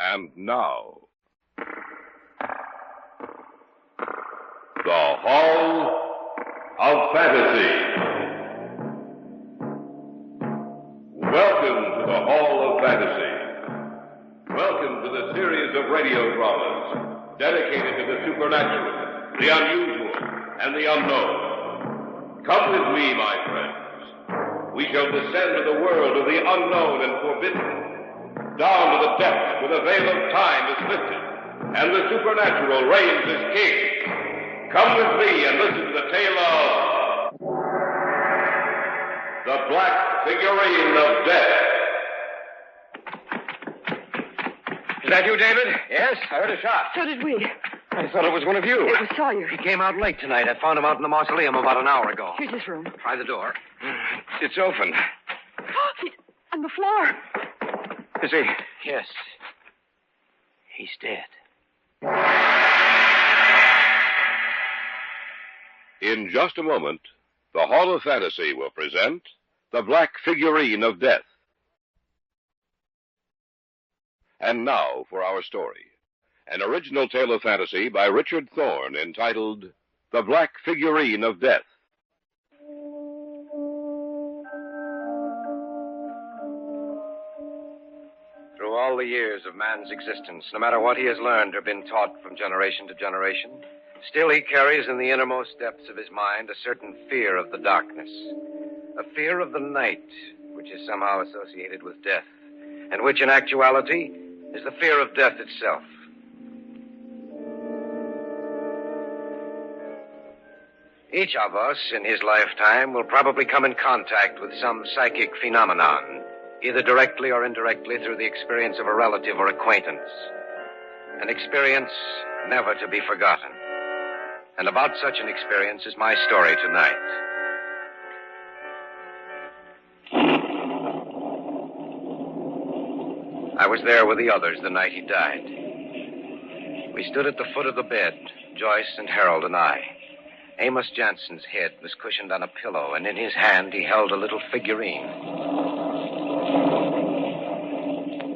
And now, the Hall of Fantasy. Welcome to the Hall of Fantasy. Welcome to the series of radio dramas dedicated to the supernatural, the unusual, and the unknown. Come with me, my friends. We shall descend to the world of the unknown and forbidden, down to the depths where the veil of time is lifted, and the supernatural reigns as king. Come with me and listen to the tale of the Black Figurine of Death. Is that you, David? Yes, I heard a shot. So did we. I thought it was one of you. It was Sawyer. He came out late tonight. I found him out in the mausoleum about an hour ago. Here's his room. Try the door. It's open. He's on the floor. Is he? Yes. He's dead. In just a moment, the Hall of Fantasy will present the Black Figurine of Death. And now for our story. An original tale of fantasy by Richard Thorne entitled The Black Figurine of Death. Through all the years of man's existence, no matter what he has learned or been taught from generation to generation, still he carries in the innermost depths of his mind a certain fear of the darkness, a fear of the night, which is somehow associated with death, and which in actuality is the fear of death itself. Each of us in his lifetime will probably come in contact with some psychic phenomenon, either directly or indirectly through the experience of a relative or acquaintance. An experience never to be forgotten. And about such an experience is my story tonight. I was there with the others the night he died. We stood at the foot of the bed, Joyce and Harold and I. Amos Jansen's head was cushioned on a pillow, and in his hand he held a little figurine.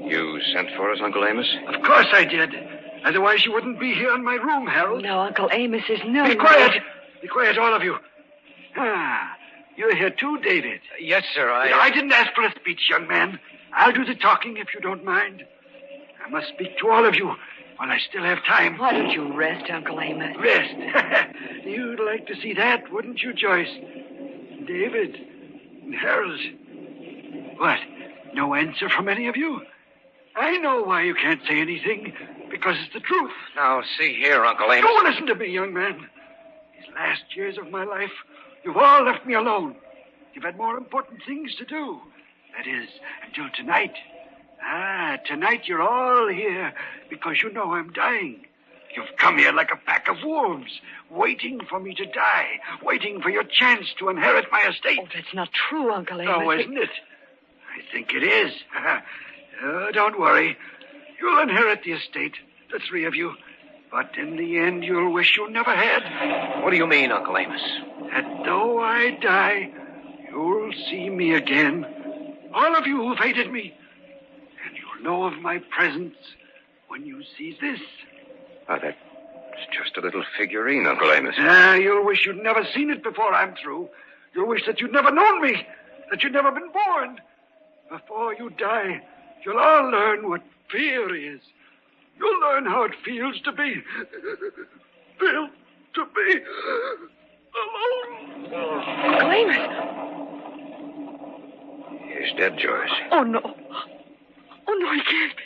You sent for us, Uncle Amos? Of course I did. Otherwise you wouldn't be here in my room, Harold. No, Uncle Amos is no... Be quiet! Be quiet, all of you. You're here too, David. Yes, sir, I didn't ask for a speech, young man. I'll do the talking if you don't mind. I must speak to all of you while I still have time. Why don't you rest, Uncle Amos? Rest? You'd like to see that, wouldn't you, Joyce? David and Harold. What? No answer from any of you? I know why you can't say anything. Because it's the truth. Now, see here, Uncle Amos. Don't listen to me, young man. These last years of my life, you've all left me alone. You've had more important things to do. That is, until tonight. Tonight you're all here because you know I'm dying. You've come here like a pack of wolves, waiting for me to die, waiting for your chance to inherit my estate. Oh, that's not true, Uncle Amos. Oh, isn't it? I think it is. Don't worry. You'll inherit the estate, the three of you. But in the end, you'll wish you never had. What do you mean, Uncle Amos? That though I die, you'll see me again. All of you who've hated me. And you'll know of my presence when you see this. Oh, that's just a little figurine, Uncle Amos. You'll wish you'd never seen it before I'm through. You'll wish that you'd never known me, that you'd never been born. Before you die, you'll all learn what fear is. You'll learn how it feels to be alone. Uncle Amos. He's dead, Joyce. Oh, no. Oh, no, he can't be.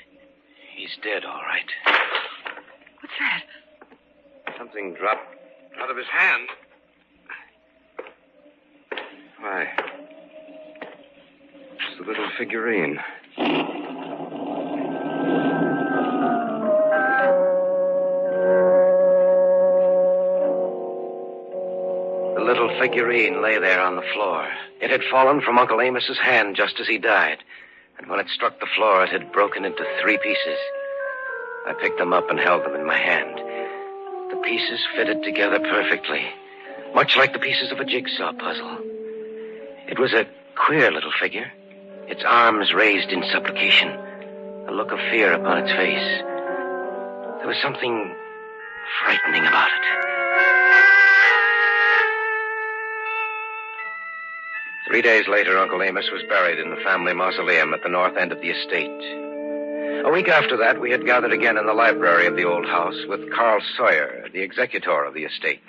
He's dead, all right. What's that? Something dropped out of his hand. Why? It's the little figurine. The little figurine lay there on the floor. It had fallen from Uncle Amos's hand just as he died. And when it struck the floor, it had broken into 3 pieces. I picked them up and held them in my hand. The pieces fitted together perfectly, much like the pieces of a jigsaw puzzle. It was a queer little figure, its arms raised in supplication, a look of fear upon its face. There was something frightening about it. 3 days later, Uncle Amos was buried in the family mausoleum at the north end of the estate. A week after that, we had gathered again in the library of the old house with Carl Sawyer, the executor of the estate.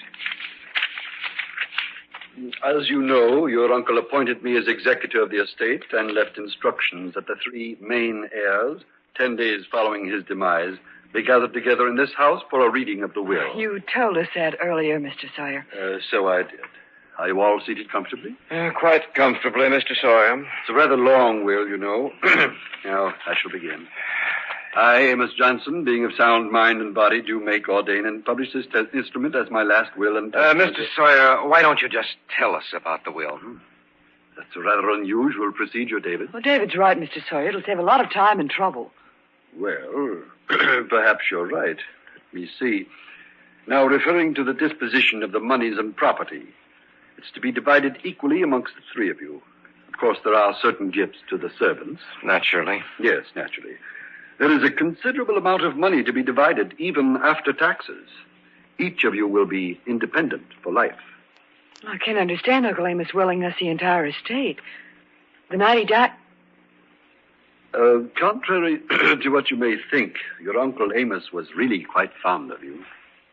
As you know, your uncle appointed me as executor of the estate and left instructions that the three main heirs, 10 days following his demise, be gathered together in this house for a reading of the will. You told us that earlier, Mr. Sawyer. So I did. Are you all seated comfortably? Quite comfortably, Mr. Sawyer. It's a rather long will, you know. Now, I shall begin. I, Amos Johnson, being of sound mind and body, do make, ordain, and publish this instrument as my last will and... Mr. Sawyer, why don't you just tell us about the will? That's a rather unusual procedure, David. Well, David's right, Mr. Sawyer. It'll save a lot of time and trouble. Well, perhaps you're right. Let me see. Now, referring to the disposition of the monies and property, it's to be divided equally amongst the three of you. Of course, there are certain gifts to the servants. Naturally. Yes, naturally. There is a considerable amount of money to be divided, even after taxes. Each of you will be independent for life. I can't understand Uncle Amos willing us the entire estate. The night he died... Contrary to what you may think, your Uncle Amos was really quite fond of you.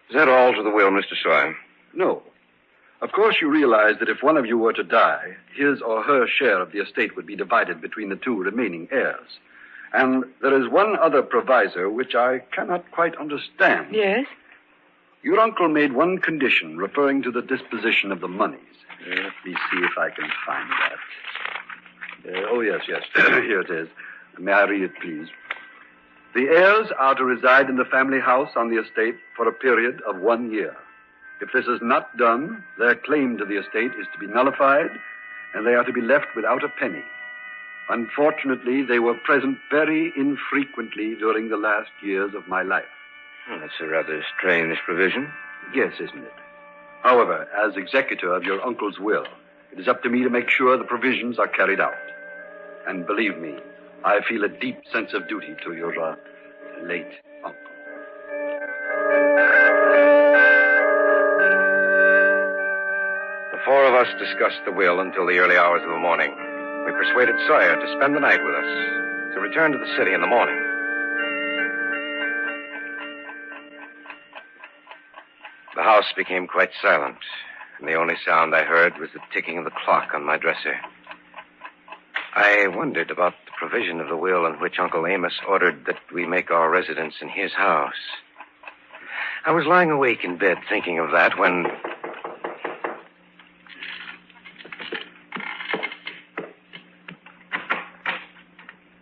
Is that all to the will, Mr. Sawyer? No. Of course, you realize that if one of you were to die, his or her share of the estate would be divided between the two remaining heirs. And there is one other proviso which I cannot quite understand. Yes? Your uncle made one condition referring to the disposition of the monies. Let me see if I can find that. Oh, yes. Here it is. May I read it, please? The heirs are to reside in the family house on the estate for a period of 1 year. If this is not done, their claim to the estate is to be nullified, and they are to be left without a penny. Unfortunately, they were present very infrequently during the last years of my life. Well, that's a rather strange provision. Yes, isn't it? However, as executor of your uncle's will, it is up to me to make sure the provisions are carried out. And believe me, I feel a deep sense of duty to your late uncle. The four of us discussed the will until the early hours of the morning. We persuaded Sawyer to spend the night with us, to return to the city in the morning. The house became quite silent, and the only sound I heard was the ticking of the clock on my dresser. I wondered about the provision of the will in which Uncle Amos ordered that we make our residence in his house. I was lying awake in bed thinking of that when...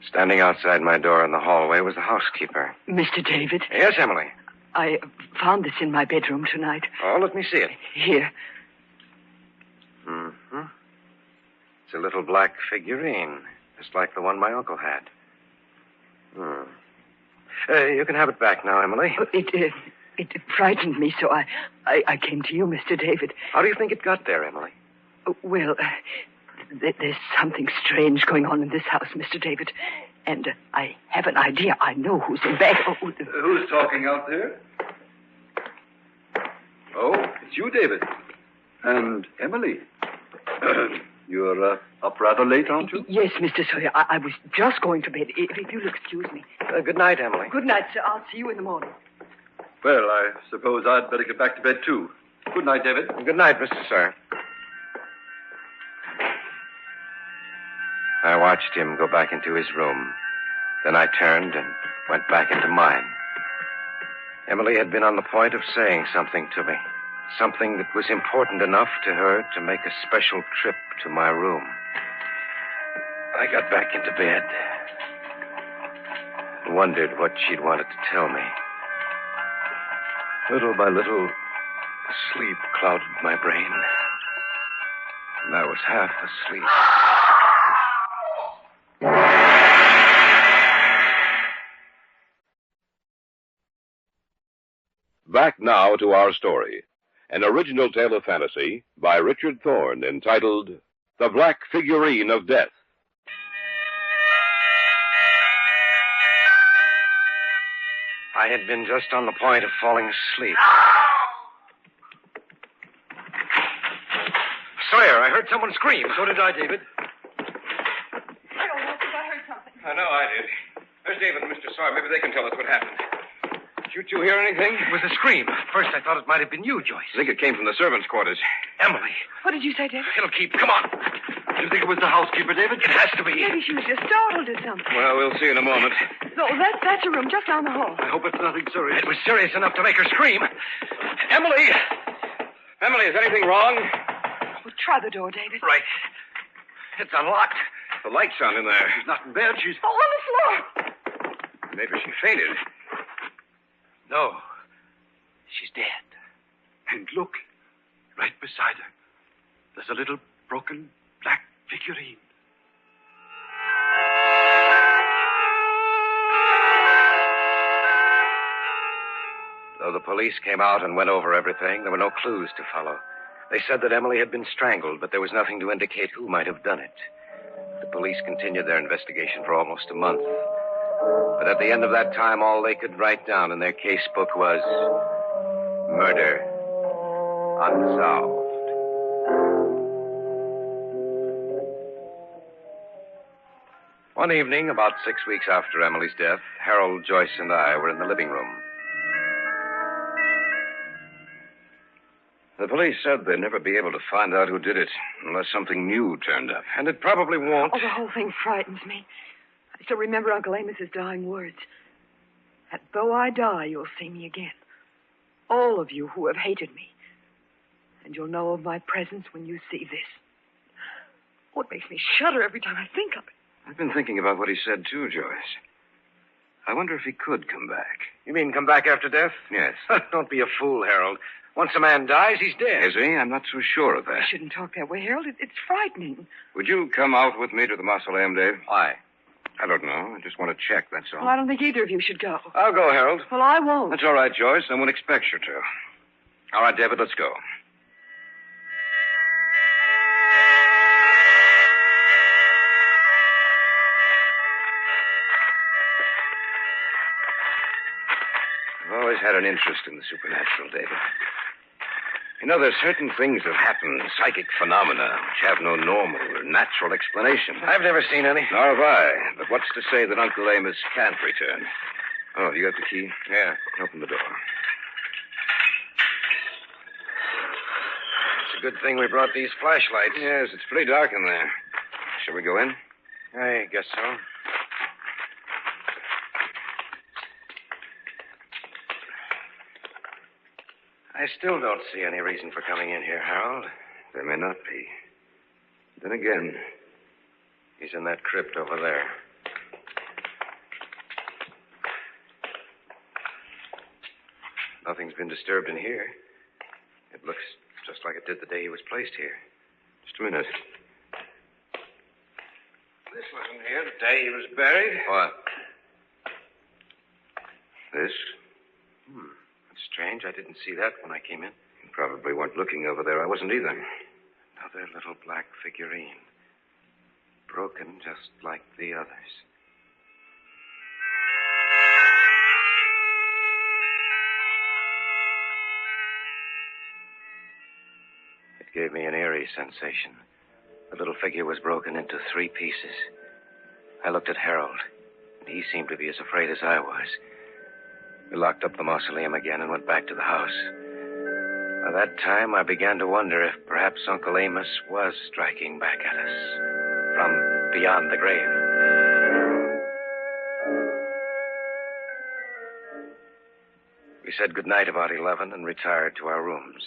Standing outside my door in the hallway was the housekeeper. Mr. David? Yes, Emily? I found this in my bedroom tonight. Oh, let me see it. Here. Mm-hmm. It's a little black figurine, just like the one my uncle had. You can have it back now, Emily. It frightened me, so I came to you, Mr. David. How do you think it got there, Emily? Well, there's something strange going on in this house, Mr. David. And I have an idea. I know who's in bed. Who's talking out there? Oh, it's you, David. And Emily. You're up rather late, aren't you? Yes, Mr. Sawyer. I was just going to bed. If you'll excuse me. Good night, Emily. Good night, sir. I'll see you in the morning. Well, I suppose I'd better get back to bed, too. Good night, David. Good night, Mr. Sawyer. I watched him go back into his room. Then I turned and went back into mine. Emily had been on the point of saying something to me. Something that was important enough to her to make a special trip to my room. I got back into bed. Wondered what she'd wanted to tell me. Little by little, sleep clouded my brain. And I was half asleep. Back now to our story. An original tale of fantasy by Richard Thorne entitled The Black Figurine of Death. I had been just on the point of falling asleep. Sawyer, I heard someone scream. So did I, David. Harold, I think I heard something. I know I did. There's David and Mr. Sawyer. Maybe they can tell us what happened. Did you two hear anything? It was a scream. First, I thought it might have been you, Joyce. I think it came from the servants' quarters. Emily. What did you say, David? It'll keep. Come on. Do you think it was the housekeeper, David? It has to be. Maybe she was just startled or something. Well, we'll see in a moment. No, that's a room just down the hall. I hope it's nothing serious. It was serious enough to make her scream. Emily! Emily, is anything wrong? Well, try the door, David. Right. It's unlocked. The light's on in there. She's not in bed. She's... Oh, on the floor. Maybe she fainted. No. She's dead. And look, right beside her, there's a little broken black figurine. Though the police came out and went over everything, there were no clues to follow. They said that Emily had been strangled, but there was nothing to indicate who might have done it. The police continued their investigation for almost a month. But at the end of that time, all they could write down in their case book was murder unsolved. One evening, about 6 weeks after Emily's death, Harold, Joyce, and I were in the living room. The police said they'd never be able to find out who did it unless something new turned up. And it probably won't. Oh, the whole thing frightens me. I still remember Uncle Amos's dying words. That though I die, you'll see me again. All of you who have hated me. And you'll know of my presence when you see this. Oh, it makes me shudder every time I think of it. I've been thinking about what he said, too, Joyce. I wonder if he could come back. You mean come back after death? Yes. Don't be a fool, Harold. Once a man dies, he's dead. Is he? I'm not so sure of that. You shouldn't talk that way, Harold. It's frightening. Would you come out with me to the mausoleum, Dave? Why? I don't know. I just want to check, that's all. Well, I don't think either of you should go. I'll go, Harold. Well, I won't. That's all right, Joyce. I won't expect you to. All right, David, let's go. I've always had an interest in the supernatural, David. You know, there's certain things that happen, psychic phenomena, which have no normal or natural explanation. I've never seen any. Nor have I. But what's to say that Uncle Amos can't return? Oh, you got the key? Yeah. Open the door. It's a good thing we brought these flashlights. Yes, it's pretty dark in there. Shall we go in? I guess so. I still don't see any reason for coming in here, Harold. There may not be. Then again, He's in that crypt over there. Nothing's been disturbed in here. It looks just like it did the day he was placed here. just a minute. This wasn't here the day he was buried. What? This? That's strange. I didn't see that when I came in. You probably weren't looking over there. I wasn't either. Another little black figurine. Broken just like the others. It gave me an eerie sensation. The little figure was broken into 3 pieces. I looked at Harold, and he seemed to be as afraid as I was. We locked up the mausoleum again and went back to the house. By that time, I began to wonder if perhaps Uncle Amos was striking back at us from beyond the grave. We said goodnight about 11 and retired to our rooms.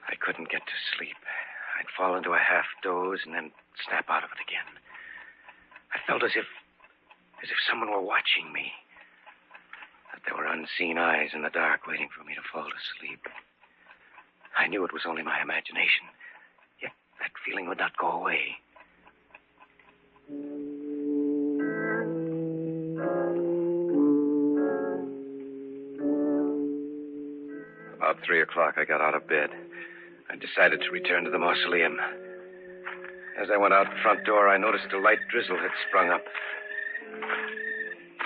I couldn't get to sleep. I'd fall into a half doze and then snap out of it again. I felt as if someone were watching me. That there were unseen eyes in the dark waiting for me to fall asleep. I knew it was only my imagination, yet that feeling would not go away. About 3 o'clock, I got out of bed. I decided to return to the mausoleum. As I went out the front door, I noticed a light drizzle had sprung up.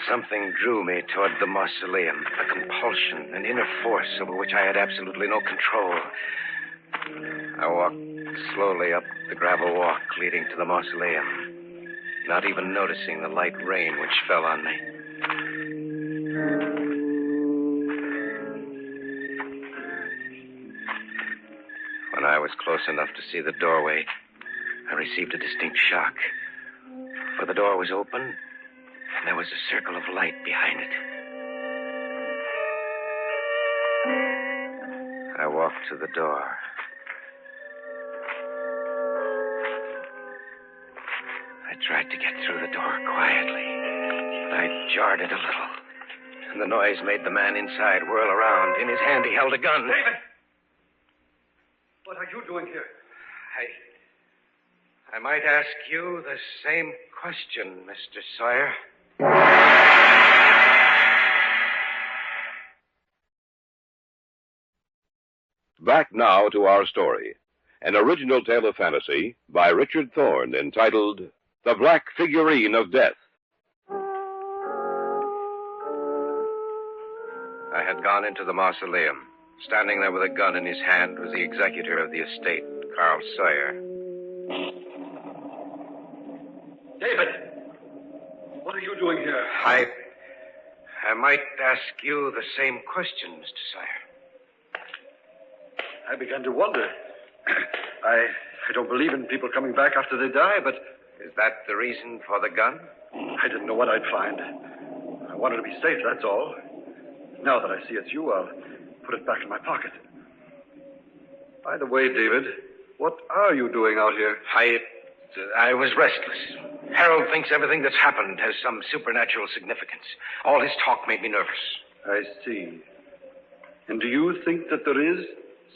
Something drew me toward the mausoleum, a compulsion, an inner force over which I had absolutely no control. I walked slowly up the gravel walk leading to the mausoleum, not even noticing the light rain which fell on me. When I was close enough to see the doorway, I received a distinct shock. For the door was open, and there was a circle of light behind it. I walked to the door. I tried to get through the door quietly, but I jarred it a little, and the noise made the man inside whirl around. In his hand, he held a gun. David! What are you doing here? I might ask you the same question, Mr. Sawyer. Back now to our story. An original tale of fantasy by Richard Thorne entitled The Black Figurine of Death. I had gone into the mausoleum. Standing there with a gun in his hand was the executor of the estate, Carl Sawyer. David! What are you doing here? I might ask you the same question, Mr. Sawyer. I began to wonder. I don't believe in people coming back after they die, but... Is that the reason for the gun? I didn't know what I'd find. I wanted to be safe, that's all. Now that I see it's you, I'll put it back in my pocket. By the way, David, what are you doing out here? I was restless. Harold thinks everything that's happened has some supernatural significance. All his talk made me nervous. I see. And do you think that there is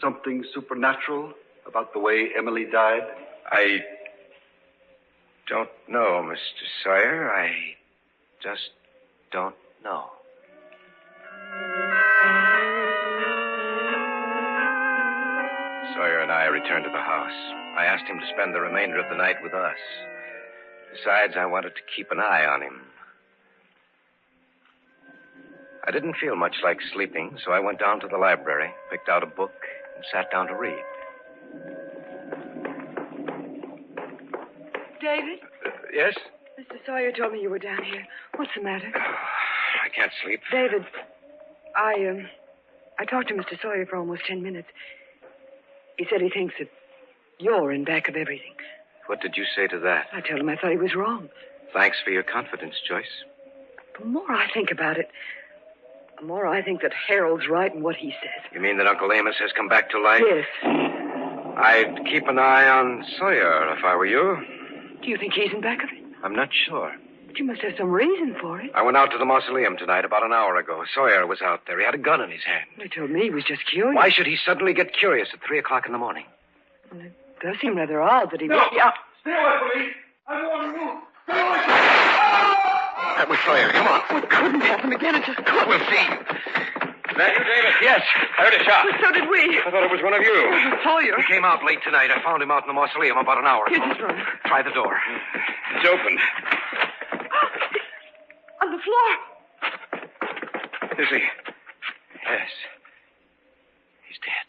something supernatural about the way Emily died? I don't know, Mr. Sawyer. I just don't know. Sawyer and I returned to the house. I asked him to spend the remainder of the night with us. Besides, I wanted to keep an eye on him. I didn't feel much like sleeping, so I went down to the library, picked out a book, and sat down to read. David? Yes? Mr. Sawyer told me you were down here. What's the matter? I can't sleep. David, I talked to Mr. Sawyer for almost 10 minutes. He said he thinks that you're in back of everything. What did you say to that? I told him I thought he was wrong. Thanks for your confidence, Joyce. The more I think about it, the more I think that Harold's right in what he says. You mean that Uncle Amos has come back to life? Yes. I'd keep an eye on Sawyer if I were you. Do you think he's in back of it? I'm not sure. But you must have some reason for it. I went out to the mausoleum tonight about an hour ago. Sawyer was out there. He had a gun in his hand. They told me he was just curious. Why should he suddenly get curious at 3 o'clock in the morning? Well, it does seem rather odd that he... No! Yeah. Stay away from me! I warn you! Stay away from me! That was Sawyer. Come on. It couldn't happen again. It just couldn't. We'll see. Is that you, David? Yes. I heard a shot. Well, so did we. I thought it was one of you. It was Sawyer. He came out late tonight. I found him out in the mausoleum about an hour ago. Here's his room. Try the door. It's open. On the floor. Is he? Yes. He's dead.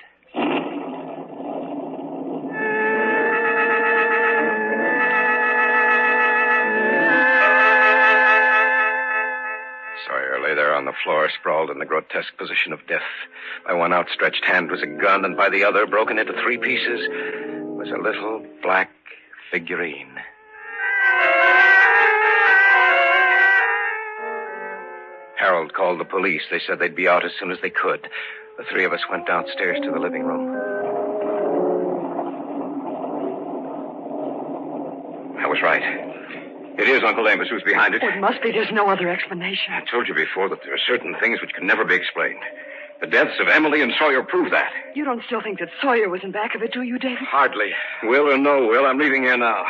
Sawyer lay there on the floor, sprawled in the grotesque position of death. By one outstretched hand was a gun, and by the other, broken into 3 pieces, was a little black figurine. Harold called the police. They said they'd be out as soon as they could. The 3 of us went downstairs to the living room. I was right. It is Uncle Amos who's behind it. Oh, it must be. There's no other explanation. I told you before that there are certain things which can never be explained. The deaths of Emily and Sawyer prove that. You don't still think that Sawyer was in back of it, do you, David? Hardly. Will or no will, I'm leaving here now.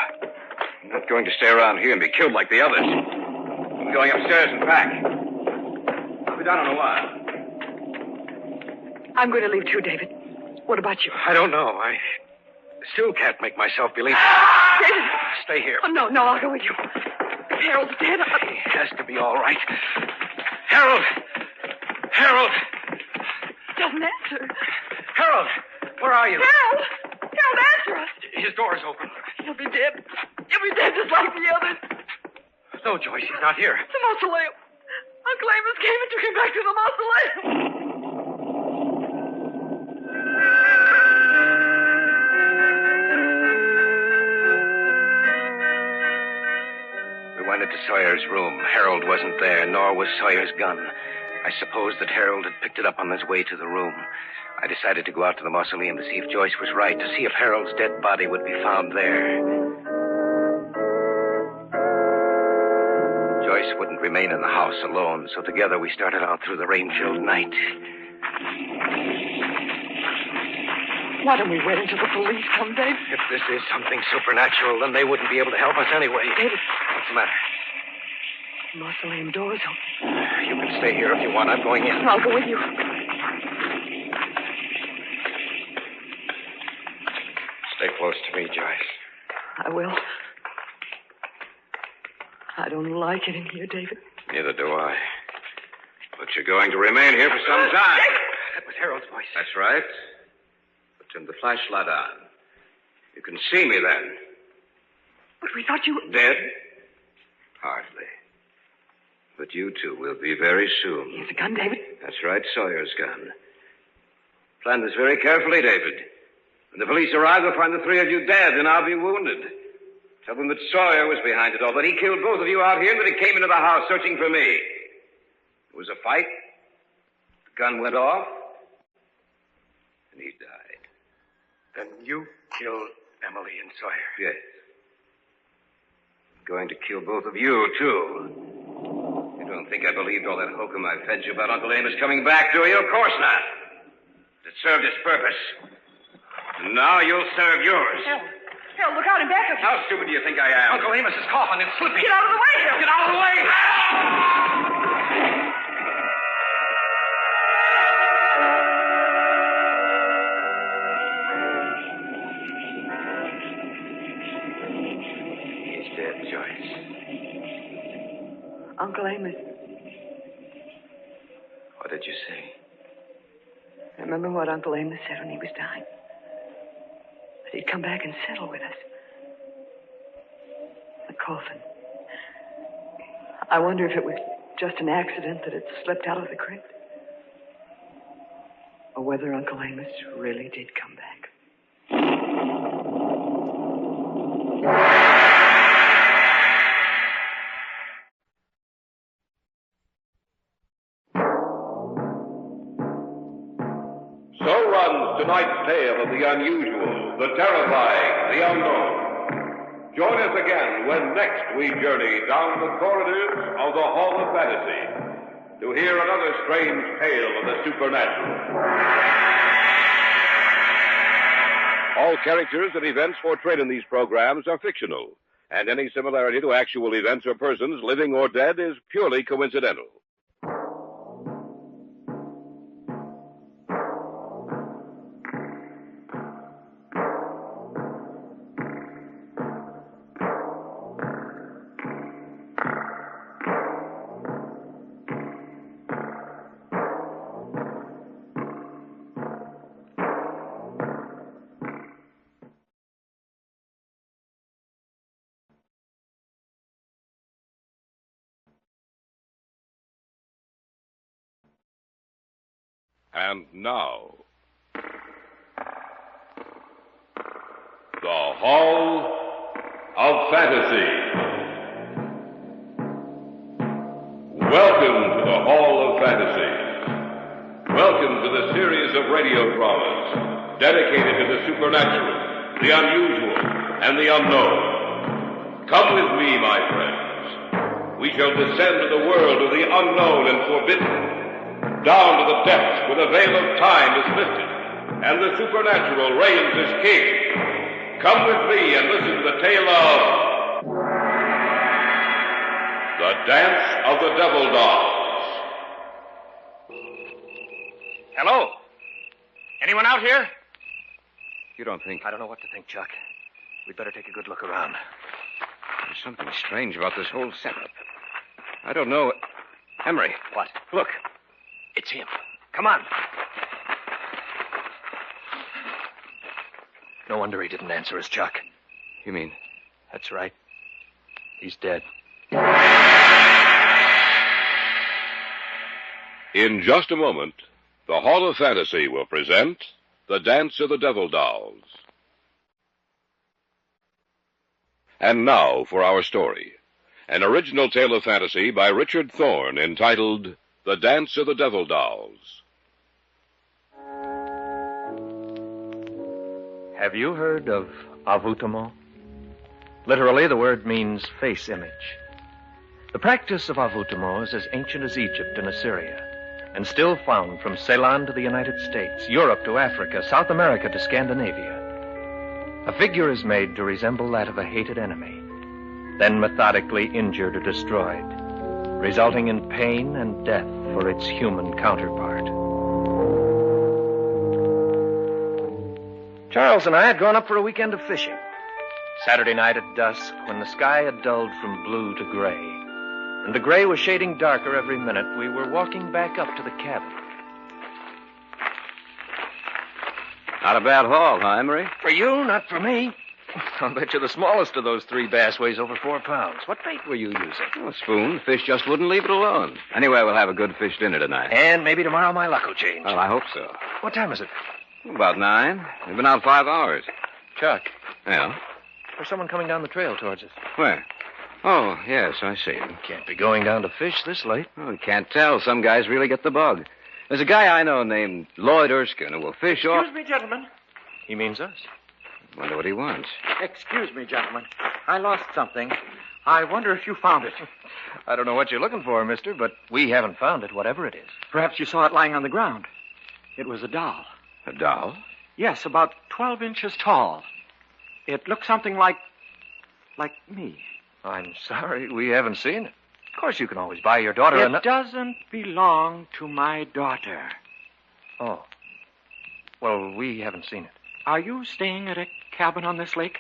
I'm not going to stay around here and be killed like the others. I'm going upstairs and back. I'll be down in a while. I'm going to leave too, David. What about you? I don't know. I still can't make myself believe... David. Stay here. Oh, no, I'll go with you. If Harold's dead, He has to be all right. Harold! Harold! doesn't answer. Harold! Where are you? Harold, answer us. His door's open. He'll be dead. He'll be dead just like the others. No, Joyce, he's not here. The mausoleum. Uncle Amos came and took him back to the mausoleum. We went into Sawyer's room. Harold wasn't there, nor was Sawyer's gun. I supposed that Harold had picked it up on his way to the room. I decided to go out to the mausoleum to see if Joyce was right, to see if Harold's dead body would be found there. Joyce wouldn't remain in the house alone, so together we started out through the rain-filled night. Why don't we wait until the police come, Dave? If this is something supernatural, then they wouldn't be able to help us anyway. David. What's the matter? The mausoleum door's open. You can stay here if you want. I'm going in. I'll go with you. Stay close to me, Joyce. I will. I don't like it in here, David. Neither do I. But you're going to remain here for some time. That was Harold's voice. That's right. But turn the flashlight on. You can see me then. But we thought you... Dead? Hardly. But you two will be very soon. Here's a gun, David. That's right, Sawyer's gun. Plan this very carefully, David. When the police arrive, they'll find the three of you dead, and I'll be wounded. Tell them that Sawyer was behind it all, that he killed both of you out here, and that he came into the house searching for me. It was a fight. The gun went off, and he died. Then you killed Emily and Sawyer. Yes. I'm going to kill both of you, too. You don't think I believed all that hokum I fed you about Uncle Amos coming back, do you? Of course not. It served its purpose. And now you'll serve yours. Harold, look out in back of you. How stupid do you think I am? Uncle Amos is coughing and slipping. Get out of the way, Harold. Get out of the way! He's dead, Joyce. Uncle Amos. What did you say? Remember what Uncle Amos said when he was dying? That he'd come back and settle with us. The coffin. I wonder if it was just an accident that it slipped out of the crypt. Or whether Uncle Amos really did come back. So runs tonight's tale of the unusual, the terrifying, the unknown. Join us again when next we journey down the corridors of the Hall of Fantasy to hear another strange tale of the supernatural. All characters and events portrayed in these programs are fictional, and any similarity to actual events or persons, living or dead, is purely coincidental. And now, the Hall of Fantasy. Welcome to the Hall of Fantasy. Welcome to the series of radio dramas dedicated to the supernatural, the unusual, and the unknown. Come with me, my friends. We shall descend to the world of the unknown and forbidden, down to the depths where the veil of time is lifted and the supernatural reigns as king. Come with me and listen to the tale of The Dance of the Devil Dogs. Hello? Anyone out here? You don't think... I don't know what to think, Chuck. We'd better take a good look around. There's something strange about this whole setup. I don't know. Emery. What? Look. It's him. Come on. No wonder he didn't answer us, Chuck. You mean? That's right. He's dead. In just a moment, the Hall of Fantasy will present The Dance of the Devil Dolls. And now for our story. An original tale of fantasy by Richard Thorne entitled The Dance of the Devil Dolls. Have you heard of avoutement? Literally, the word means face image. The practice of avoutement is as ancient as Egypt and Assyria, and still found from Ceylon to the United States, Europe to Africa, South America to Scandinavia. A figure is made to resemble that of a hated enemy, then methodically injured or destroyed, resulting in pain and death for its human counterpart. Charles and I had gone up for a weekend of fishing. Saturday night at dusk, when the sky had dulled from blue to gray, and the gray was shading darker every minute, we were walking back up to the cabin. Not a bad haul, huh, Emery? For you, not for me. I'll bet you the smallest of those 3 bass weighs over 4 pounds. What bait were you using? A spoon. Fish just wouldn't leave it alone. Anyway, we'll have a good fish dinner tonight. And maybe tomorrow my luck will change. Well, I hope so. What time is it? About 9. We've been out 5 hours. Chuck, Yeah? there's someone coming down the trail towards us. Where? Oh, yes, I see. Can't be going down to fish this late. Oh, you can't tell. Some guys really get the bug. There's a guy I know named Lloyd Erskine who will fish off... Excuse me, gentlemen. He means us. Wonder what he wants. Excuse me, gentlemen. I lost something. I wonder if you found it. I don't know what you're looking for, mister, but we haven't found it, whatever it is. Perhaps you saw it lying on the ground. It was a doll. A doll? Yes, about 12 inches tall. It looked something like me. I'm sorry, we haven't seen it. Of course, you can always buy your daughter It doesn't belong to my daughter. Oh. Well, we haven't seen it. Are you staying at a cabin on this lake?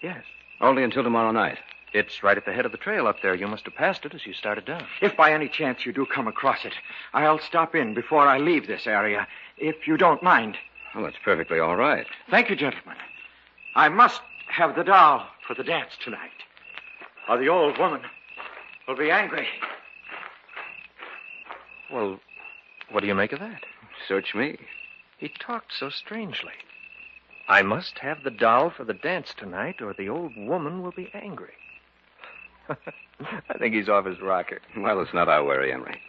Yes. Only until tomorrow night. It's right at the head of the trail up there. You must have passed it as you started down. If by any chance you do come across it, I'll stop in before I leave this area, if you don't mind. Well, that's perfectly all right. Thank you, gentlemen. I must have the doll for the dance tonight, or the old woman will be angry. Well, what do you make of that? Search me. He talked so strangely. I must have the doll for the dance tonight, or the old woman will be angry. I think he's off his rocker. Well, it's not our worry, Emery.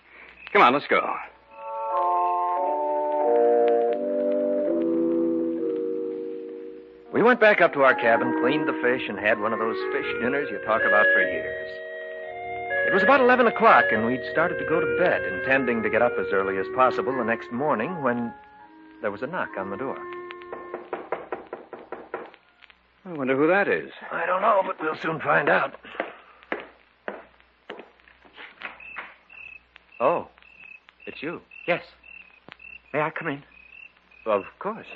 Come on, let's go. We went back up to our cabin, cleaned the fish, and had one of those fish dinners you talk about for years. It was about 11 o'clock, and we'd started to go to bed, intending to get up as early as possible the next morning when there was a knock on the door. I wonder who that is. I don't know, but we'll soon find out. Oh, it's you. Yes. May I come in? Of course.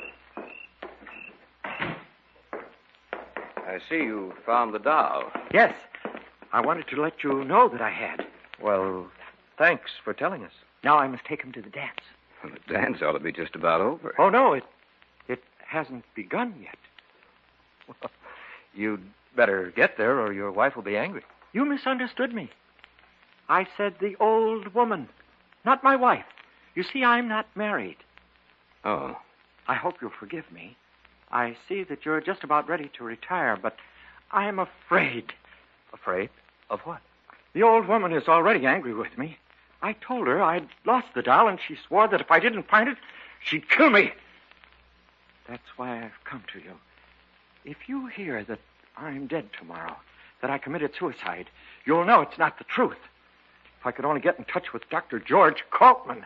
I see you found the doll. Yes. I wanted to let you know that I had. Well, thanks for telling us. Now I must take him to the dance. Well, the dance ought to be just about over. Oh, no, it hasn't begun yet. Well, you'd better get there, or your wife will be angry. You misunderstood me. I said the old woman, not my wife. You see, I'm not married. Oh. I hope you'll forgive me. I see that you're just about ready to retire, but I'm afraid. Afraid? Of what? The old woman is already angry with me. I told her I'd lost the doll, and she swore that if I didn't find it, she'd kill me. That's why I've come to you. If you hear that I'm dead tomorrow, that I committed suicide, you'll know it's not the truth. If I could only get in touch with Dr. George Coltman,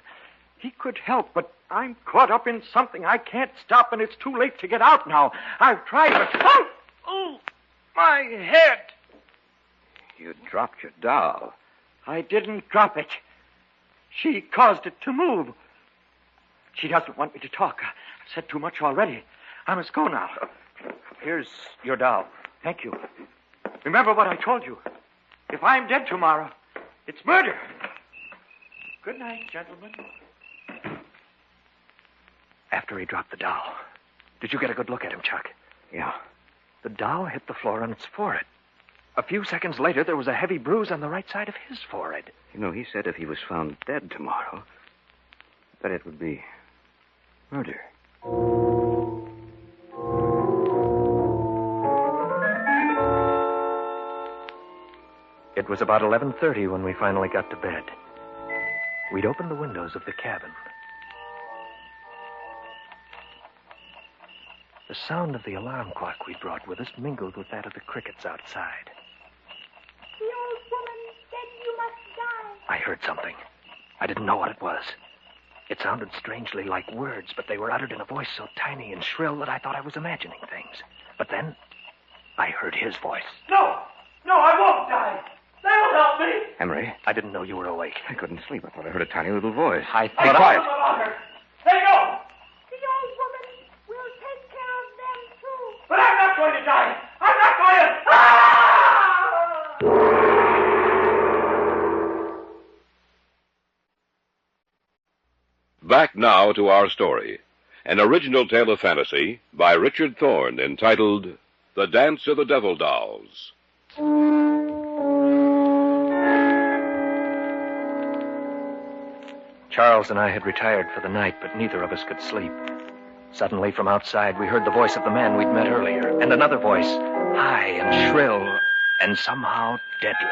he could help, but I'm caught up in something I can't stop, and it's too late to get out now. I've tried, but... Oh, my head! You dropped your doll. I didn't drop it. She caused it to move. She doesn't want me to talk. I've said too much already. I must go now. Here's your doll. Thank you. Remember what I told you. If I'm dead tomorrow, it's murder. Good night, gentlemen. After he dropped the doll, did you get a good look at him, Chuck? Yeah. The doll hit the floor on its forehead. A few seconds later, there was a heavy bruise on the right side of his forehead. You know, he said if he was found dead tomorrow, that it would be murder. It was about 11:30 when we finally got to bed. We'd opened the windows of the cabin. The sound of the alarm clock we brought with us mingled with that of the crickets outside. The old woman said you must die. I heard something. I didn't know what it was. It sounded strangely like words, but they were uttered in a voice so tiny and shrill that I thought I was imagining things. But then, I heard his voice. No, I won't die. That'll help me. Emery, I didn't know you were awake. I couldn't sleep. I thought I heard a tiny little voice. I Be thought quiet. About her. Let go. The old woman will take care of them, too. But I'm not going to die. I'm not going to... Ah! Back now to our story. An original tale of fantasy by Richard Thorne entitled The Dance of the Devil Dolls. Charles and I had retired for the night, but neither of us could sleep. Suddenly, from outside, we heard the voice of the man we'd met earlier, and another voice, high and shrill, and somehow deadly.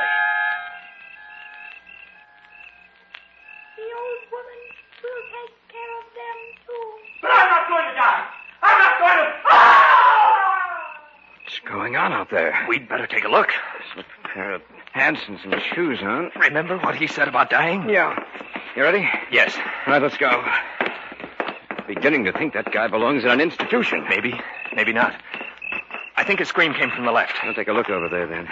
The old woman will take care of them, too. But I'm not going to die. I'm not going to... Ah! What's going on out there? We'd better take a look. Slip a pair of pants and some shoes on. Remember what he said about dying? Yeah. You ready? Yes. All right, let's go. Beginning to think that guy belongs in an institution. Maybe. Maybe not. I think his scream came from the left. I'll take a look over there, then.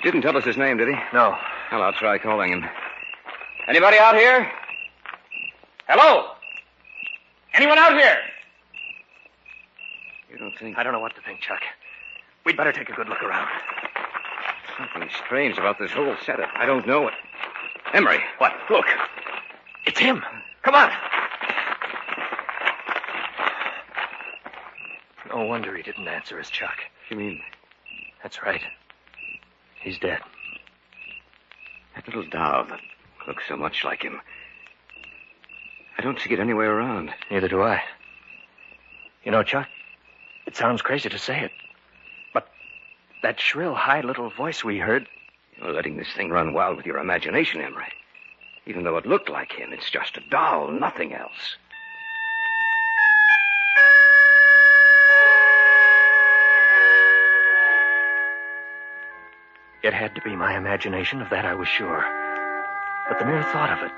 Didn't tell us his name, did he? No. Well, I'll try calling him. Anybody out here? Hello? Anyone out here? You don't think... I don't know what to think, Chuck. We'd better take a good look around. Something strange about this whole setup. I don't know it. Emery. What? Look. It's him. Come on. No wonder he didn't answer us, Chuck. You mean... That's right. He's dead. That little doll that looks so much like him. I don't see it anywhere around. Neither do I. You know, Chuck, it sounds crazy to say it, but that shrill, high little voice we heard... You're letting this thing run wild with your imagination, Emery. Even though it looked like him, it's just a doll, nothing else. It had to be my imagination, of that I was sure. But the mere thought of it,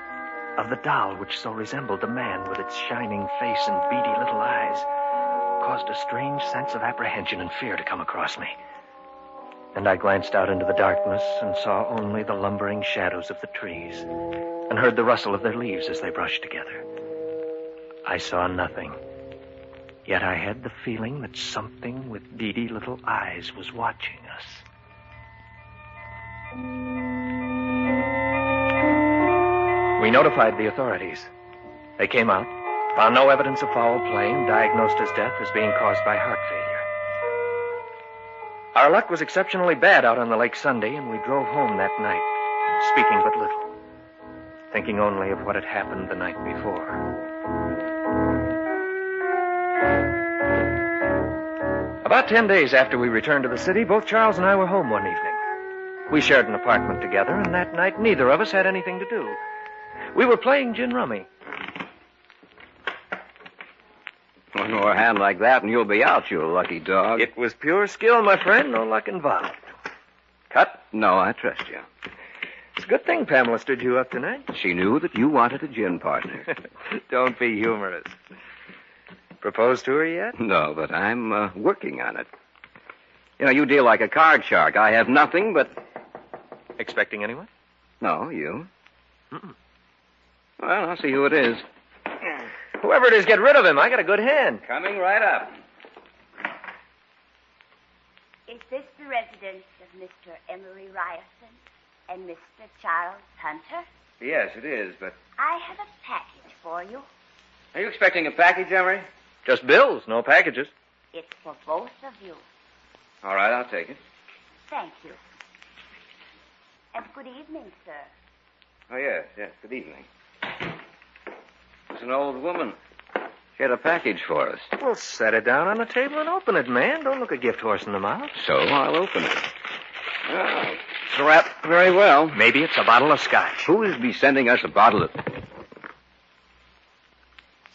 of the doll which so resembled the man with its shining face and beady little eyes, caused a strange sense of apprehension and fear to come across me. And I glanced out into the darkness and saw only the lumbering shadows of the trees and heard the rustle of their leaves as they brushed together. I saw nothing. Yet I had the feeling that something with beady little eyes was watching us. We notified the authorities. They came out, found no evidence of foul play, and diagnosed his death as being caused by heart failure. Our luck was exceptionally bad out on the lake Sunday, and we drove home that night, speaking but little, thinking only of what had happened the night before. About 10 days after we returned to the city, both Charles and I were home one evening. We shared an apartment together, and that night neither of us had anything to do. We were playing gin rummy. One more hand like that and you'll be out, you lucky dog. It was pure skill, my friend. No luck involved. Cut? No, I trust you. It's a good thing Pamela stood you up tonight. She knew that you wanted a gin partner. Don't be humorous. Proposed to her yet? No, but I'm working on it. You know, you deal like a card shark. I have nothing but... Expecting anyone? No, you. Mm-mm. Well, I'll see who it is. Whoever it is, get rid of him. I got a good hand. Coming right up. Is this residence of Mr. Emery Ryerson and Mr. Charles Hunter? Yes, it is, but... I have a package for you. Are you expecting a package, Emery? Just bills, no packages. It's for both of you. All right, I'll take it. Thank you. And good evening, sir. Oh, yes, good evening. It's an old woman. She had a package for us. Well, set it down on the table and open it, man. Don't look a gift horse in the mouth. So I'll open it. Oh, it's wrapped very well. Maybe it's a bottle of scotch. Who is be sending us a bottle of...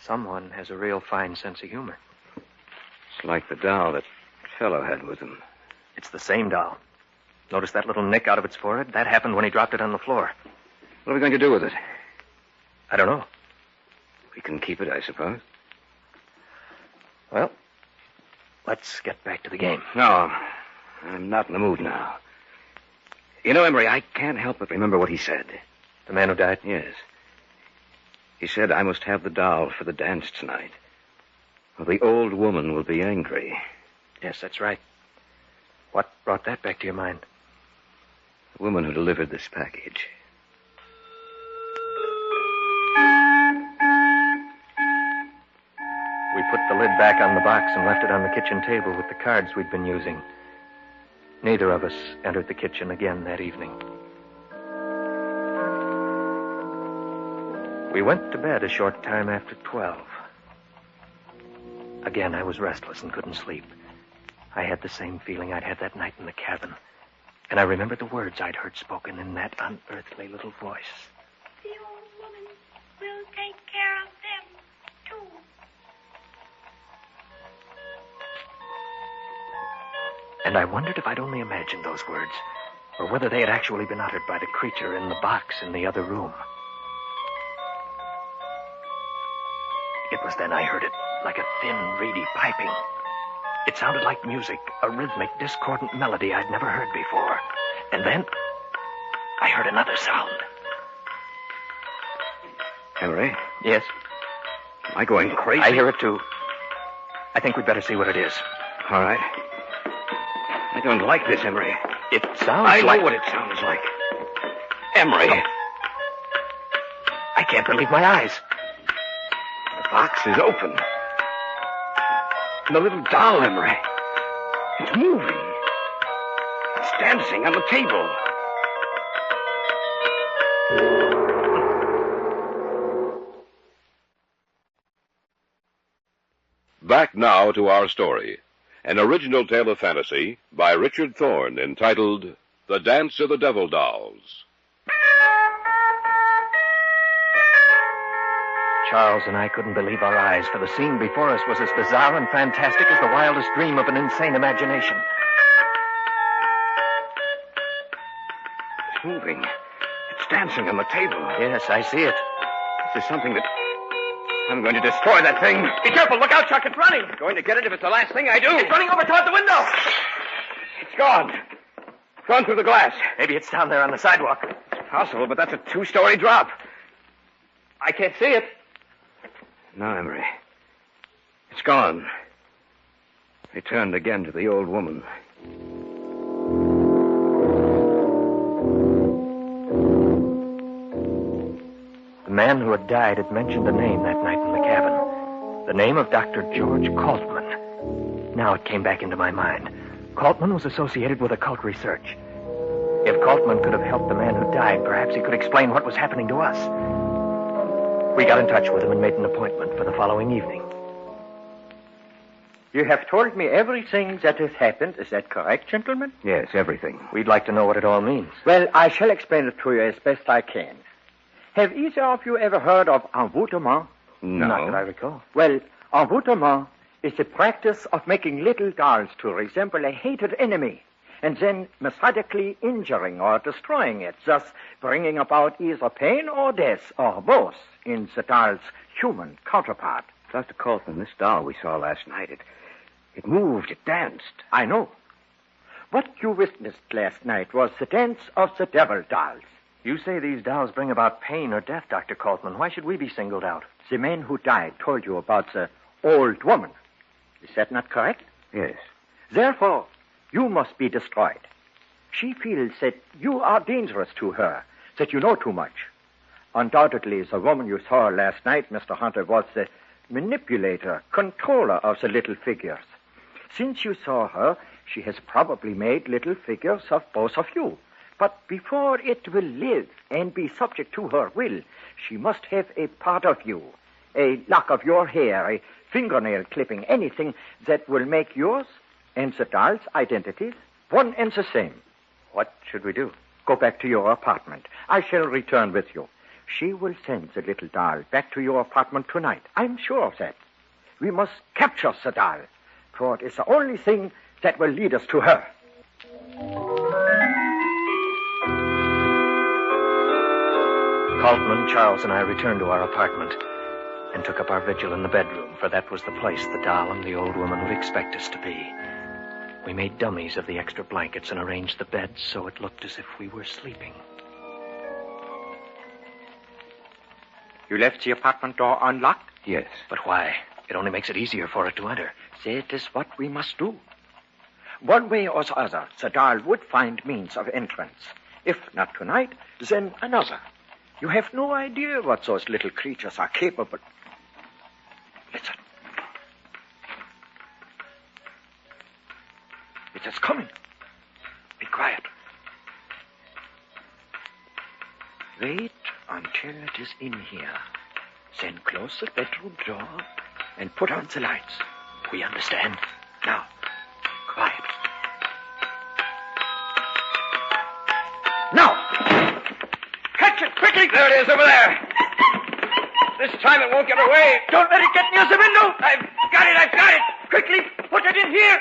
Someone has a real fine sense of humor. It's like the doll that fellow had with him. It's the same doll. Notice that little nick out of its forehead? That happened when he dropped it on the floor. What are we going to do with it? I don't know. We can keep it, I suppose. Well, let's get back to the game. No, I'm not in the mood now. You know, Emery, I can't help but remember what he said. The man who died? Yes. He said I must have the doll for the dance tonight, or the old woman will be angry. Yes, that's right. What brought that back to your mind? The woman who delivered this package. We put the lid back on the box and left it on the kitchen table with the cards we'd been using. Neither of us entered the kitchen again that evening. We went to bed a short time after 12. Again, I was restless and couldn't sleep. I had the same feeling I'd had that night in the cabin. And I remembered the words I'd heard spoken in that unearthly little voice. The old woman will take care of them, too. And I wondered if I'd only imagined those words, or whether they had actually been uttered by the creature in the box in the other room. It was then I heard it, like a thin, reedy piping. It sounded like music, a rhythmic, discordant melody I'd never heard before. And then I heard another sound. Emery? Yes? Am I going crazy? I hear it, too. I think we'd better see what it is. All right. I don't like this, Emery. It sounds I like... know what it sounds like. Emery. Oh. I can't believe my eyes. The box is open. And the little doll, Emery. It's moving. It's dancing on the table. Back now to our story. An original tale of fantasy by Richard Thorne entitled The Dance of the Devil Dolls. Charles and I couldn't believe our eyes, for the scene before us was as bizarre and fantastic as the wildest dream of an insane imagination. It's moving. It's dancing on the table. Yes, I see it. This is something that... I'm going to destroy that thing. Be careful. Look out, Chuck. It's running. Going to get it if it's the last thing I do. It's running over toward the window. It's gone. Gone through the glass. Maybe it's down there on the sidewalk. It's possible, but that's a 2-story drop. I can't see it. No, Emery. It's gone. They turned again to the old woman. The man who had died had mentioned a name that night in the cabin. The name of Dr. George Kaltman. Now it came back into my mind. Kaltman was associated with occult research. If Kaltman could have helped the man who died, perhaps he could explain what was happening to us. We got in touch with him and made an appointment for the following evening. You have told me everything that has happened. Is that correct, gentlemen? Yes, everything. We'd like to know what it all means. Well, I shall explain it to you as best I can. Have either of you ever heard of envoûtement? No. Not that I recall. Well, envoûtement is the practice of making little dolls to resemble a hated enemy and then methodically injuring or destroying it, thus bringing about either pain or death, or both, in the doll's human counterpart. Dr. Colton, this doll we saw last night, it moved, it danced. I know. What you witnessed last night was the dance of the devil dolls. You say these dolls bring about pain or death, Dr. Kaltman. Why should we be singled out? The man who died told you about the old woman. Is that not correct? Yes. Therefore, You must be destroyed. She feels that you are dangerous to her, that you know too much. Undoubtedly, the woman you saw last night, Mr. Hunter, was the manipulator, controller of the little figures. Since you saw her, she has probably made little figures of both of you. But before it will live and be subject to her will, she must have a part of you, a lock of your hair, a fingernail clipping, anything that will make yours and the doll's identities one and the same. What should we do? Go back to your apartment. I shall return with you. She will send the little doll back to your apartment tonight. I'm sure of that. We must capture the doll, for it is the only thing that will lead us to her. Kaltman, Charles, and I returned to our apartment and took up our vigil in the bedroom, for that was the place the doll and the old woman would expect us to be. We made dummies of the extra blankets and arranged the beds so it looked as if we were sleeping. You left the apartment door unlocked? Yes. But why? It only makes it easier for it to enter. That is what we must do. One way or the other, the doll would find means of entrance. If not tonight, then another. You have no idea what those little creatures are capable. Listen. It is coming. Be quiet. Wait until it is in here. Then close the bedroom door and put on the lights. We understand. Now, quiet. Now! Catch it quickly! There it is over there. This time it won't get away. Don't let it get near the window! I've got it. Quickly, put it in here!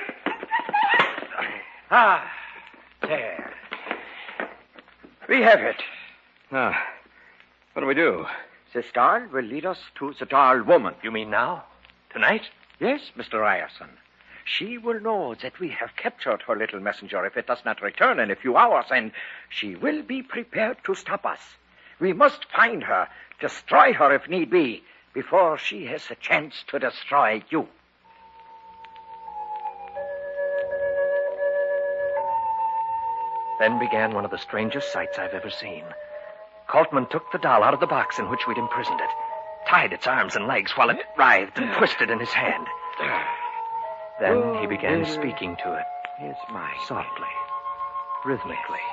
Ah, there. We have it. Now, what do we do? This doll will lead us to the doll woman. You mean now? Tonight? Yes, Mr. Ryerson. She will know that we have captured her little messenger if it does not return in a few hours, and she will be prepared to stop us. We must find her, destroy her if need be, before she has a chance to destroy you. Then began one of the strangest sights I've ever seen. Kaltman took the doll out of the box in which we'd imprisoned it, tied its arms and legs while it writhed and twisted in his hand. Then he began speaking to it, softly, rhythmically,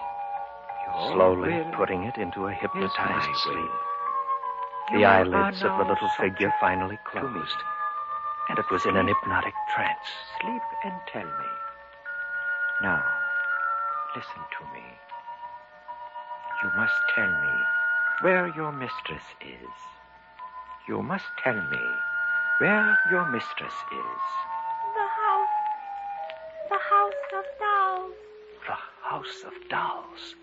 slowly putting it into a hypnotized sleep. The eyelids of the little figure finally closed, and it was in an hypnotic trance. Sleep and tell me. Now, listen to me. You must tell me where your mistress is. You must tell me where your mistress is. The house of dolls. The House of Dolls.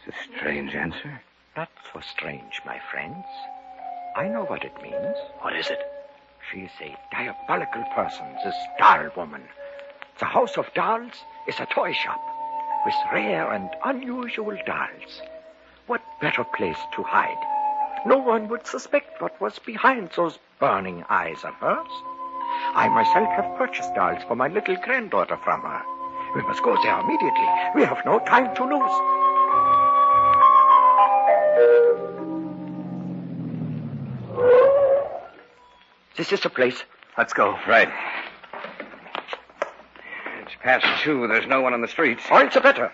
It's a strange answer. Not so strange, my friends. I know what it means. What is it? She is a diabolical person, this doll woman. The House of Dolls is a toy shop with rare and unusual dolls. What better place to hide? No one would suspect what was behind those burning eyes of hers. I myself have purchased dolls for my little granddaughter from her. We must go there immediately. We have no time to lose. This is the place. Let's go. Right. It's past 2. There's no one on the streets. All the better.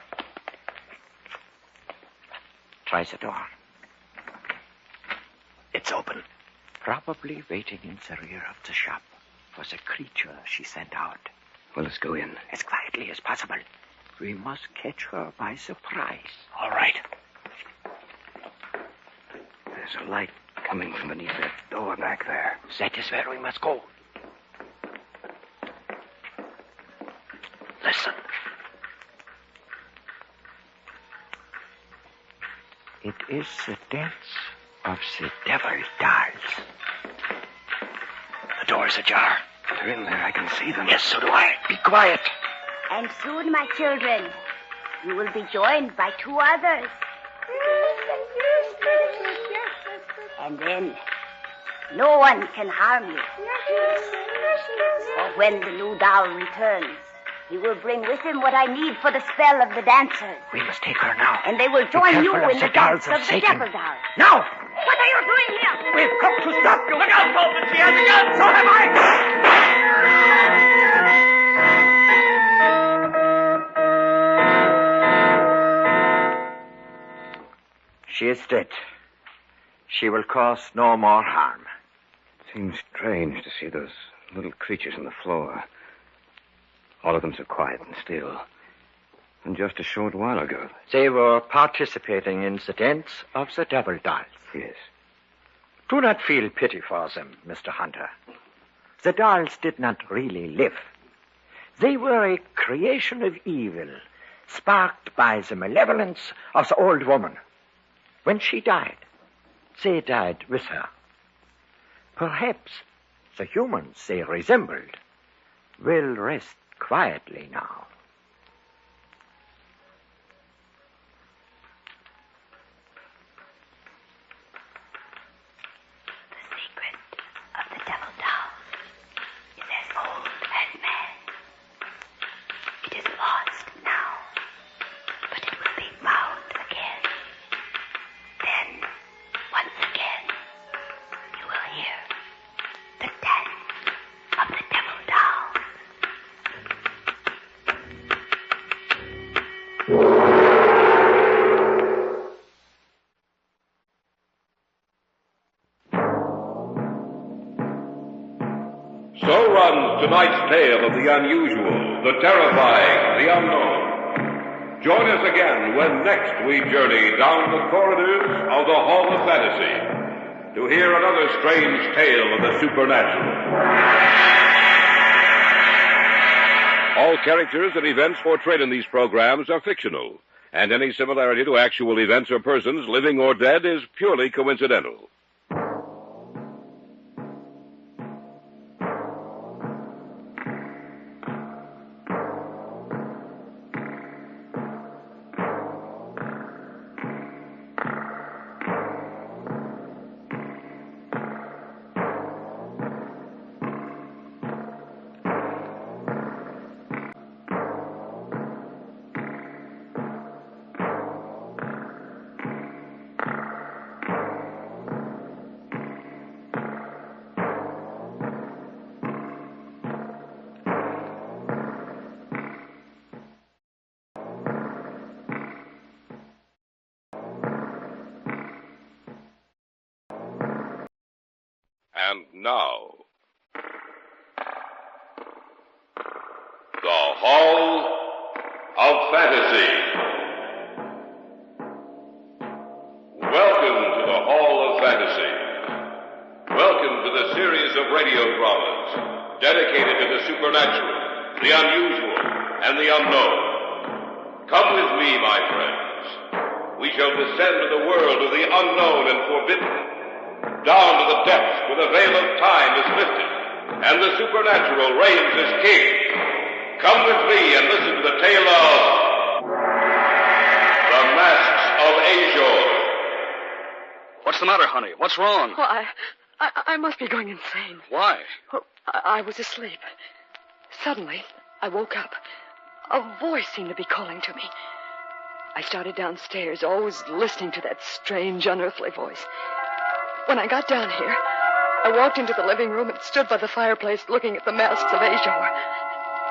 Try the door. It's open. Probably waiting in the rear of the shop for the creature she sent out. Well, let's go in. As quietly as possible. We must catch her by surprise. All right. There's a light coming from beneath that door back there. That is where we must go. Listen. It is the dance of the devil dolls. The door's ajar. They're in there. I can see them. Yes, so do I. Be quiet. And soon, my children, you will be joined by 2 others. And then no one can harm you. For when the new doll returns, He will bring with him what I need for the spell of the dancers. We must take her now. And they will join you in the dance of the Satan. devil dolls. Now! What are you doing here? We've come to stop you. Look out, Bolton. She has a gun. So have I. She is dead. She will cause no more harm. Seems strange to see those little creatures on the floor. All of them so quiet and still. And just a short while ago. They were participating in the dance of the devil dolls. Yes. Do not feel pity for them, Mr. Hunter. The dolls did not really live. They were a creation of evil, sparked by the malevolence of the old woman. When she died, they died with her. Perhaps the humans they resembled will rest quietly now. The secret of the devil dolls is as old as man. It is lost now, but it will be found again. Then, once again, you will hear the dance of the devil dolls. So runs tonight's tale of the unusual, the terrifying, the unknown. Join us again when next we journey down the corridors of the Hall of Fantasy to hear another strange tale of the supernatural. All characters and events portrayed in these programs are fictional, and any similarity to actual events or persons, living or dead, is purely coincidental. And now, the Hall of Fantasy. Welcome to the Hall of Fantasy. Welcome to the series of radio dramas dedicated to the supernatural, the unusual, and the unknown. Come with me, my friends. We shall descend to the world of the unknown and forbidden, down to the depths where the veil of time is lifted and the supernatural reigns as king. Come with me and listen to the tale of the Masks of Ashor. What's the matter, honey? What's wrong? Oh, I must be going insane. Why? Oh, I was asleep. Suddenly, I woke up. A voice seemed to be calling to me. I started downstairs, always listening to that strange, unearthly voice. When I got down here, I walked into the living room and stood by the fireplace looking at the Masks of Ashor.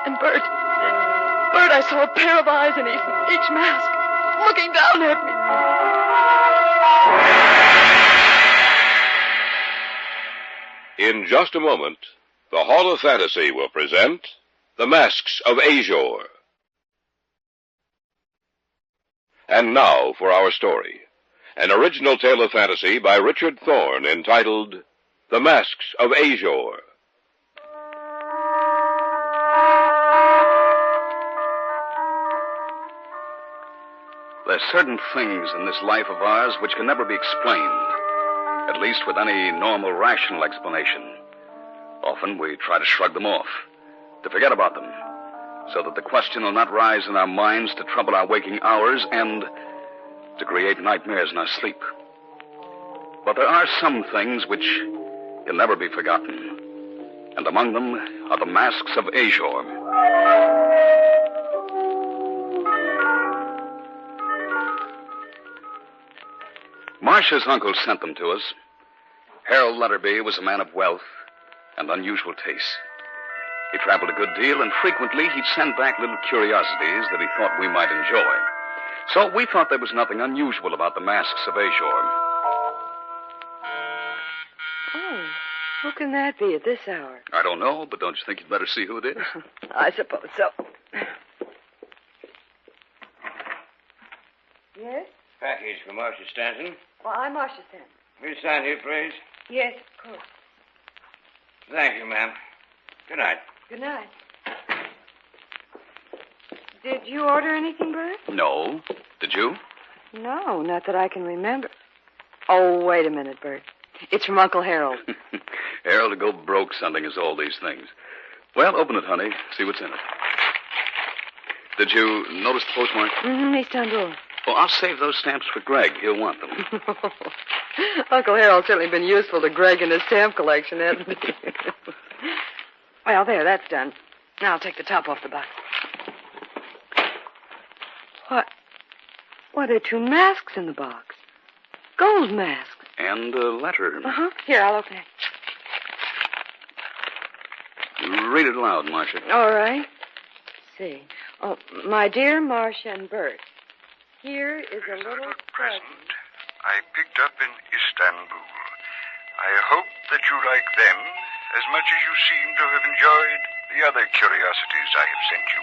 And Bert, I saw a pair of eyes in each mask, looking down at me. In just a moment, the Hall of Fantasy will present the Masks of Ashor. And now for our story. An original tale of fantasy by Richard Thorne entitled The Masks of Ashor. There's certain things in this life of ours which can never be explained, at least with any normal, rational explanation. Often we try to shrug them off, to forget about them, so that the question will not rise in our minds to trouble our waking hours and to create nightmares in our sleep. But there are some things which can never be forgotten. And among them are the Masks of Ashor. Marcia's uncle sent them to us. Harold Lutterby was a man of wealth and unusual tastes. He traveled a good deal, and frequently he'd send back little curiosities that he thought we might enjoy. So we thought there was nothing unusual about the Masks of Ashor. Oh, who can that be at this hour? I don't know, but don't you think you'd better see who it is? I suppose so. Yes? Package for Marcia Stanton. Well, I'm Marcia Stanton. Will you sign here, please? Yes, of course. Thank you, ma'am. Good night. Good night. Did you order anything, Bert? No. Did you? No, not that I can remember. Oh, wait a minute, Bert. It's from Uncle Harold. Harold to go broke sending us all these things. Well, open it, honey. See what's in it. Did you notice the postmark? Mm-hmm, Istanbul. Well, I'll save those stamps for Greg. He'll want them. Uncle Harold's certainly been useful to Greg in his stamp collection, hasn't he? Well, there, that's done. Now I'll take the top off the box. What are two masks in the box? Gold masks. And a letter. Uh-huh. Here, I'll open it. Read it aloud, Marcia. All right. Let's see. Oh, my dear Marcia and Bert, here is a little present I picked up in Istanbul. I hope that you like them as much as you seem to have enjoyed the other curiosities I have sent you.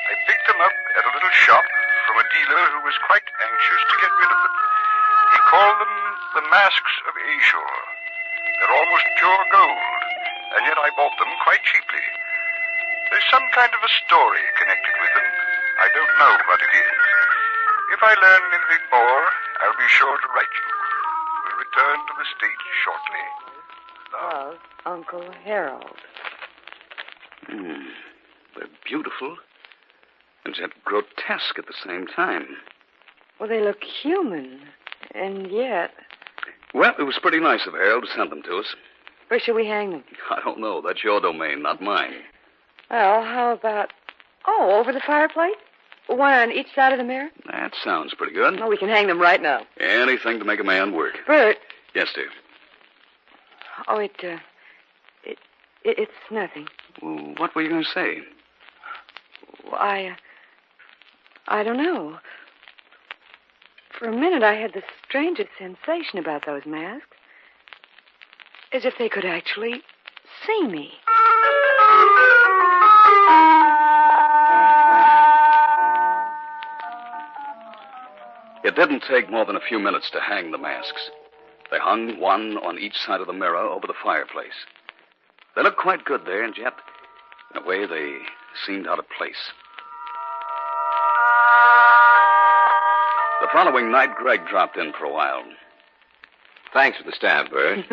I picked them up at a little shop from a dealer who was quite anxious to get rid of them. He called them the Masks of Ashor. They're almost pure gold, and yet I bought them quite cheaply. There's some kind of a story connected with them. I don't know what it is. If I learn anything more, I'll be sure to write you. We'll return to the States shortly. Love, Uncle Harold. They're beautiful, and yet grotesque at the same time. Well, they look human, and yet... Well, it was pretty nice of Harold to send them to us. Where should we hang them? I don't know. That's your domain, not mine. Well, how about... Oh, over the fireplace? One on each side of the mirror? That sounds pretty good. Oh, we can hang them right now. Anything to make a man work. Bert. Yes, dear. Oh, it's nothing. Well, what were you going to say? Well, I don't know. For a minute, I had the strangest sensation about those masks. As if they could actually see me. It didn't take more than a few minutes to hang the masks. They hung one on each side of the mirror over the fireplace. They looked quite good there, and yet, in a way, they seemed out of place. The following night, Greg dropped in for a while. Thanks for the stamp, Bert.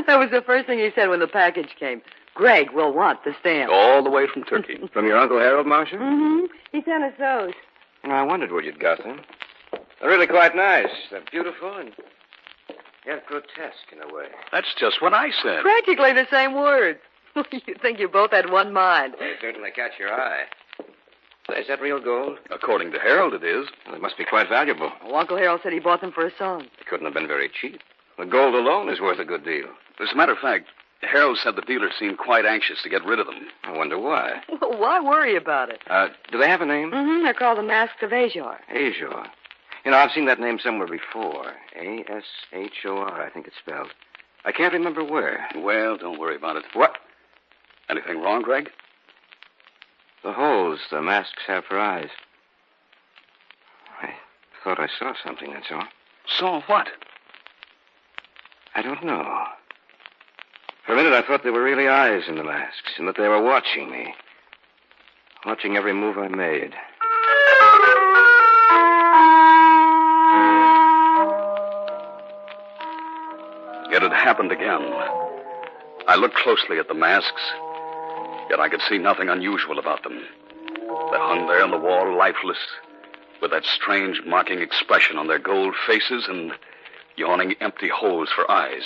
That was the first thing he said when the package came. Greg will want the stamp. All the way from Turkey. From your Uncle Harold, Marcia? Mm-hmm. He sent us those. I wondered where you'd got them. They're really quite nice. They're beautiful and yet grotesque in a way. That's just what I said. Practically the same words. You think you both had one mind. They certainly catch your eye. Is that real gold? According to Harold, it is. Well, it must be quite valuable. Well, Uncle Harold said he bought them for a song. It couldn't have been very cheap. The gold alone is worth a good deal. As a matter of fact, Harold said the dealer seemed quite anxious to get rid of them. I wonder why. Well, why worry about it? Do they have a name? Mm-hmm. They're called the Masks of Ashor. Ashor. You know, I've seen that name somewhere before. A-S-H-O-R, I think it's spelled. I can't remember where. Well, don't worry about it. What? Anything wrong, Greg? The holes the masks have for eyes. I thought I saw something, that's all. Saw what? I don't know. For a minute, I thought there were really eyes in the masks, and that they were watching me. Watching every move I made. It had happened again. I looked closely at the masks, yet I could see nothing unusual about them. They hung there on the wall, lifeless, with that strange, mocking expression on their gold faces and yawning empty holes for eyes.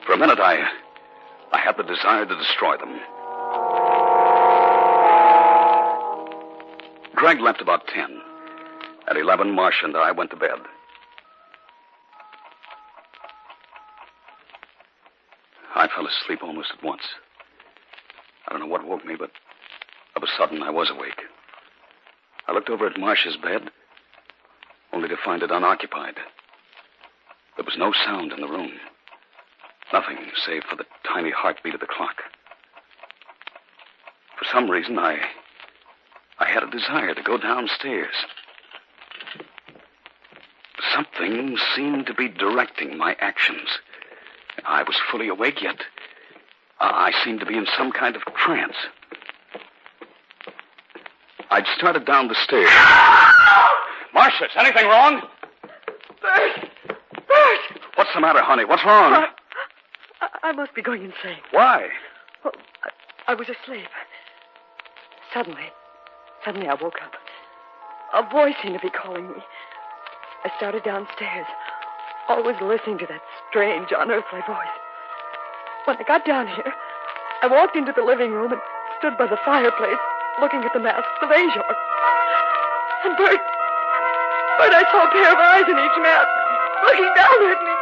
For a minute, I I had the desire to destroy them. Greg left about 10. At 11, Marcia and I went to bed. I fell asleep almost at once. I don't know what woke me, but of a sudden I was awake. I looked over at Marcia's bed, only to find it unoccupied. There was no sound in the room. Nothing save for the tiny heartbeat of the clock. For some reason, I had a desire to go downstairs. Something seemed to be directing my actions. I was fully awake, yet I seemed to be in some kind of trance. I'd started down the stairs. Marcia, is anything wrong? Bert! Bert! What's the matter, honey? What's wrong? I must be going insane. Why? Well, I was asleep. Suddenly I woke up. A voice seemed to be calling me. I started downstairs, always listening to that strange, unearthly voice. When I got down here, I walked into the living room and stood by the fireplace, looking at the masks of Ashor. And Bert, I saw a pair of eyes in each mask, looking down at me.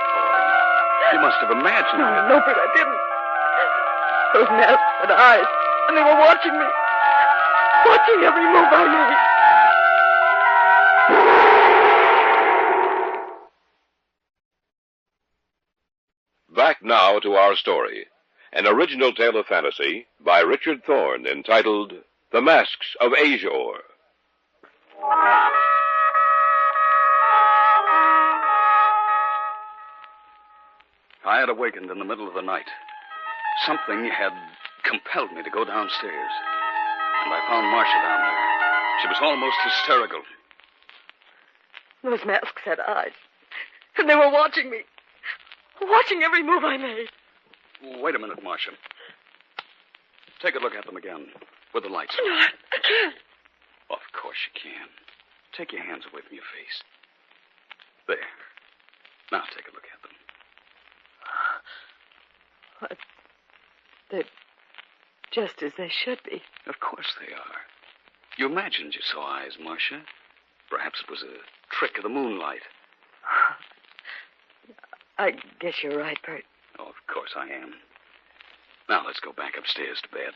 You must have imagined it. No, Bert, I didn't. Those masks had eyes, and they were watching me. Watching every move I made. Back now to our story. An original tale of fantasy by Richard Thorne entitled The Masks of Ashor. I had awakened in the middle of the night. Something had compelled me to go downstairs. And I found Marcia down there. She was almost hysterical. Those masks had eyes. And they were watching me. Watching every move I made. Wait a minute, Marcia. Take a look at them again, with the lights on. No, I can't. Of course you can. Take your hands away from your face. There. Now take a look at them. They're just as they should be. Of course they are. You imagined you saw eyes, Marcia. Perhaps it was a trick of the moonlight. I guess you're right, Bert. Oh, of course I am. Now let's go back upstairs to bed.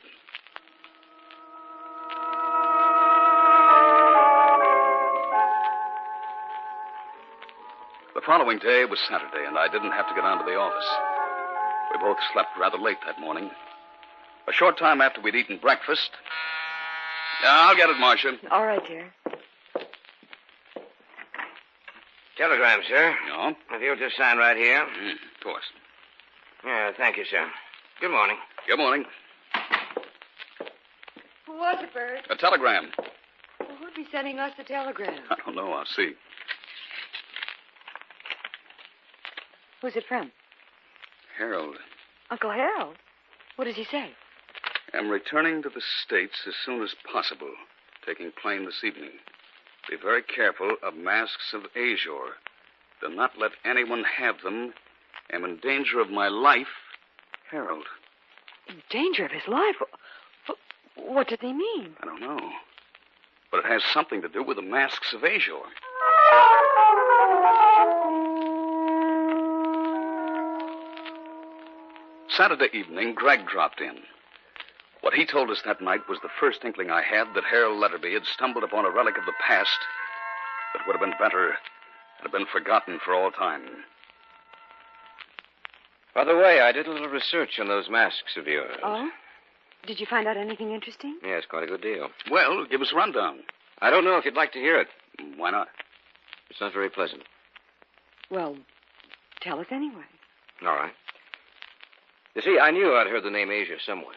The following day was Saturday, and I didn't have to get down to the office. We both slept rather late that morning. A short time after we'd eaten breakfast... I'll get it, Marcia. All right, dear. Telegram, sir. No? If you'll just sign right here. Of course. Yeah, thank you, sir. Good morning. Good morning. Who was it, Bert? A telegram. Well, who'd be sending us the telegram? I don't know. I'll see. Who's it from? Harold. Uncle Harold? What does he say? I'm returning to the States as soon as possible. Taking plane this evening. Be very careful of Masks of Ashor. Do not let anyone have them. Am in danger of my life. Harold. In danger of his life? What did he mean? I don't know. But it has something to do with the Masks of Ashor. Saturday evening, Greg dropped in. What he told us that night was the first inkling I had that Harold Letterby had stumbled upon a relic of the past that would have been better had been forgotten for all time. By the way, I did a little research on those masks of yours. Oh? Did you find out anything interesting? Yes, quite a good deal. Well, give us a rundown. I don't know if you'd like to hear it. Why not? It's not very pleasant. Well, tell us anyway. All right. You see, I knew I'd heard the name Asia somewhere.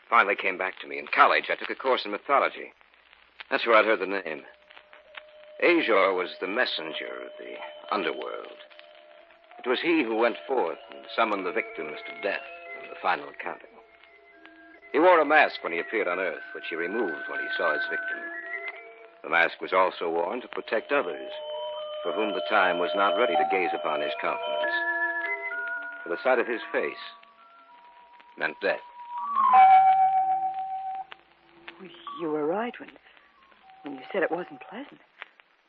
Finally came back to me. In college, I took a course in mythology. That's where I'd heard the name. Ashor was the messenger of the underworld. It was he who went forth and summoned the victims to death in the final accounting. He wore a mask when he appeared on Earth, which he removed when he saw his victim. The mask was also worn to protect others, for whom the time was not ready to gaze upon his countenance. For the sight of his face meant death. You were right when you said it wasn't pleasant.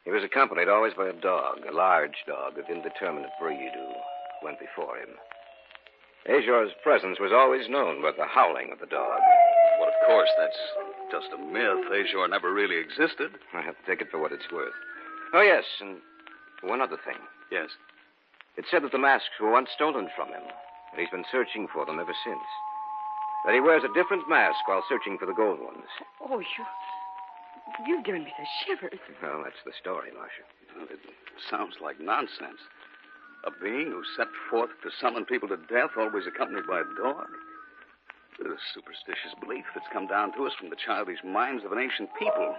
He was accompanied always by a dog, a large dog of indeterminate breed who went before him. Ashor's presence was always known by the howling of the dog. Well, of course, that's just a myth. Ashor never really existed. I have to take it for what it's worth. Oh, yes, and one other thing. Yes. It said that the masks were once stolen from him, and he's been searching for them ever since. That he wears a different mask while searching for the gold ones. Oh, you've given me the shivers. Well, that's the story, Marcia. Well, it sounds like nonsense. A being who set forth to summon people to death, always accompanied by a dog. It's a superstitious belief that's come down to us from the childish minds of an ancient people.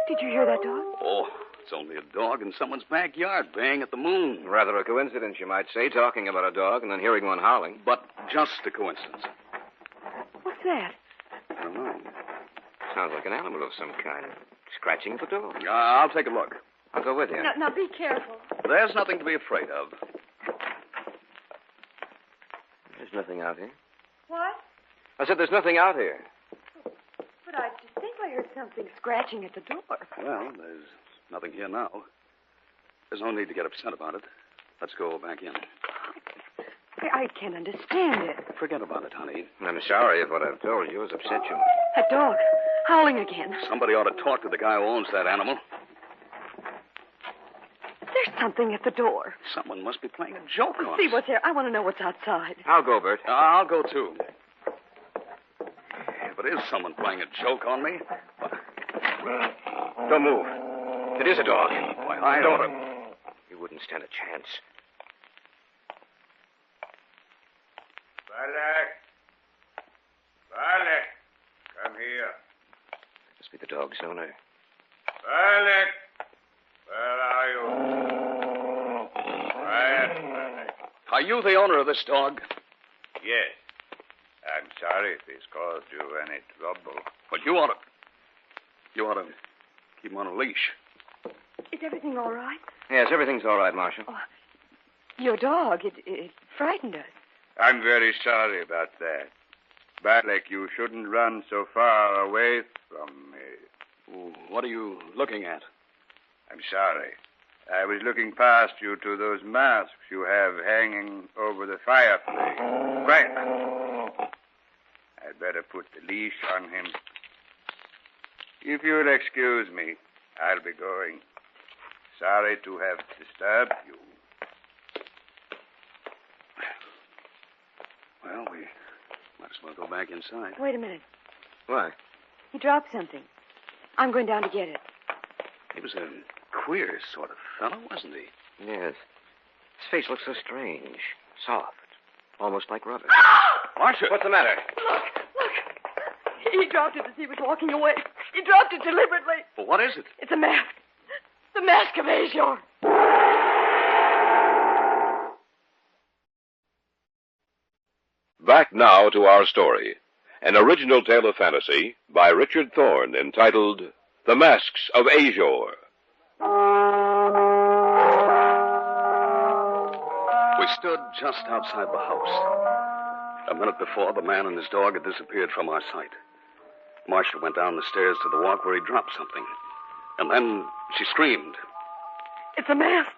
Did you hear that dog? Oh, it's only a dog in someone's backyard baying at the moon. Rather a coincidence, you might say, talking about a dog and then hearing one howling. But just a coincidence. What's that? I don't know. Sounds like an animal of some kind. Scratching at the door. I'll take a look. I'll go with you. Now be careful. There's nothing to be afraid of. There's nothing out here. What? I said there's nothing out here. But I just think I heard something scratching at the door. Well, there's nothing here now. There's no need to get upset about it. Let's go back in. I can't understand it. Forget about it, honey. I'm sorry if what I've told you has upset you. That dog, howling again. Somebody ought to talk to the guy who owns that animal. There's something at the door. Someone must be playing a joke on us. See what's there. I want to know what's outside. I'll go, Bert. I'll go, too. If it is someone playing a joke on me... Don't move. It is a dog. Why, I ought to... You wouldn't stand a chance. Valak, come here. Must be the dog's owner. Valak, where are you? Quiet, Valak. Are you the owner of this dog? Yes. I'm sorry if he's caused you any trouble. But you ought to keep him on a leash. Is everything all right? Yes, everything's all right, Marshal. Oh, your dog, it frightened us. I'm very sorry about that. Valak, you shouldn't run so far away from me. What are you looking at? I'm sorry. I was looking past you to those masks you have hanging over the fireplace. Right. I'd better put the leash on him. If you'll excuse me, I'll be going. Sorry to have disturbed you. Well, we might as well go back inside. Wait a minute. Why? He dropped something. I'm going down to get it. He was a queer sort of fellow, wasn't he? Yes. His face looks so strange. Soft. Almost like rubber. Marcia! What's the matter? Look. He dropped it as he was walking away. He dropped it deliberately. Well, what is it? It's a mask. The Mask of Ashor. Back now to our story. An original tale of fantasy by Richard Thorne entitled The Masks of Ashor. We stood just outside the house. A minute before, the man and his dog had disappeared from our sight. Marcia went down the stairs to the walk where he dropped something. And then she screamed. It's a mask.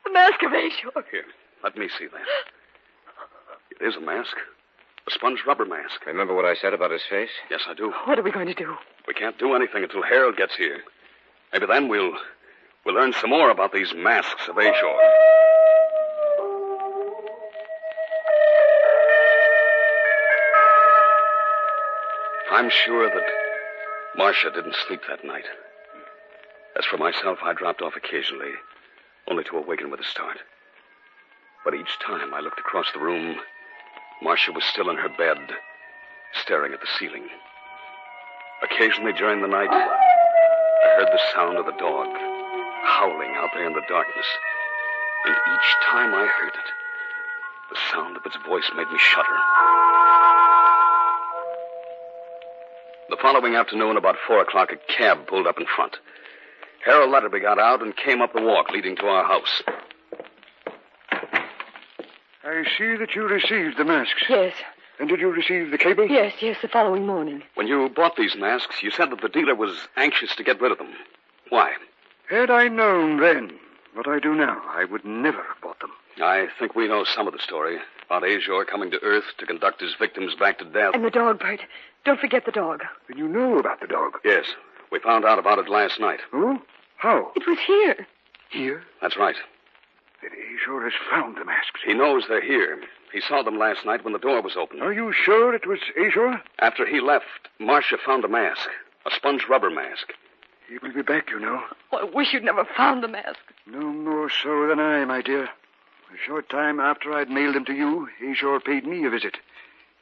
The Mask of Ashor. Here, let me see that. It is a mask. A sponge rubber mask. Remember what I said about his face? Yes, I do. What are we going to do? We can't do anything until Harold gets here. Maybe then we'll learn some more about these masks of Ashor. I'm sure that Marcia didn't sleep that night. As for myself, I dropped off occasionally, only to awaken with a start. But each time I looked across the room, Marcia was still in her bed, staring at the ceiling. Occasionally during the night, I heard the sound of the dog howling out there in the darkness. And each time I heard it, the sound of its voice made me shudder. The following afternoon, about 4 o'clock, a cab pulled up in front. Harold Letterby got out and came up the walk leading to our house. I see that you received the masks. Yes. And did you receive the cable? Yes, the following morning. When you bought these masks, you said that the dealer was anxious to get rid of them. Why? Had I known then what I do now, I would never have bought them. I think we know some of the story about Ashor coming to Earth to conduct his victims back to death. And the dog, Bert. Don't forget the dog. Then you know about the dog? Yes. We found out about it last night. Oh? How? It was here. Here? That's right. Then Ashor has found the masks. He knows they're here. He saw them last night when the door was open. Are you sure it was Ashor? After he left, Marcia found a mask. A sponge rubber mask. He will be back, you know. Oh, I wish you'd never found the mask. No more so than I, my dear. A short time after I'd mailed them to you, Ashor paid me a visit.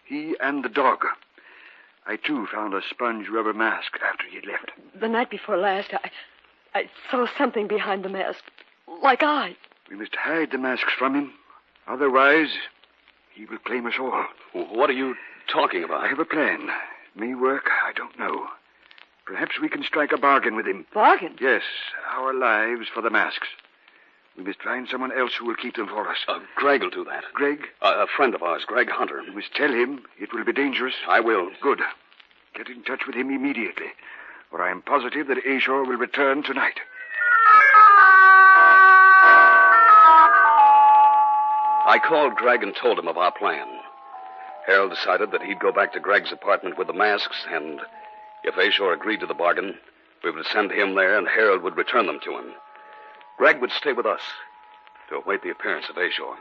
He and the dog. I, too, found a sponge rubber mask after he'd left. The night before last, I saw something behind the mask. Like eyes. We must hide the masks from him. Otherwise, he will claim us all. What are you talking about? I have a plan. It may work, I don't know. Perhaps we can strike a bargain with him. Bargain? Yes, our lives for the masks. We must find someone else who will keep them for us. Greg will do that. Greg? A friend of ours, Greg Hunter. You must tell him it will be dangerous. I will. Good. Get in touch with him immediately, or I am positive that Ashor will return tonight. I called Greg and told him of our plan. Harold decided that he'd go back to Greg's apartment with the masks, and if Ashor agreed to the bargain, we would send him there and Harold would return them to him. Greg would stay with us to await the appearance of Ashor.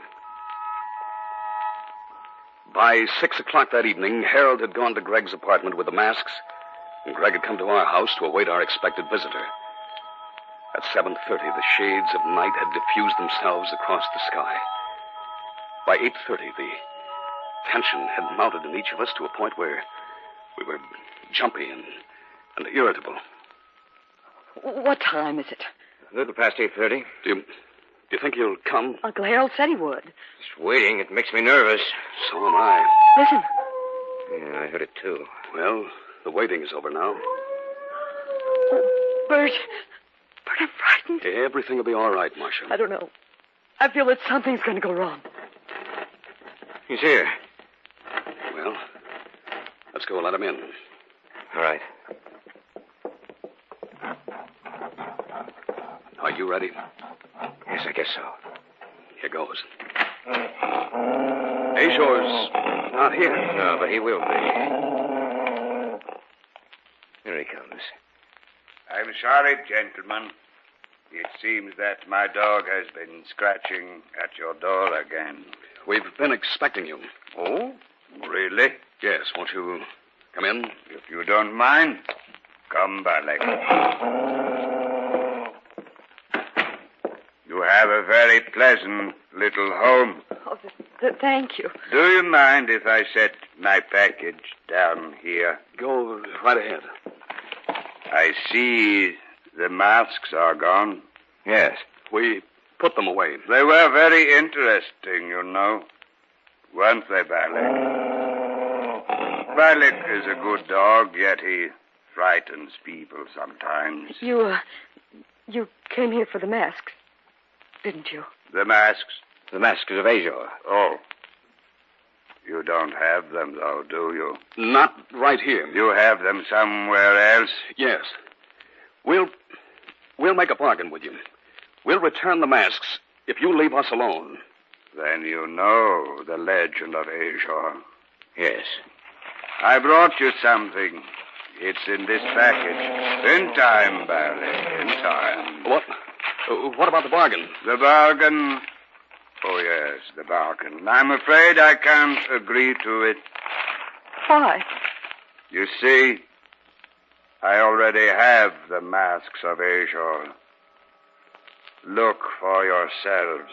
By 6 o'clock that evening, Harold had gone to Greg's apartment with the masks, and Greg had come to our house to await our expected visitor. At 7:30, the shades of night had diffused themselves across the sky. By 8:30, the tension had mounted in each of us to a point where we were jumpy and irritable. What time is it? A little past 8:30. Do you think he'll come? Uncle Harold said he would. Just waiting. It makes me nervous. So am I. Listen. Yeah, I heard it, too. Well, the waiting is over now. Oh, Bert. Bert, I'm frightened. Everything will be all right, Marcia. I don't know. I feel that something's going to go wrong. He's here. Well, let's go let him in. All right. Are you ready? Yes, I guess so. Here goes. Ashor's not here. No, but he will be. Here he comes. I'm sorry, gentlemen. It seems that my dog has been scratching at your door again. We've been expecting you. Oh? Really? Yes, won't you come in? If you don't mind, come, Balak. You have a very pleasant little home. Oh, thank you. Do you mind if I set my package down here? Go right ahead. I see the masks are gone. Yes. We put them away. They were very interesting, you know. Weren't they, Balak? Balak is a good dog, yet he frightens people sometimes. You came here for the masks, didn't you? The masks? The masks of Ashor. Oh. You don't have them, though, do you? Not right here. You have them somewhere else? Yes. We'll make a bargain with you. We'll return the masks if you leave us alone. Then you know the legend of Ashor. Yes. I brought you something. It's in this package. In time, Barley, in time. What about the bargain? The bargain? Oh, yes, the bargain. I'm afraid I can't agree to it. Why? You see, I already have the masks of Ashor. Look for yourselves.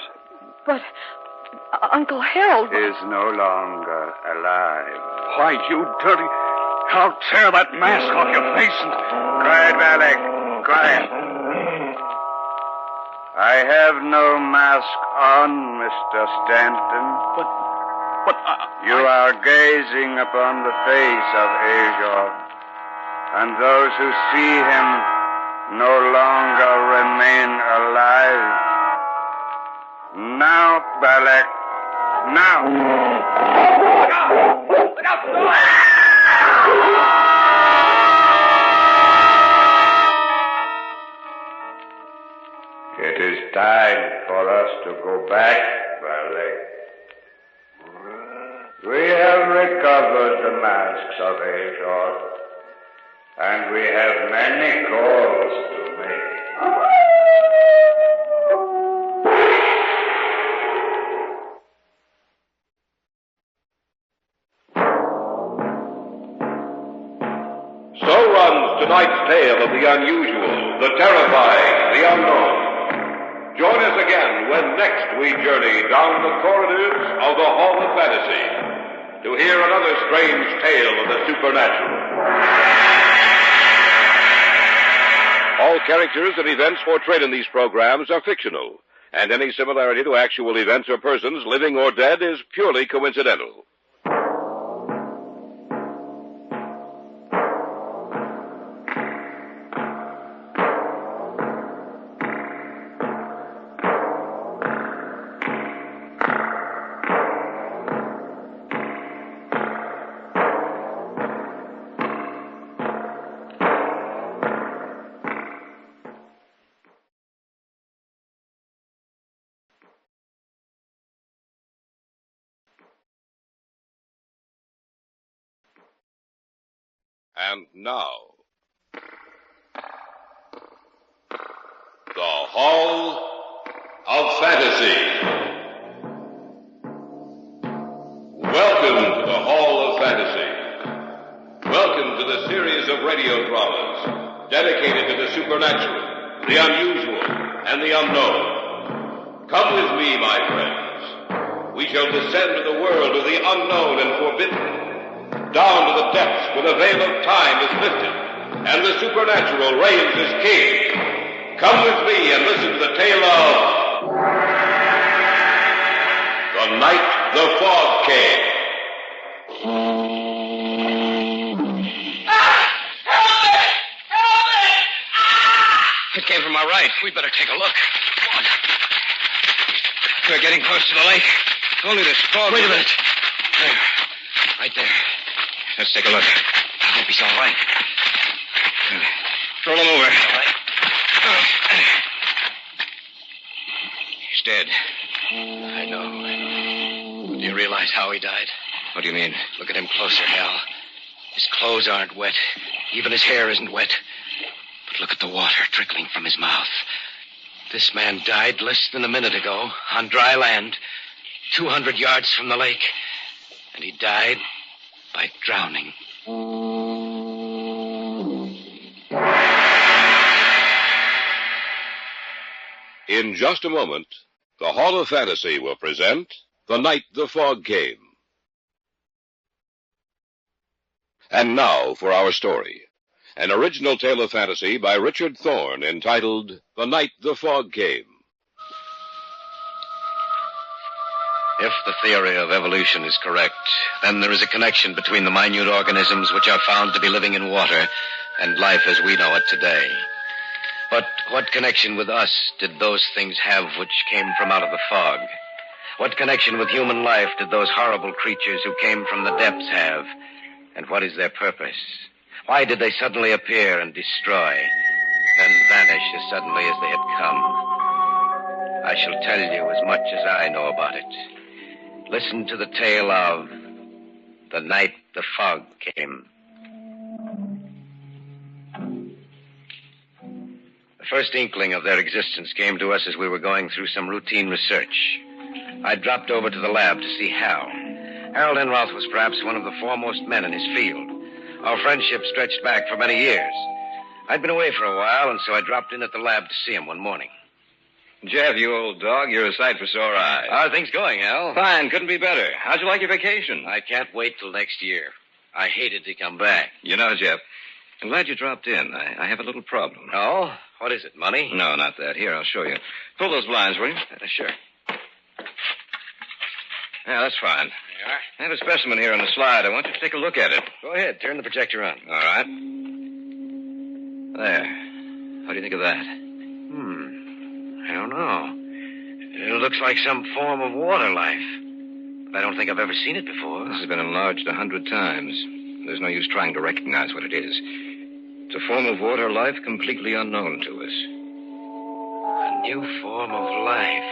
But Uncle Harold is no longer alive. Why, you dirty... I'll tear that mask off your face and... Quiet, Balak. Quiet. I have no mask on, Mr. Stanton. But you are gazing upon the face of Ashor, and those who see him no longer remain alive. Now, Balak, Now. Look out! Look out! It is time for us to go back, Valet. We have recovered the masks of Ashor, and we have many calls to make. So runs tonight's tale of the unusual, the terrifying, the unknown. Join us again when next we journey down the corridors of the Hall of Fantasy to hear another strange tale of the supernatural. All characters and events portrayed in these programs are fictional, and any similarity to actual events or persons, living or dead, is purely coincidental. And now, the Hall of Fantasy. Welcome to the Hall of Fantasy. Welcome to the series of radio dramas dedicated to the supernatural, the unusual, and the unknown. Come with me, my friends. We shall descend to the world of the unknown and forbidden, down to the depths where the veil of time is lifted, and the supernatural reigns as king. Come with me and listen to the tale of The Night the Fog Came. It came from our right. We'd better take a look. Come on. We're getting close to the lake. Only this fog. Wait a minute. There. Right there. Let's take a look. I hope he's all right. Roll him over. All right. He's dead. I know. Do you realize how he died? What do you mean? Look at him closer, Hal. His clothes aren't wet. Even his hair isn't wet. But look at the water trickling from his mouth. This man died less than a minute ago on dry land, 200 yards from the lake. And he died by drowning. In just a moment, the Hall of Fantasy will present The Night the Fog Came. And now for our story. An original tale of fantasy by Richard Thorne entitled The Night the Fog Came. If the theory of evolution is correct, then there is a connection between the minute organisms which are found to be living in water and life as we know it today. But what connection with us did those things have which came from out of the fog? What connection with human life did those horrible creatures who came from the depths have? And what is their purpose? Why did they suddenly appear and destroy, then vanish as suddenly as they had come? I shall tell you as much as I know about it. Listen to the tale of The Night the Fog Came. The first inkling of their existence came to us as we were going through some routine research. I dropped over to the lab to see Hal. Harold Enroth was perhaps one of the foremost men in his field. Our friendship stretched back for many years. I'd been away for a while, and so I dropped in at the lab to see him one morning. Jeff, you old dog, you're a sight for sore eyes. How are things going, Hal? Fine, couldn't be better. How'd you like your vacation? I can't wait till next year. I hated to come back. You know, Jeff, I'm glad you dropped in. I have a little problem. Oh? What is it, money? No, not that. Here, I'll show you. Pull those blinds, will you? Sure. Yeah, that's fine. There you are. I have a specimen here on the slide. I want you to take a look at it. Go ahead. Turn the projector on. All right. There. What do you think of that? I don't know. It looks like some form of water life. I don't think I've ever seen it before. This has been enlarged 100 times. There's no use trying to recognize what it is. It's a form of water life completely unknown to us. A new form of life.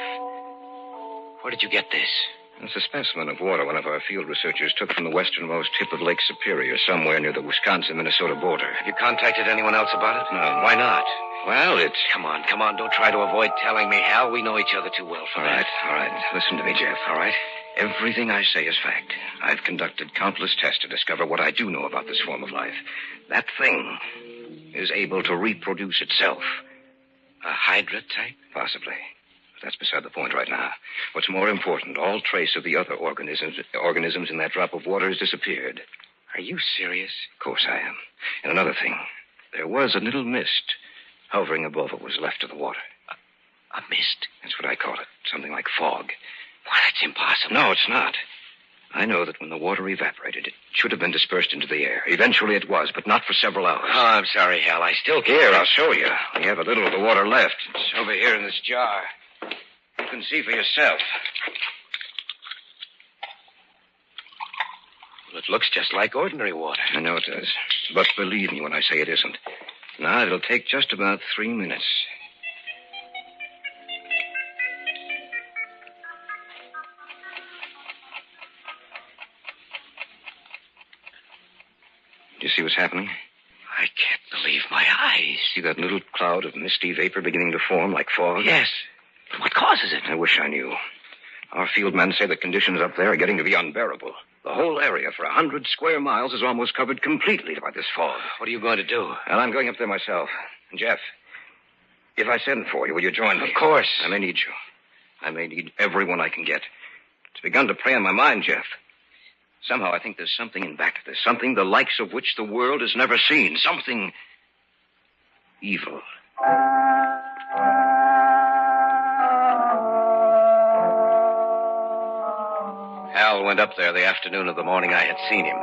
Where did you get this? It's a specimen of water one of our field researchers took from the westernmost tip of Lake Superior, somewhere near the Wisconsin-Minnesota border. Have you contacted anyone else about it? No. Why not? Well, it's... Come on. Don't try to avoid telling me, Hal. We know each other too well for that. All right. Listen to me, Jeff. All right? Everything I say is fact. I've conducted countless tests to discover what I do know about this form of life. That thing is able to reproduce itself. A Hydra type? Possibly. But that's beside the point right now. What's more important, all trace of the other organisms in that drop of water has disappeared. Are you serious? Of course I am. And another thing. There was a little mist hovering above what was left of the water. A mist? That's what I call it. Something like fog. Why, that's impossible. No, it's not. I know that when the water evaporated, it should have been dispersed into the air. Eventually it was, but not for several hours. Oh, I'm sorry, Hal. I still can't... Here, I'll show you. We have a little of the water left. It's over here in this jar. You can see for yourself. Well, it looks just like ordinary water. I know it does. But believe me when I say it isn't. Now, it'll take just about 3 minutes. Do you see what's happening? I can't believe my eyes. See that little cloud of misty vapor beginning to form like fog? Yes. But what causes it? I wish I knew. Our field men say the conditions up there are getting to be unbearable. The whole area for 100 square miles is almost covered completely by this fog. What are you going to do? Well, I'm going up there myself. Jeff, if I send for you, will you join me? Of course. I may need you. I may need everyone I can get. It's begun to prey on my mind, Jeff. Somehow I think there's something in back of this. Something the likes of which the world has never seen. Something evil. Hal went up there the afternoon of the morning I had seen him.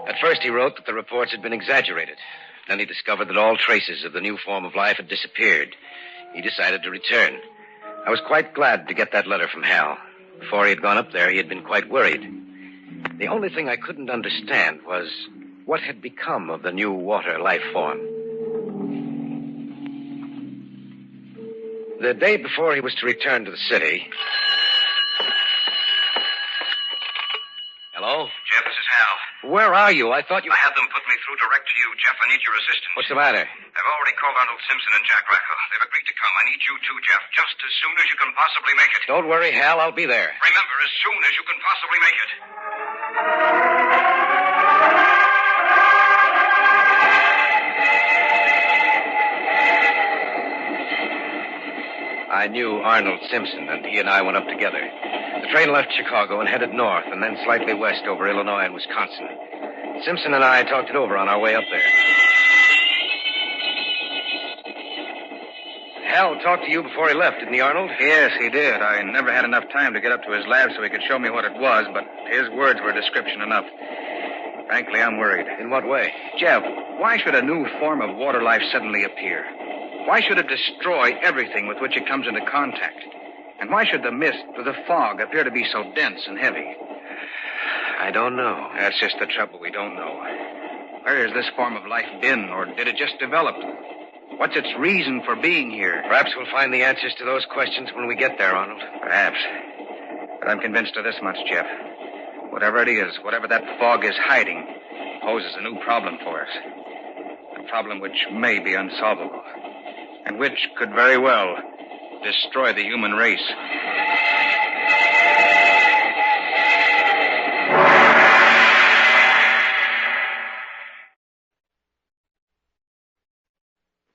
At first he wrote that the reports had been exaggerated. Then he discovered that all traces of the new form of life had disappeared. He decided to return. I was quite glad to get that letter from Hal. Before he had gone up there, he had been quite worried. The only thing I couldn't understand was what had become of the new water life form. The day before he was to return to the city... Hello? Jeff, this is Hal. Where are you? I thought you... I had them put me through direct to you, Jeff. I need your assistance. What's the matter? I've already called Arnold Simpson and Jack Rackle. They've agreed to come. I need you too, Jeff, just as soon as you can possibly make it. Don't worry, Hal. I'll be there. Remember, as soon as you can possibly make it. I knew Arnold Simpson, and he and I went up together. The train left Chicago and headed north, and then slightly west over Illinois and Wisconsin. Simpson and I talked it over on our way up there. Hal talked to you before he left, didn't he, Arnold? Yes, he did. I never had enough time to get up to his lab so he could show me what it was, but his words were description enough. Frankly, I'm worried. In what way? Jeff, why should a new form of water life suddenly appear? Why should it destroy everything with which it comes into contact? And why should the mist or the fog appear to be so dense and heavy? I don't know. That's just the trouble. We don't know. Where has this form of life been, or did it just develop? What's its reason for being here? Perhaps we'll find the answers to those questions when we get there, Arnold. Perhaps. But I'm convinced of this much, Jeff. Whatever it is, whatever that fog is hiding, poses a new problem for us. A problem which may be unsolvable. And which could very well destroy the human race.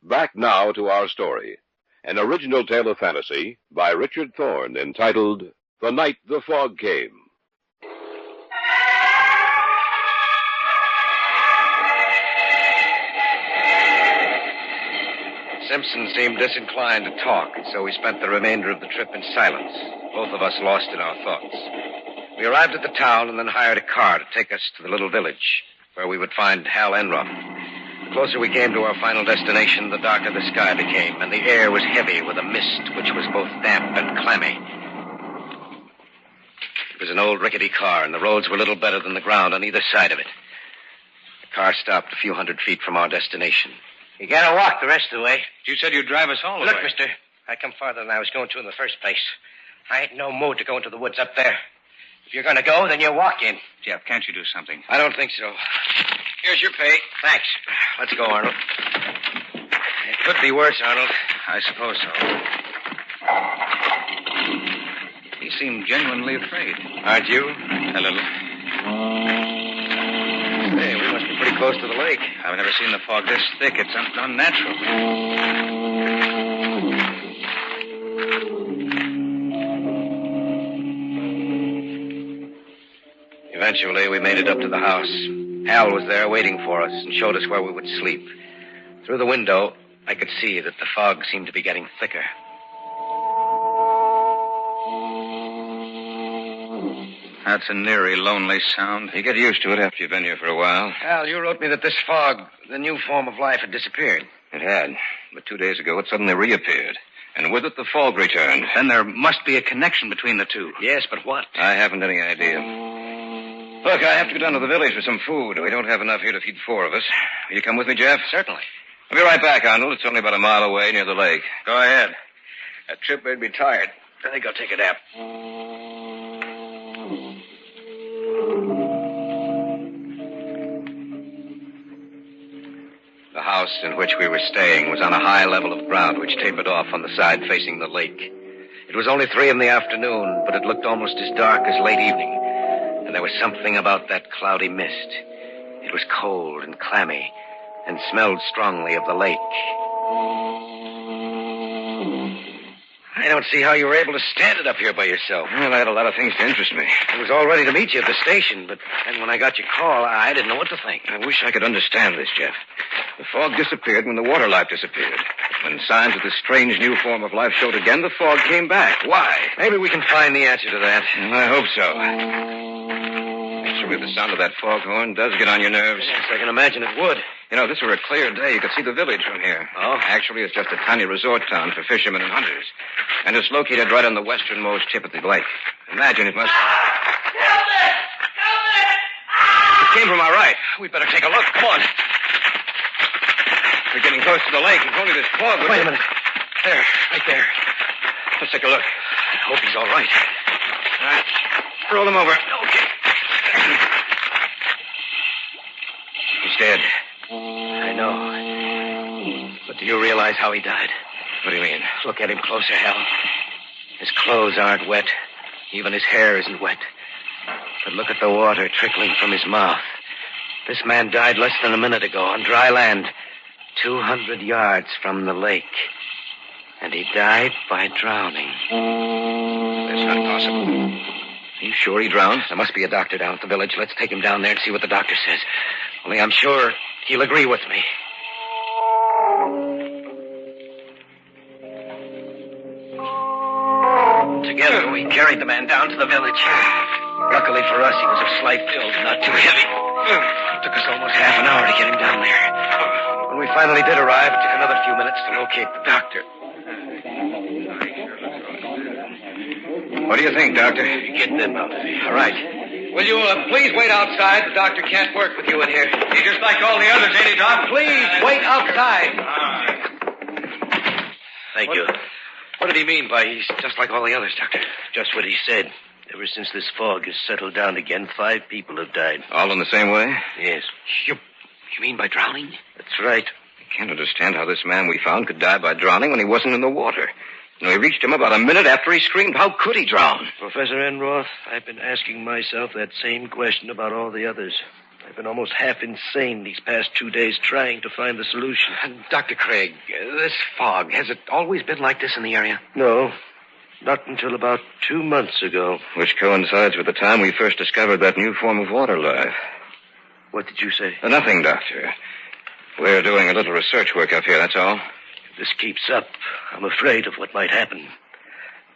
Back now to our story. An original tale of fantasy by Richard Thorne entitled The Night the Fog Came. Simpson seemed disinclined to talk, and so we spent the remainder of the trip in silence, both of us lost in our thoughts. We arrived at the town and then hired a car to take us to the little village, where we would find Hal Enrum. The closer we came to our final destination, the darker the sky became, and the air was heavy with a mist which was both damp and clammy. It was an old rickety car, and the roads were little better than the ground on either side of it. The car stopped a few hundred feet from our destination. You gotta walk the rest of the way. You said you'd drive us all the Look, way. mister, I come farther than I was going to in the first place. I ain't in no mood to go into the woods up there. If you're gonna go, then you walk in. Jeff, can't you do something? I don't think so. Here's your pay. Thanks. Let's go, Arnold. It could be worse, Arnold. I suppose so. He seemed genuinely afraid. Aren't you? A little. Hey, we must be pretty close to the lake. I've never seen the fog this thick. It's unnatural. Eventually, we made it up to the house. Hal was there waiting for us and showed us where we would sleep. Through the window, I could see that the fog seemed to be getting thicker. That's an eerie, lonely sound. You get used to it after you've been here for a while. Hal, you wrote me that this fog, the new form of life, had disappeared. It had. But 2 days ago, it suddenly reappeared. And with it, the fog returned. Then there must be a connection between the two. Yes, but what? I haven't any idea. Look, I have to go down to the village for some food. We don't have enough here to feed 4 of us. Will you come with me, Jeff? Certainly. I'll be right back, Arnold. It's only about a mile away near the lake. Go ahead. That trip made me tired. I think I'll take a nap. The house in which we were staying was on a high level of ground which tapered off on the side facing the lake. It was only 3 p.m, but it looked almost as dark as late evening. And there was something about that cloudy mist. It was cold and clammy and smelled strongly of the lake. I don't see how you were able to stand it up here by yourself. Well, I had a lot of things to interest me. I was all ready to meet you at the station, but then when I got your call, I didn't know what to think. I wish I could understand this, Jeff. The fog disappeared when the water life disappeared. When signs of this strange new form of life showed again, the fog came back. Why? Maybe we can find the answer to that. I hope so. Actually, the sound of that foghorn does get on your nerves. Yes, I can imagine it would. You know, if this were a clear day, you could see the village from here. Oh? Actually, it's just a tiny resort town for fishermen and hunters. And it's located right on the westernmost tip of the lake. Imagine it must... Help me! It came from our right. We'd better take a look. Come on. We're getting close to the lake. It's only this fog. Wait a minute. There, right there. Let's take a look. I hope he's all right. All right. Roll him over. Okay. He's dead. I know. But do you realize how he died? What do you mean? Look at him closer, Hal. His clothes aren't wet. Even his hair isn't wet. But look at the water trickling from his mouth. This man died less than a minute ago on dry land, 200 yards from the lake. And he died by drowning. That's not possible. Are you sure he drowned? There must be a doctor down at the village. Let's take him down there and see what the doctor says. Only I'm sure he'll agree with me. Together, we carried the man down to the village. Luckily for us, he was of slight build, not too heavy. It took us almost half an hour to get him down there. When we finally did arrive, it took another few minutes to locate the doctor. What do you think, Doctor? Get them out of here. All right. Will you please wait outside? The doctor can't work with you in here. He's just like all the others, ain't he, Doc? Please, wait outside. Thank you. What did he mean by he's just like all the others, Doctor? Just what he said. Ever since this fog has settled down again, 5 people have died. All in the same way? Yes. You mean by drowning? That's right. I can't understand how this man we found could die by drowning when he wasn't in the water. You know, we reached him about a minute after he screamed. How could he drown? Professor Enroth, I've been asking myself that same question about all the others. I've been almost half insane these past 2 days trying to find the solution. Dr. Craig, this fog, has it always been like this in the area? No, not until about 2 months ago. Which coincides with the time we first discovered that new form of water life. What did you say? Nothing, Doctor. We're doing a little research work up here, that's all. If this keeps up, I'm afraid of what might happen.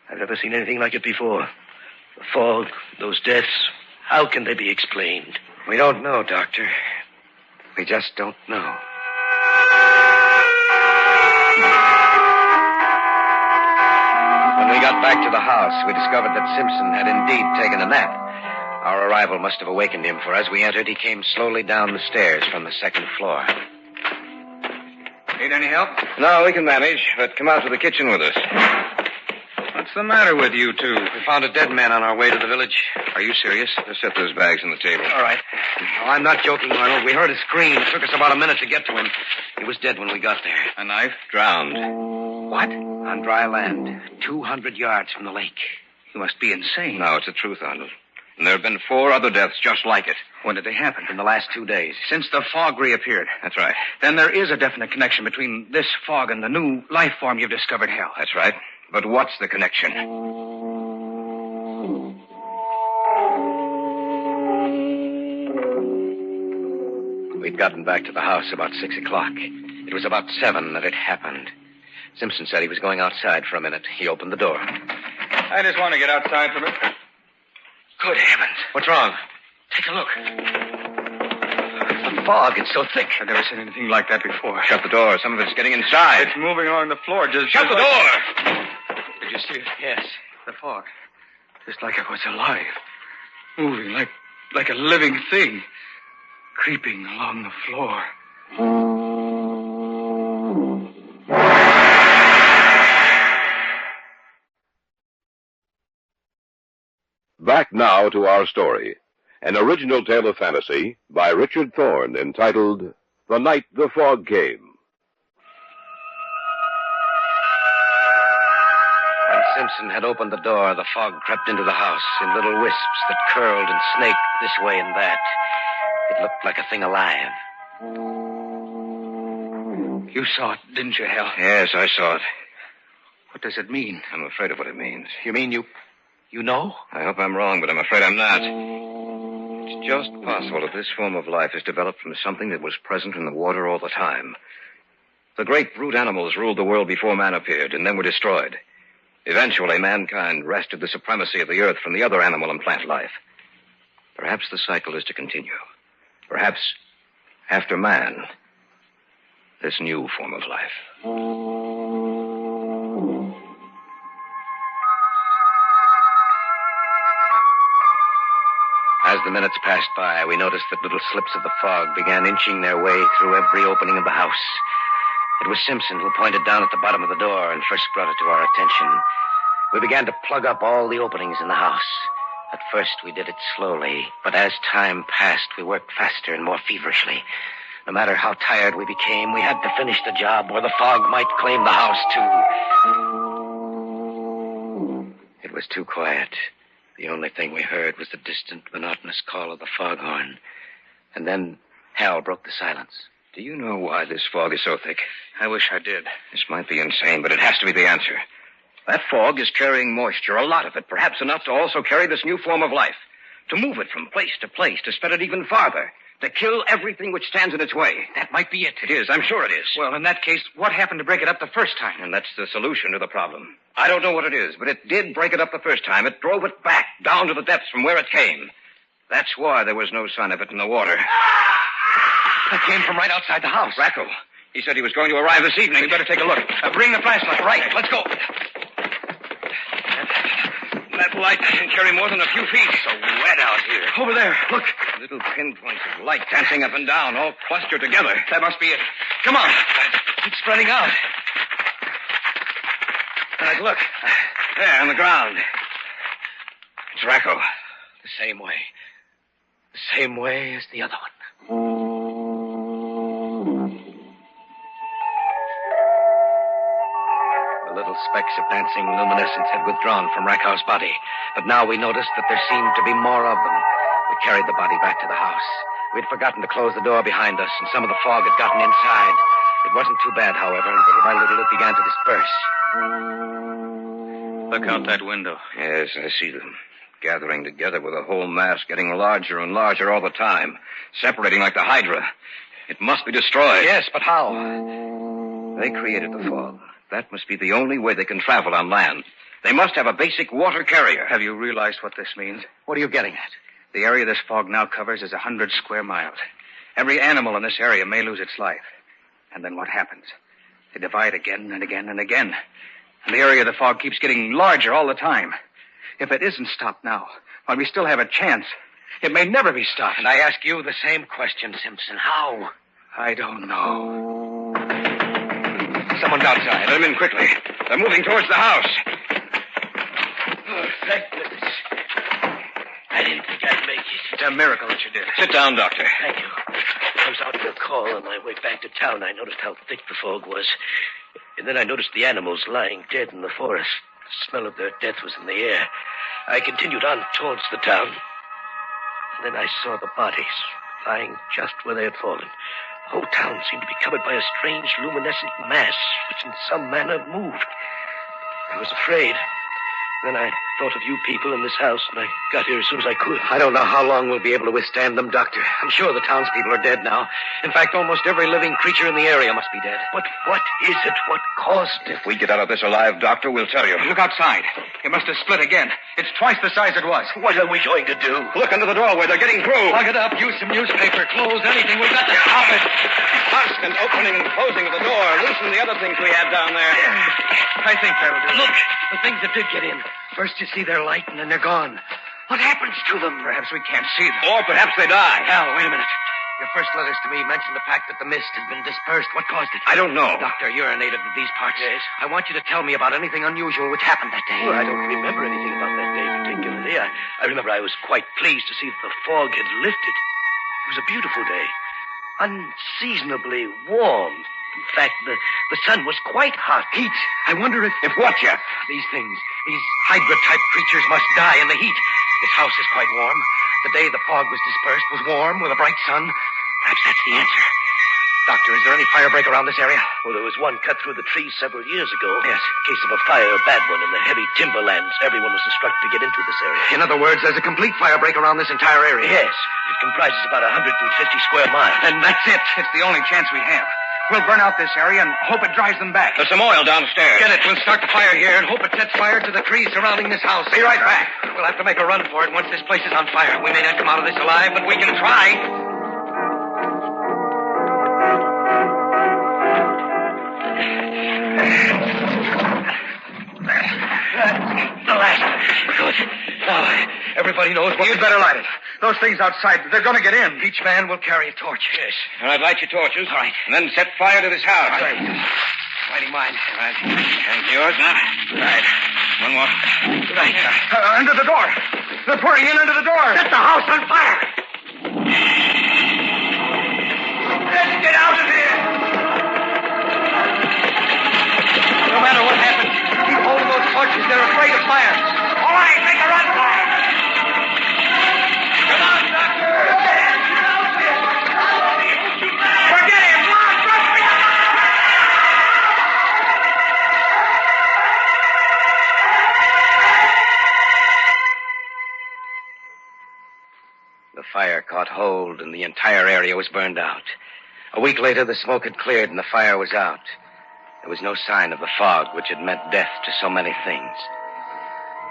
I've never seen anything like it before. The fog, those deaths, how can they be explained? We don't know, Doctor. We just don't know. When When we got back to the house, we discovered that Simpson had indeed taken a nap. Our arrival must have awakened him, for as we entered, he came slowly down the stairs from the second floor. Need any help? No, we can manage, but come out to the kitchen with us. What's the matter with you two? We found a dead man on our way to the village. Are you serious? Just set those bags on the table. All right. Oh, I'm not joking, Arnold. We heard a scream. It took us about a minute to get to him. He was dead when we got there. A knife? Drowned. What? On dry land, 200 yards from the lake. You must be insane. No, it's the truth, Arnold. And there have been 4 other deaths just like it. When did they happen? In the last 2 days. Since the fog reappeared. That's right. Then there is a definite connection between this fog and the new life form you've discovered, Hal. That's right. But what's the connection? We'd gotten back to the house about 6 o'clock. It was about 7 that it happened. Simpson said he was going outside for a minute. He opened the door. I just want to get outside for a minute. Good heavens. What's wrong? Take a look. The fog, it's so thick. I've never seen anything like that before. Shut the door. Some of it's getting inside. It's moving along the floor. Shut the door! Did you see it? Yes. The fog. Just like it was alive. Moving like a living thing. Creeping along the floor. Back now to our story. An original tale of fantasy by Richard Thorne entitled The Night the Fog Came. When Simpson had opened the door, the fog crept into the house in little wisps that curled and snaked this way and that. It looked like a thing alive. You saw it, didn't you, Hal? Yes, I saw it. What does it mean? I'm afraid of what it means. You mean you know? I hope I'm wrong, but I'm afraid I'm not. It's just possible that this form of life has developed from something that was present in the water all the time. The great brute animals ruled the world before man appeared, and then were destroyed. Eventually, mankind wrested the supremacy of the earth from the other animal and plant life. Perhaps the cycle is to continue. Perhaps, after man, this new form of life. As the minutes passed by, we noticed that little slips of the fog began inching their way through every opening of the house. It was Simpson who pointed down at the bottom of the door and first brought it to our attention. We began to plug up all the openings in the house. At first, we did it slowly, but as time passed, we worked faster and more feverishly. No matter how tired we became, we had to finish the job or the fog might claim the house, too. It was too quiet. The only thing we heard was the distant, monotonous call of the foghorn. And then Hal broke the silence. Do you know why this fog is so thick? I wish I did. This might be insane, but it has to be the answer. That fog is carrying moisture, a lot of it, perhaps enough to also carry this new form of life. To move it from place to place, to spread it even farther. To kill everything which stands in its way. That might be it. It is, I'm sure it is. Well, in that case, what happened to break it up the first time? And that's the solution to the problem. I don't know what it is, but it did break it up the first time. It drove it back, down to the depths from where it came. That's why there was no sign of it in the water. It came from right outside the house. Racco. He said he was going to arrive this evening. We better take a look. Bring the flashlight. Right, let's go. That light can carry more than a few feet. So wet out here. Over there, look. Little pinpoints of light dancing up and down, all clustered together. That must be it. Come on. It's spreading out. Look. There, on the ground. It's Racco. The same way. The same way as the other one. The little specks of dancing luminescence had withdrawn from Racco's body, but now we noticed that there seemed to be more of them. We carried the body back to the house. We'd forgotten to close the door behind us, and some of the fog had gotten inside. It wasn't too bad, however, and little by little it began to disperse. Look out that window. Yes, I see them. Gathering together with a whole mass, getting larger and larger all the time. Separating like the Hydra. It must be destroyed. Yes, but how? They created the fog. That must be the only way they can travel on land. They must have a basic water carrier. Have you realized what this means? What are you getting at? The area this fog now covers is 100 square miles. Every animal in this area may lose its life. And then what happens? They divide again and again and again. And the area of the fog keeps getting larger all the time. If it isn't stopped now, while we still have a chance, it may never be stopped. And I ask you the same question, Simpson. How? I don't know. Someone's outside. Let them in quickly. They're moving towards the house. Oh, thank goodness. I didn't think I'd make it. It's a miracle that you did. Sit down, Doctor. Thank you. I was out for a call on my way back to town. I noticed how thick the fog was. And then I noticed the animals lying dead in the forest. The smell of their death was in the air. I continued on towards the town. And then I saw the bodies lying just where they had fallen. The whole town seemed to be covered by a strange luminescent mass, which in some manner moved. I was afraid. Then I thought of you people in this house, and I got here as soon as I could. I don't know how long we'll be able to withstand them, Doctor. I'm sure the townspeople are dead now. In fact, almost every living creature in the area must be dead. But what is it? What caused it? If we get out of this alive, Doctor, we'll tell you. Look outside. It must have split again. It's twice the size it was. What are we going to do? Look under the doorway. They're getting through. Plug it up. Use some newspaper, clothes, anything. We've got to stop it. Constant opening and closing of the door. Loosen the other things we had down there. I think that'll do. Look, the things that did get in. First you see their light, and then they're gone. What happens to them? Perhaps we can't see them. Or perhaps they die. Hal, wait a minute. Your first letters to me mentioned the fact that the mist had been dispersed. What caused it? I don't know. Doctor, you're a native of these parts. Yes. I want you to tell me about anything unusual which happened that day. Well, I don't remember anything about that day particularly. I remember I was quite pleased to see that the fog had lifted. It was a beautiful day. Unseasonably warm. In fact, the sun was quite hot. Heat. I wonder if what, Jeff? These things, these Hydra-type creatures must die in the heat. This house is quite warm. The day the fog was dispersed was warm with a bright sun. Perhaps that's the answer. Doctor, is there any fire break around this area? Well, there was one cut through the trees several years ago. Yes. Case of a fire, a bad one, in the heavy timberlands. Everyone was instructed to get into this area. In other words, there's a complete fire break around this entire area. Yes. It comprises about 150 square miles. And that's it. It's the only chance we have. We'll burn out this area and hope it drives them back. There's some oil downstairs. Get it. We'll start the fire here and hope it sets fire to the trees surrounding this house. Be right back. We'll have to make a run for it once this place is on fire. We may not come out of this alive, but we can try. The last one. Good. Now, everybody knows what... You'd better light it. Those things outside, they're going to get in. Each man will carry a torch. Yes. All right, light your torches. All right. And then set fire to this house. All right. Lighting mine. All right. And yours now? Right. One more. Right. Under the door. They're pouring in under the door. Set the house on fire. Let's get out of here. No matter what happens, keep holding those torches. They're afraid of fire. All right, make a run for it. Come on, Doctor. Forget him. Come on, run for your life. The fire caught hold, and the entire area was burned out. A week later, the smoke had cleared, and the fire was out. There was no sign of the fog, which had meant death to so many things.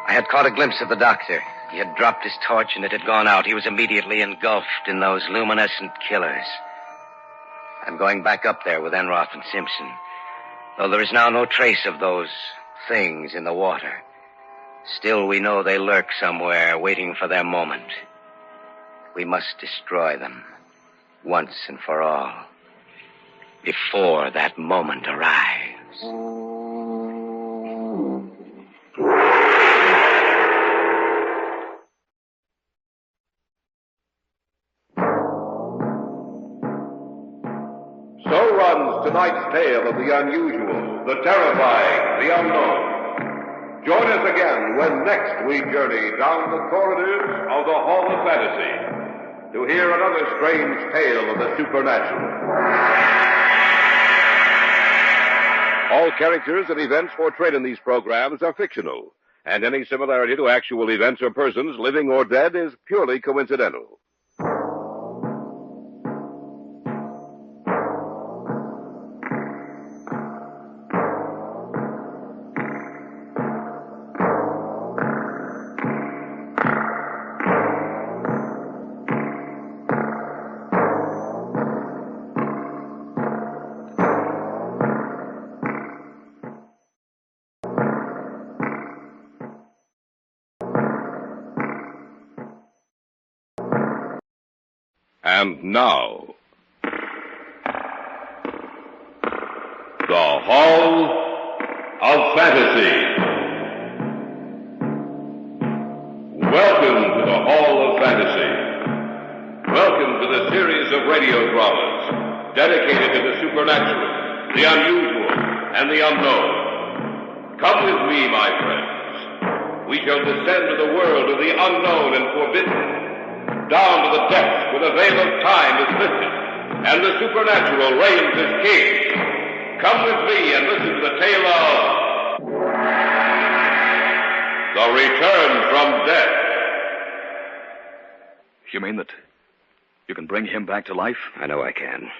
I had caught a glimpse of the doctor. He had dropped his torch, and it had gone out. He was immediately engulfed in those luminescent killers. I'm going back up there with Enroth and Simpson, though there is now no trace of those things in the water. Still, we know they lurk somewhere, waiting for their moment. We must destroy them, once and for all, before that moment arrives. So runs tonight's tale of the unusual, the terrifying, the unknown. Join us again when next we journey down the corridors of the Hall of Fantasy to hear another strange tale of the supernatural. All characters and events portrayed in these programs are fictional, and any similarity to actual events or persons, living or dead, is purely coincidental. And now, the Hall of Fantasy. Welcome to the Hall of Fantasy. Welcome to the series of radio dramas dedicated to the supernatural, the unusual, and the unknown. Come with me, my friends. We shall descend to the world of the unknown and forbidden, down to the depths where the veil of time is lifted, and the supernatural reigns as king. Come with me and listen to the tale of The Return from Death. You mean that you can bring him back to life? I know I can.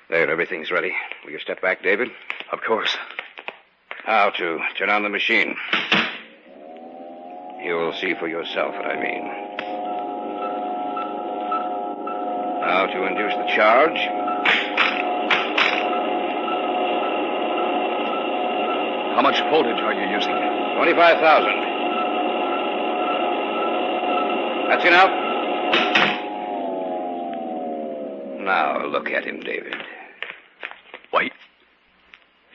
There, everything's ready. Will you step back, David? Of course. Now to turn on the machine. You'll see for yourself what I mean. Now to induce the charge. How much voltage are you using? 25,000. That's enough. Now look at him, David. Wait.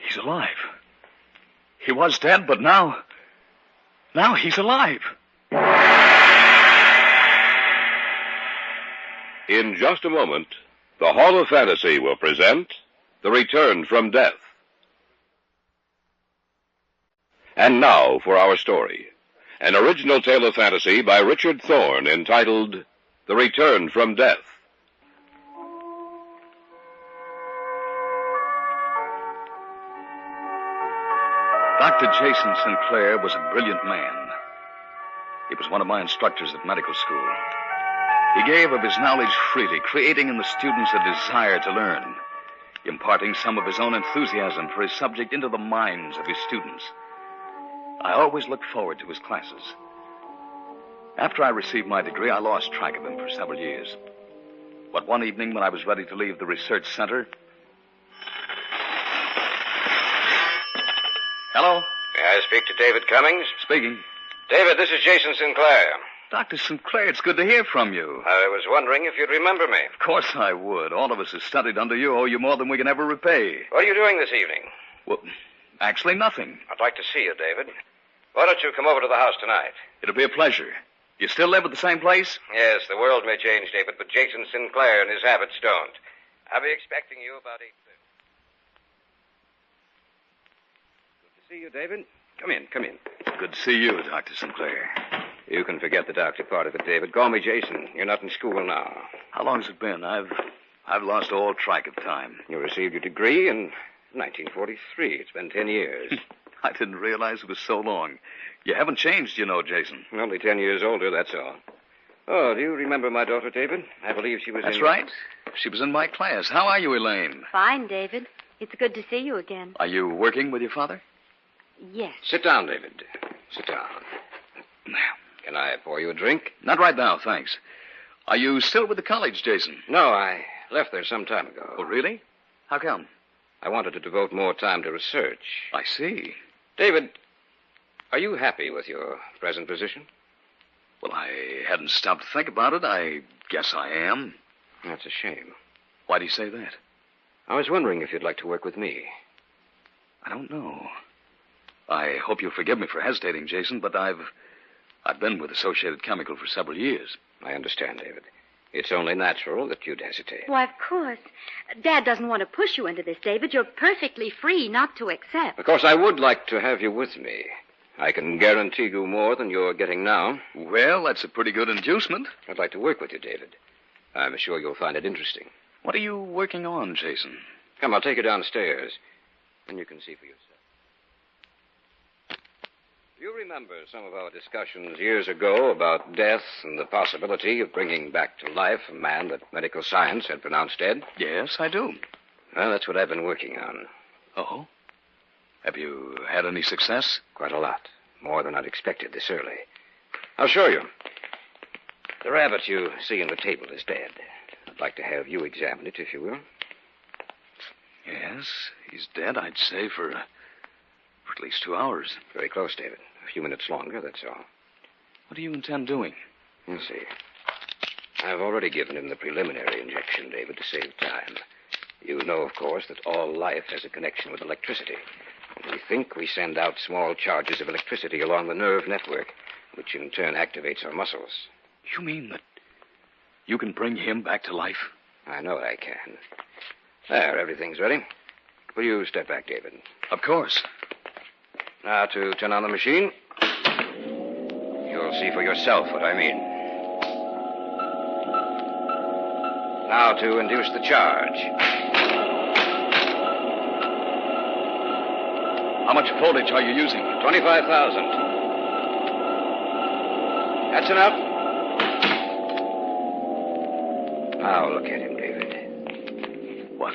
He's alive. He was dead, but now he's alive. In just a moment, the Hall of Fantasy will present The Return from Death. And now for our story. An original tale of fantasy by Richard Thorne entitled The Return from Death. Dr. Jason Sinclair was a brilliant man. He was one of my instructors at medical school. He gave of his knowledge freely, creating in the students a desire to learn, imparting some of his own enthusiasm for his subject into the minds of his students. I always looked forward to his classes. After I received my degree, I lost track of him for several years. But one evening when I was ready to leave the research center... Hello? May I speak to David Cummings? Speaking. David, this is Jason Sinclair. Dr. Sinclair, it's good to hear from you. I was wondering if you'd remember me. Of course I would. All of us who studied under you owe you more than we can ever repay. What are you doing this evening? Well, actually nothing. I'd like to see you, David. Why don't you come over to the house tonight? It'll be a pleasure. You still live at the same place? Yes, the world may change, David, but Jason Sinclair and his habits don't. I'll be expecting you about 8:30. Good to see you, David. Come in. Good to see you, Dr. Sinclair. You can forget the doctor part of it, David. Call me Jason. You're not in school now. How long's it been? I've lost all track of time. You received your degree in 1943. It's been 10 years. I didn't realize it was so long. You haven't changed, you know, Jason. Only 10 years older, that's all. Oh, do you remember my daughter, David? I believe she was That's right. She was in my class. How are you, Elaine? Fine, David. It's good to see you again. Are you working with your father? Yes. Sit down, David. Sit down. Can I pour you a drink? Not right now, thanks. Are you still with the college, Jason? No, I left there some time ago. Oh, really? How come? I wanted to devote more time to research. I see. David, are you happy with your present position? Well, I hadn't stopped to think about it. I guess I am. That's a shame. Why do you say that? I was wondering if you'd like to work with me. I don't know. I hope you'll forgive me for hesitating, Jason, but I've been with Associated Chemical for several years. I understand, David. It's only natural that you'd hesitate. Why, of course. Dad doesn't want to push you into this, David. You're perfectly free not to accept. Of course, I would like to have you with me. I can guarantee you more than you're getting now. Well, that's a pretty good inducement. I'd like to work with you, David. I'm sure you'll find it interesting. What are you working on, Jason? Come, I'll take you downstairs, and you can see for yourself. Do you remember some of our discussions years ago about death and the possibility of bringing back to life a man that medical science had pronounced dead? Yes, I do. Well, that's what I've been working on. Oh? Have you had any success? Quite a lot. More than I'd expected this early. I'll show you. The rabbit you see on the table is dead. I'd like to have you examine it, if you will. Yes, he's dead, I'd say, for at least 2 hours. Very close, David. A few minutes longer, that's all. What do you intend doing? You'll see. I've already given him the preliminary injection, David, to save time. You know, of course, that all life has a connection with electricity. And we think we send out small charges of electricity along the nerve network, which in turn activates our muscles. You mean that you can bring him back to life? I know I can. There, everything's ready. Will you step back, David? Of course. Now to turn on the machine. You'll see for yourself what I mean. Now to induce the charge. How much voltage are you using? 25,000. That's enough. Now look at him, David. What?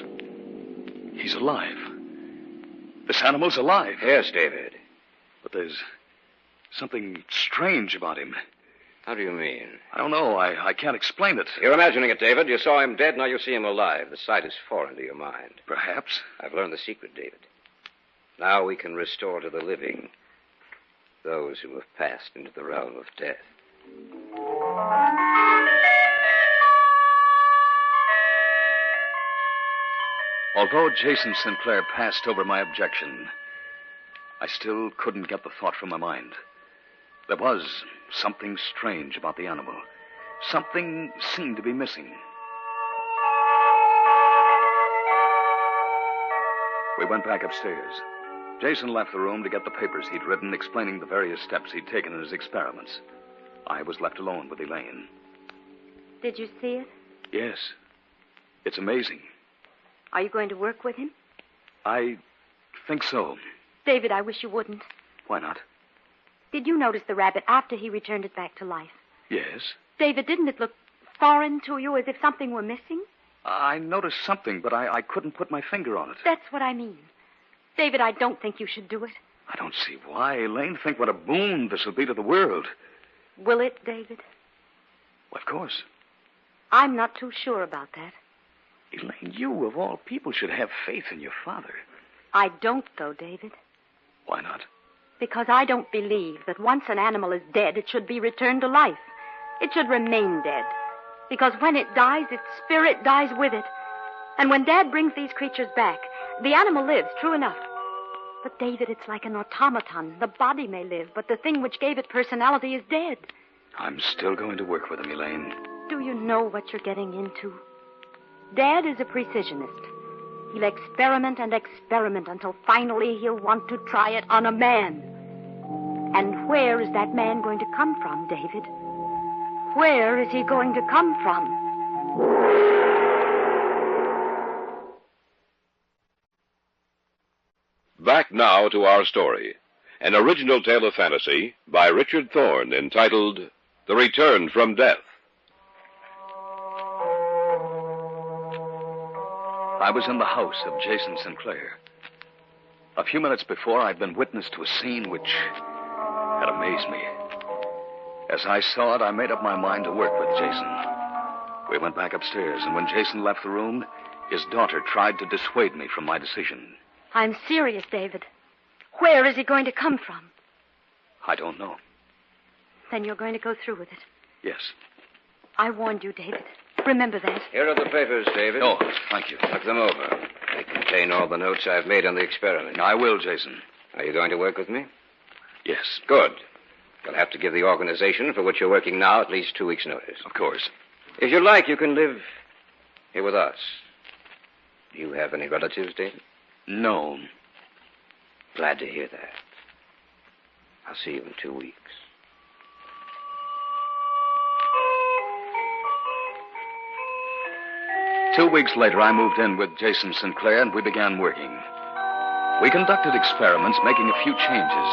He's alive. This animal's alive. Yes, David. But there's something strange about him. How do you mean? I don't know. I can't explain it. You're imagining it, David. You saw him dead, now you see him alive. The sight is foreign to your mind. Perhaps. I've learned the secret, David. Now we can restore to the living those who have passed into the realm of death. Although Jason Sinclair passed over my objection, I still couldn't get the thought from my mind. There was something strange about the animal. Something seemed to be missing. We went back upstairs. Jason left the room to get the papers he'd written explaining the various steps he'd taken in his experiments. I was left alone with Elaine. Did you see it? Yes. It's amazing. Are you going to work with him? I think so. David, I wish you wouldn't. Why not? Did you notice the rabbit after he returned it back to life? Yes. David, didn't it look foreign to you, as if something were missing? I noticed something, but I couldn't put my finger on it. That's what I mean. David, I don't think you should do it. I don't see why. Elaine, think what a boon this will be to the world. Will it, David? Well, of course. I'm not too sure about that. Elaine, you, of all people, should have faith in your father. I don't, though, David. Why not? Because I don't believe that once an animal is dead, it should be returned to life. It should remain dead. Because when it dies, its spirit dies with it. And when Dad brings these creatures back, the animal lives, true enough. But, David, it's like an automaton. The body may live, but the thing which gave it personality is dead. I'm still going to work with him, Elaine. Do you know what you're getting into? Dad is a precisionist. He'll experiment and experiment until finally he'll want to try it on a man. And where is that man going to come from, David? Where is he going to come from? Back now to our story. An original tale of fantasy by Richard Thorne entitled The Return from Death. I was in the house of Jason Sinclair. A few minutes before, I'd been witness to a scene which had amazed me. As I saw it, I made up my mind to work with Jason. We went back upstairs, and when Jason left the room, his daughter tried to dissuade me from my decision. I'm serious, David. Where is he going to come from? I don't know. Then you're going to go through with it. Yes. I warned you, David. Remember that. Here are the papers, David. Oh, thank you. Look them over. They contain all the notes I've made on the experiment. I will, Jason. Are you going to work with me? Yes. Good. You'll have to give the organization for which you're working now at least 2 weeks' notice. Of course. If you like, you can live here with us. Do you have any relatives, David? No. Glad to hear that. I'll see you in 2 weeks. Two weeks later, I moved in with Jason Sinclair, and we began working. We conducted experiments, making a few changes,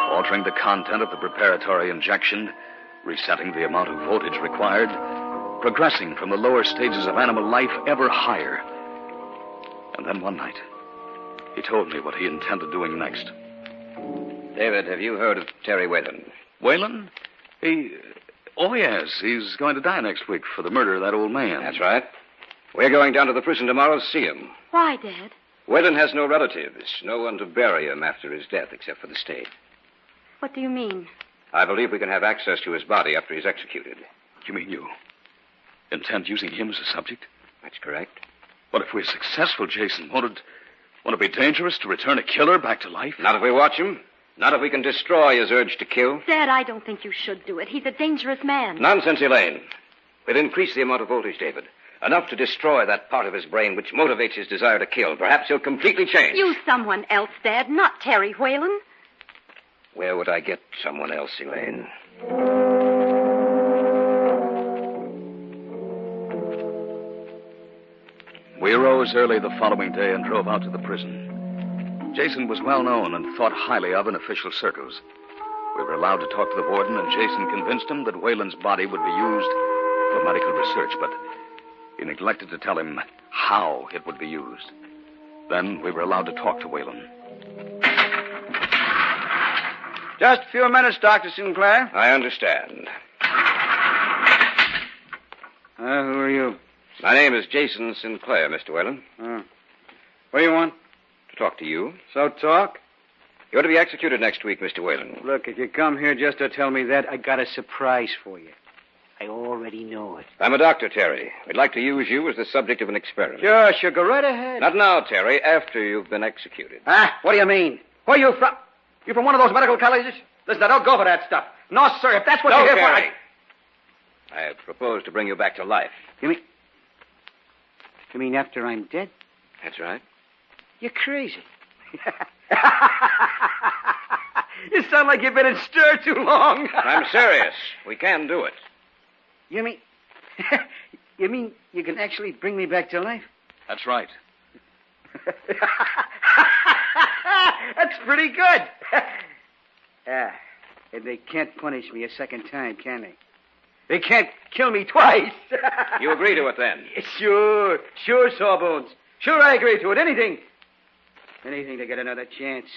altering the content of the preparatory injection, resetting the amount of voltage required, progressing from the lower stages of animal life ever higher. And then one night, he told me what he intended doing next. David, have you heard of Terry Whalen? Whalen? Oh, yes. He's going to die next week for the murder of that old man. That's right. We're going down to the prison tomorrow to see him. Why, Dad? Whalen has no relatives, no one to bury him after his death except for the state. What do you mean? I believe we can have access to his body after he's executed. You mean you? intent using him as a subject? That's correct. But if we're successful, Jason, won't it be dangerous to return a killer back to life? Not if we watch him. Not if we can destroy his urge to kill. Dad, I don't think you should do it. He's a dangerous man. Nonsense, Elaine. We'll increase the amount of voltage, David. Enough to destroy that part of his brain which motivates his desire to kill. Perhaps he'll completely change. Use someone else, Dad, not Terry Whalen. Where would I get someone else, Elaine? We arose early the following day and drove out to the prison. Jason was well known and thought highly of in official circles. We were allowed to talk to the warden, and Jason convinced him that Whalen's body would be used for medical research, but he neglected to tell him how it would be used. Then we were allowed to talk to Whalen. Just a few minutes, Dr. Sinclair. I understand. Who are you? My name is Jason Sinclair, Mr. Whalen. What do you want? To talk to you. So talk? You're to be executed next week, Mr. Whalen. Look, if you come here just to tell me that, I got a surprise for you. I already know it. I'm a doctor, Terry. We'd like to use you as the subject of an experiment. Sure, go right ahead. Not now, Terry, after you've been executed. What do you mean? Where are you from? You from one of those medical colleges? Listen, I don't go for that stuff. No, sir, if that's what you're here Terry. for, I propose to bring you back to life. You mean after I'm dead? That's right. You're crazy. You sound like you've been in stir too long. I'm serious. We can do it. You mean... you mean you can actually bring me back to life? That's right. That's pretty good. And they can't punish me a second time, can they? They can't kill me twice. You agree to it, then? Sure, Sawbones. Sure, I agree to it. Anything to get another chance.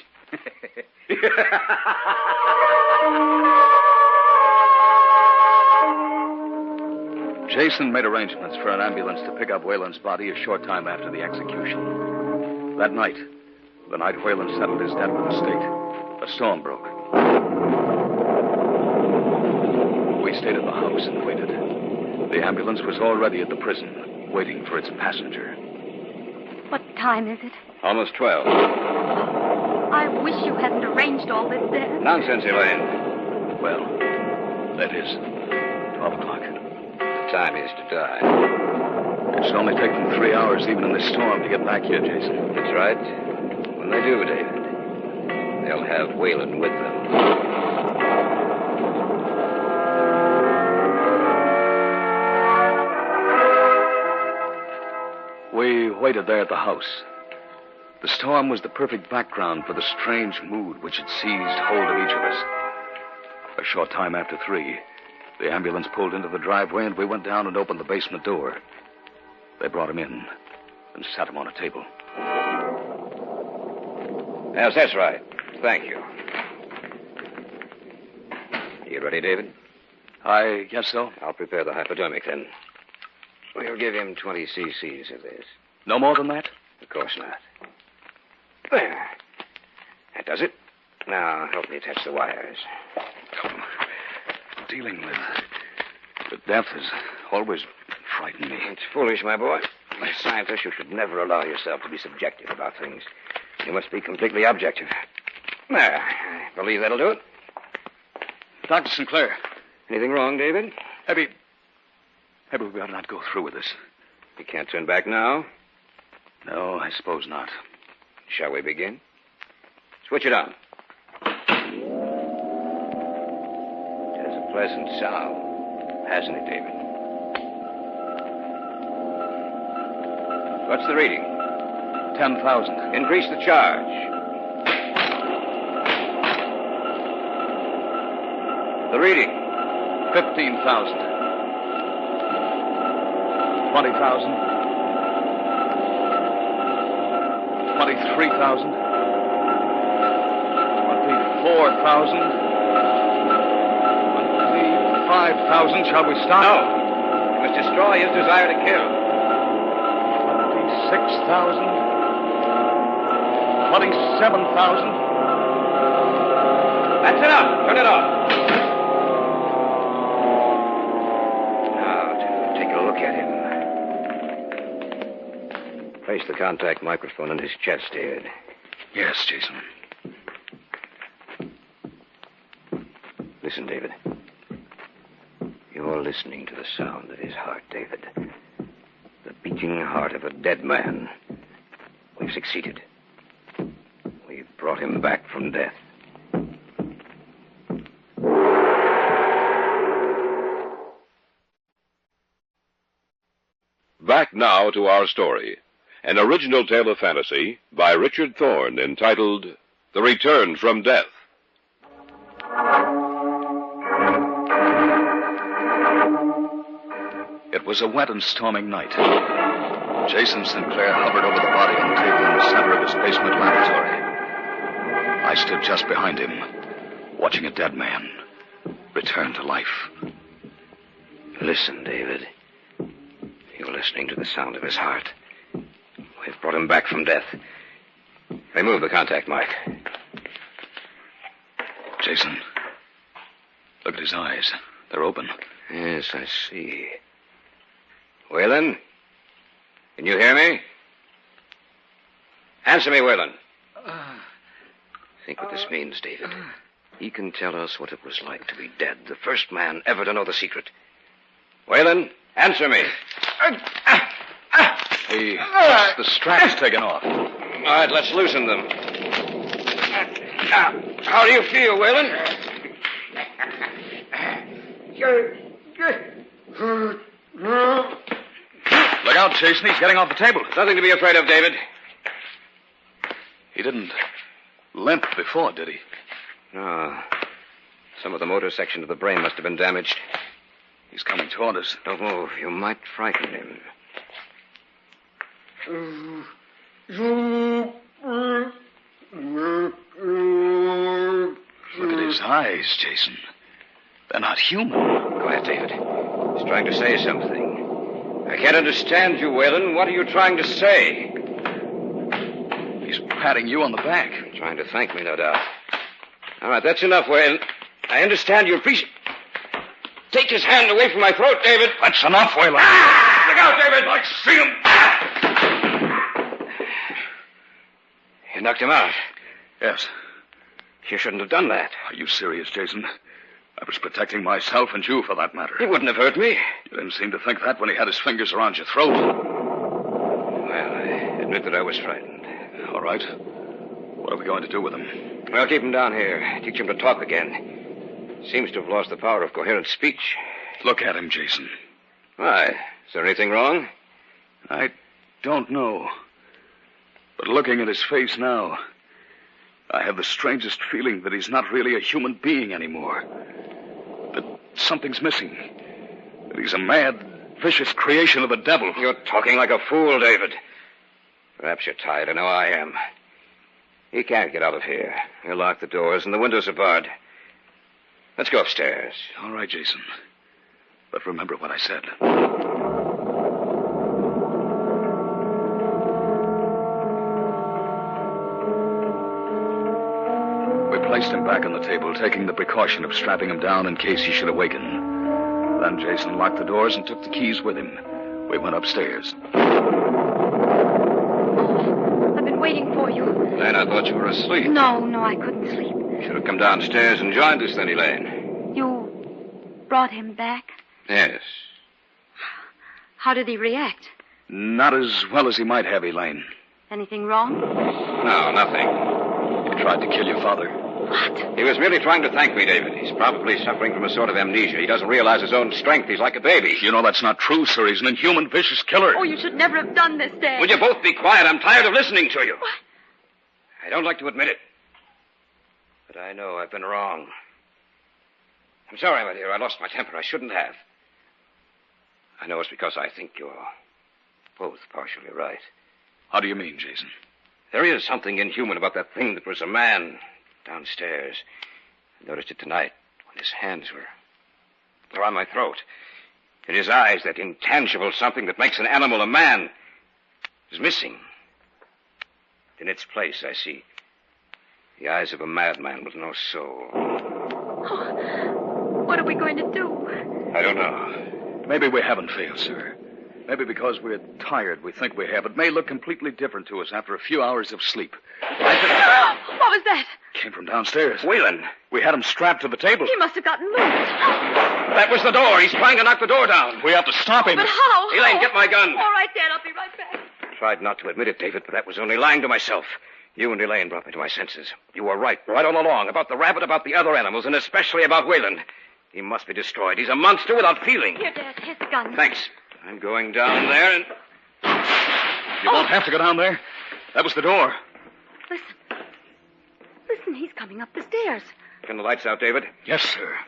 Jason made arrangements for an ambulance to pick up Whalen's body a short time after the execution. That night, the night Whalen settled his debt with the state, a storm broke. We stayed at the house and waited. The ambulance was already at the prison, waiting for its passenger. What time is it? Almost 12. I wish you hadn't arranged all this, Dad. Nonsense, Elaine. Well, that is 12 o'clock. The time is to die. It should only take them 3 hours, even in this storm, to get back here, Jason. That's right. When they do, David, they'll have Whalen with them. We waited there at the house. The storm was the perfect background for the strange mood which had seized hold of each of us. A short time after 3, the ambulance pulled into the driveway, and we went down and opened the basement door. They brought him in and sat him on a table. Yes, that's right. Thank you. You ready, David? I guess so. I'll prepare the hypodermic, then. We'll give him 20 cc's of this. No more than that? Of course not. There. That does it. Now, help me attach the wires. Dealing with death has always frightened me. It's foolish, my boy. As a scientist, you should never allow yourself to be subjective about things. You must be completely objective. There. I believe that'll do it. Dr. Sinclair. Anything wrong, David? Maybe we ought not go through with this. You can't turn back now? No, I suppose not. Shall we begin? Switch it on. It has a pleasant sound, hasn't it, David? What's the reading? 10,000. Increase the charge. The reading? 15,000. 20,000. 23,000. 24,000. 25,000. Shall we stop? No. You must destroy his desire to kill. 26,000. 27,000. That's enough. Turn it off. Now, to take a look at it. Place the contact microphone in his chest, David. Yes, Jason. Listen, David. You're listening to the sound of his heart, David. The beating heart of a dead man. We've succeeded. We've brought him back from death. Back now to our story. An original tale of fantasy by Richard Thorne entitled The Return from Death. It was a wet and storming night. Jason Sinclair hovered over the body on the table in the center of his basement laboratory. I stood just behind him, watching a dead man return to life. Listen, David. You're listening to the sound of his heart. We've brought him back from death. Remove the contact mic. Jason, look at his eyes. They're open. Yes, I see. Whalen? Can you hear me? Answer me, Whalen. Think what this means, David. He can tell us what it was like to be dead. The first man ever to know the secret. Whalen, answer me. The strap's taken off. All right, let's loosen them. How do you feel, Whalen? Look out, Jason. He's getting off the table. Nothing to be afraid of, David. He didn't limp before, did he? No. Some of the motor section of the brain must have been damaged. He's coming toward us. Don't move. You might frighten him. Look at his eyes, Jason. They're not human. Quiet, David. He's trying to say something. I can't understand you, Whalen. What are you trying to say? He's patting you on the back. Trying to thank me, no doubt. All right, that's enough, Whalen. I understand you appreciate... Take his hand away from my throat, David. That's enough, Whalen. Ah! Look out, David. I see him. You knocked him out. Yes. You shouldn't have done that. Are you serious, Jason? I was protecting myself and you, for that matter. He wouldn't have hurt me. You didn't seem to think that when he had his fingers around your throat. Well, I admit that I was frightened. All right. What are we going to do with him? Well, keep him down here. Teach him to talk again. Seems to have lost the power of coherent speech. Look at him, Jason. Why? Is there anything wrong? I don't know. But looking at his face now, I have the strangest feeling that he's not really a human being anymore. That something's missing. That he's a mad, vicious creation of the devil. You're talking like a fool, David. Perhaps you're tired. I know I am. He can't get out of here. He'll lock the doors and the windows are barred. Let's go upstairs. All right, Jason. But remember what I said. We placed him back on the table, taking the precaution of strapping him down in case he should awaken. Then Jason locked the doors and took the keys with him. We went upstairs. I've been waiting for you. Lane, I thought you were asleep. No, I couldn't sleep. You should have come downstairs and joined us then, Elaine. You brought him back? Yes. How did he react? Not as well as he might have, Elaine. Anything wrong? No, nothing. He tried to kill your father. What? He was merely trying to thank me, David. He's probably suffering from a sort of amnesia. He doesn't realize his own strength. He's like a baby. You know that's not true, sir. He's an inhuman, vicious killer. Oh, you should never have done this, Dad. Will you both be quiet? I'm tired of listening to you. What? I don't like to admit it. But I know I've been wrong. I'm sorry, my dear. I lost my temper. I shouldn't have. I know it's because I think you're both partially right. How do you mean, Jason? There is something inhuman about that thing that was a man downstairs. I noticed it tonight when his hands were around my throat. In his eyes, that intangible something that makes an animal a man is missing. In its place, I see the eyes of a madman with no soul. Oh, what are we going to do? I don't know. Maybe we haven't failed, sir. Maybe because we're tired, we think we have. It may look completely different to us after a few hours of sleep. What was that? Came from downstairs. Whalen. We had him strapped to the table. He must have gotten loose. That was the door. He's trying to knock the door down. We have to stop him. But how? Elaine, get my gun. All right, Dad. I'll be right back. I tried not to admit it, David, but that was only lying to myself. You and Elaine brought me to my senses. You were right all along, about the rabbit, about the other animals, and especially about Whalen. He must be destroyed. He's a monster without feeling. Here, Dad. Here's the gun. Thanks. I'm going down there and... You won't have to go down there. That was the door. Listen, he's coming up the stairs. Turn the lights out, David. Yes, sir.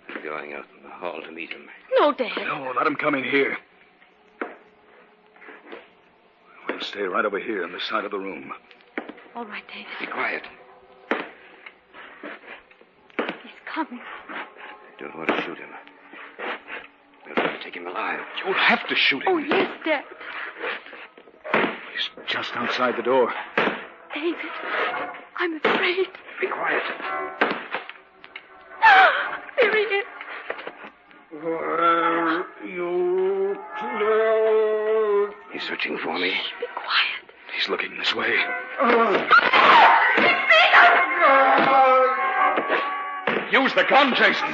I'm going out in the hall to meet him. No, Dad. No, let him come in here. We'll stay right over here on this side of the room. All right, David. Be quiet. He's coming. I don't want to shoot him. We'll try to take him alive. You'll have to shoot him. Oh, yes, Dad. He's just outside the door. David, I'm afraid. Be quiet. There he is. Where you close? He's searching for me. Be quiet. He's looking this way. Use the gun, Jason.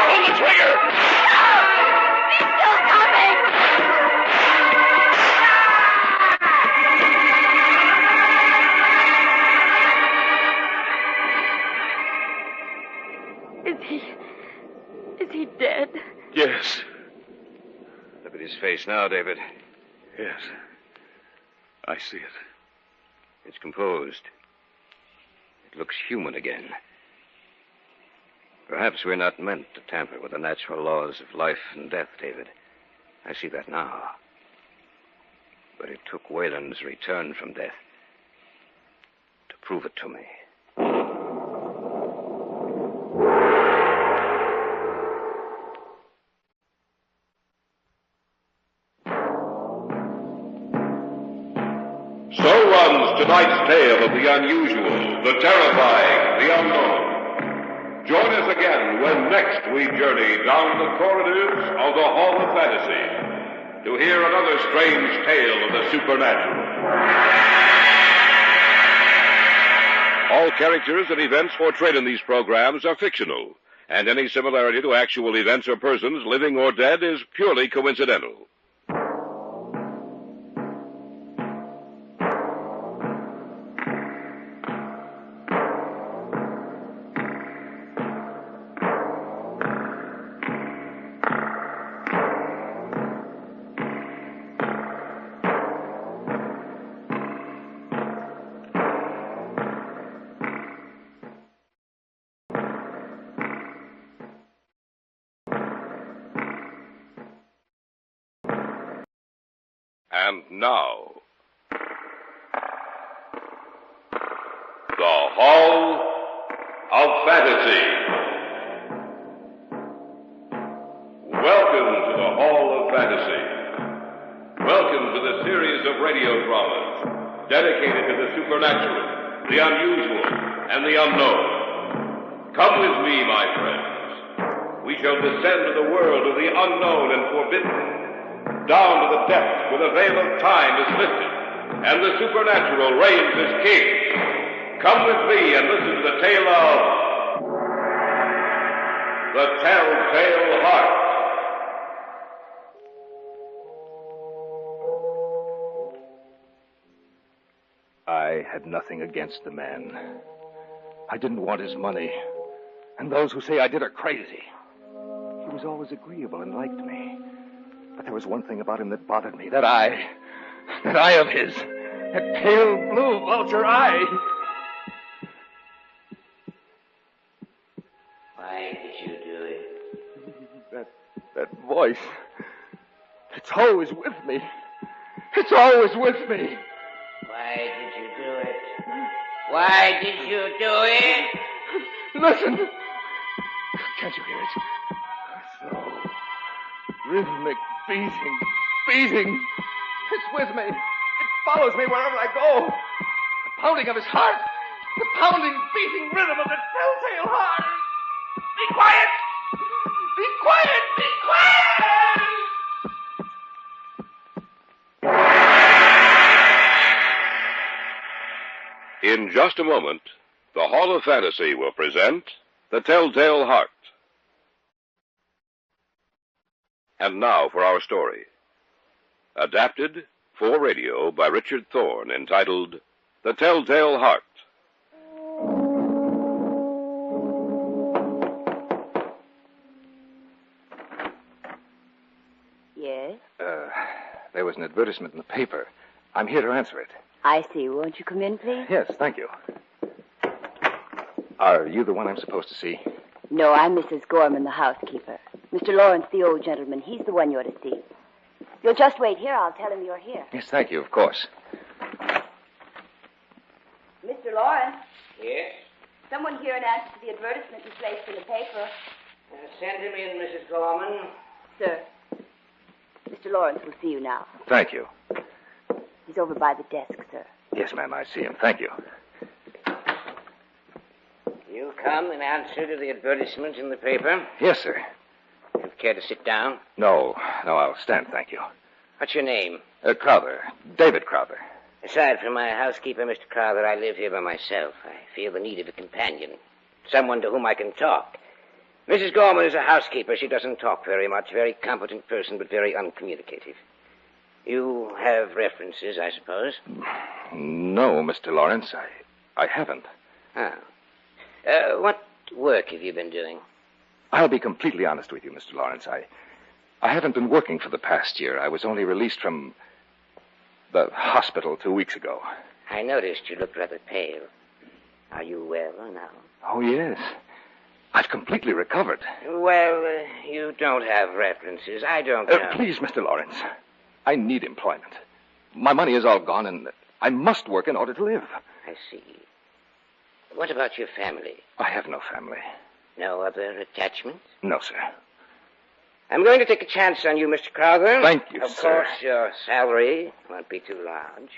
Pull the trigger! He's still coming! Is he dead? Yes. Look at his face now, David. Yes. I see it. It's composed. It looks human again. Perhaps we're not meant to tamper with the natural laws of life and death, David. I see that now. But it took Whalen's return from death to prove it to me. So runs tonight's tale of the unusual, the terrifying, the unknown. Join us again when next we journey down the corridors of the Hall of Fantasy to hear another strange tale of the supernatural. All characters and events portrayed in these programs are fictional, and any similarity to actual events or persons, living or dead, is purely coincidental. And now, the Hall of Fantasy. Welcome to the Hall of Fantasy. Welcome to the series of radio dramas dedicated to the supernatural, the unusual, and the unknown. Come with me, my friends. We shall descend to the world of the unknown and forbidden, down to the depths where the veil of time is lifted and the supernatural reigns as king. Come with me and listen to the tale of the Telltale Heart. I had nothing against the man. I didn't want his money. And those who say I did are crazy. He was always agreeable and liked me. But there was one thing about him that bothered me. That eye of his. That pale blue vulture eye. Why did you do it? That voice. It's always with me. It's always with me. Why did you do it? Why did you do it? Listen. Can't you hear it? Slow. Rhythmic beating. It's with me. It follows me wherever I go. The pounding of his heart. The pounding, beating rhythm of the telltale heart. Be quiet! Be quiet! In just a moment, the Hall of Fantasy will present The Telltale Heart. And now for our story. Adapted for radio by Richard Thorne, entitled The Telltale Heart. Yes? There was an advertisement in the paper. I'm here to answer it. I see. Won't you come in, please? Yes, thank you. Are you the one I'm supposed to see? No, I'm Mrs. Gorman, the housekeeper. Mr. Lawrence, the old gentleman, he's the one you're to see. You'll just wait here. I'll tell him you're here. Yes, thank you, of course. Mr. Lawrence, Yes? someone here in answer to the advertisement you placed in the paper. Send him in, Mrs. Gorman. Sir, Mr. Lawrence will see you now. Thank you. He's over by the desk, sir. Yes, ma'am, I see him. Thank you. You come in answer to the advertisement in the paper? Yes, sir. You care to sit down? No, I'll stand, thank you. What's your name? Crowther. David Crowther. Aside from my housekeeper, Mr. Crowther, I live here by myself. I feel the need of a companion. Someone to whom I can talk. Mrs. Gorman is a housekeeper. She doesn't talk very much. Very competent person, but very uncommunicative. You have references, I suppose? No, Mr. Lawrence, I haven't. Oh. What work have you been doing? I'll be completely honest with you, Mr. Lawrence. I haven't been working for the past year. I was only released from the hospital 2 weeks ago. I noticed you looked rather pale. Are you well now? Oh, yes. I've completely recovered. Well, you don't have references. I don't know. Please, Mr. Lawrence. I need employment. My money is all gone, and I must work in order to live. I see. What about your family? I have no family. No other attachments? No, sir. I'm going to take a chance on you, Mr. Crowther. Thank you, Of sir. course, your salary won't be too large.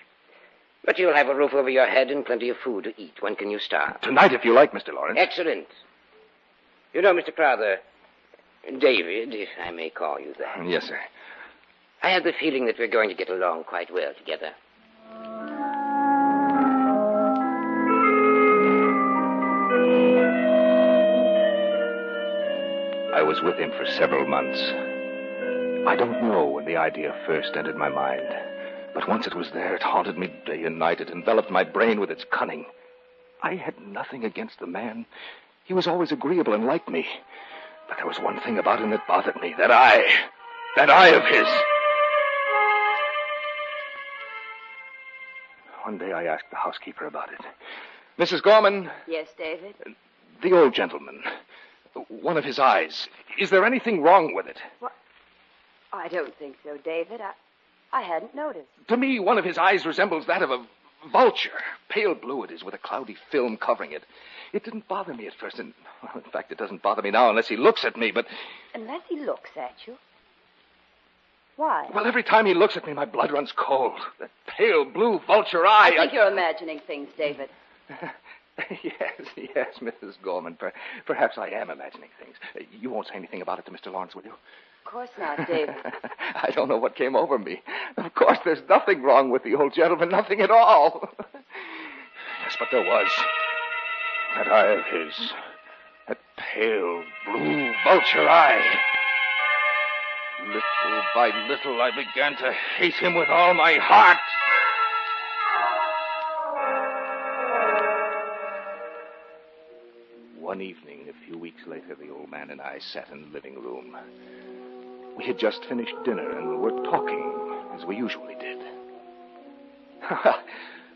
But you'll have a roof over your head and plenty of food to eat. When can you start? Tonight, if you like, Mr. Lawrence. Excellent. You know, Mr. Crowther, David, if I may call you that. Yes, sir. I have the feeling that we're going to get along quite well together. I was with him for several months. I don't know when the idea first entered my mind, but once it was there, it haunted me day and night. It enveloped my brain with its cunning. I had nothing against the man. He was always agreeable and liked me. But there was one thing about him that bothered me, that eye of his. One day I asked the housekeeper about it. Mrs. Gorman, Yes, David? the old gentleman, one of his eyes, is there anything wrong with it? What? I don't think so, David. I hadn't noticed. To me, one of his eyes resembles that of a vulture. Pale blue it is, with a cloudy film covering it. It didn't bother me at first, and, well, in fact, it doesn't bother me now unless he looks at me, but... Unless he looks at you? Why? Well, every time he looks at me, my blood runs cold. That pale blue vulture eye... I think you're imagining things, David. Yes, Mrs. Gorman. Perhaps I am imagining things. You won't say anything about it to Mr. Lawrence, will you? Of course not, David. I don't know what came over me. Of course, there's nothing wrong with the old gentleman, nothing at all. Yes, but there was. That eye of his. That pale blue vulture eye. Little by little, I began to hate him with all my heart. One evening, a few weeks later, the old man and I sat in the living room. We had just finished dinner and were talking as we usually did.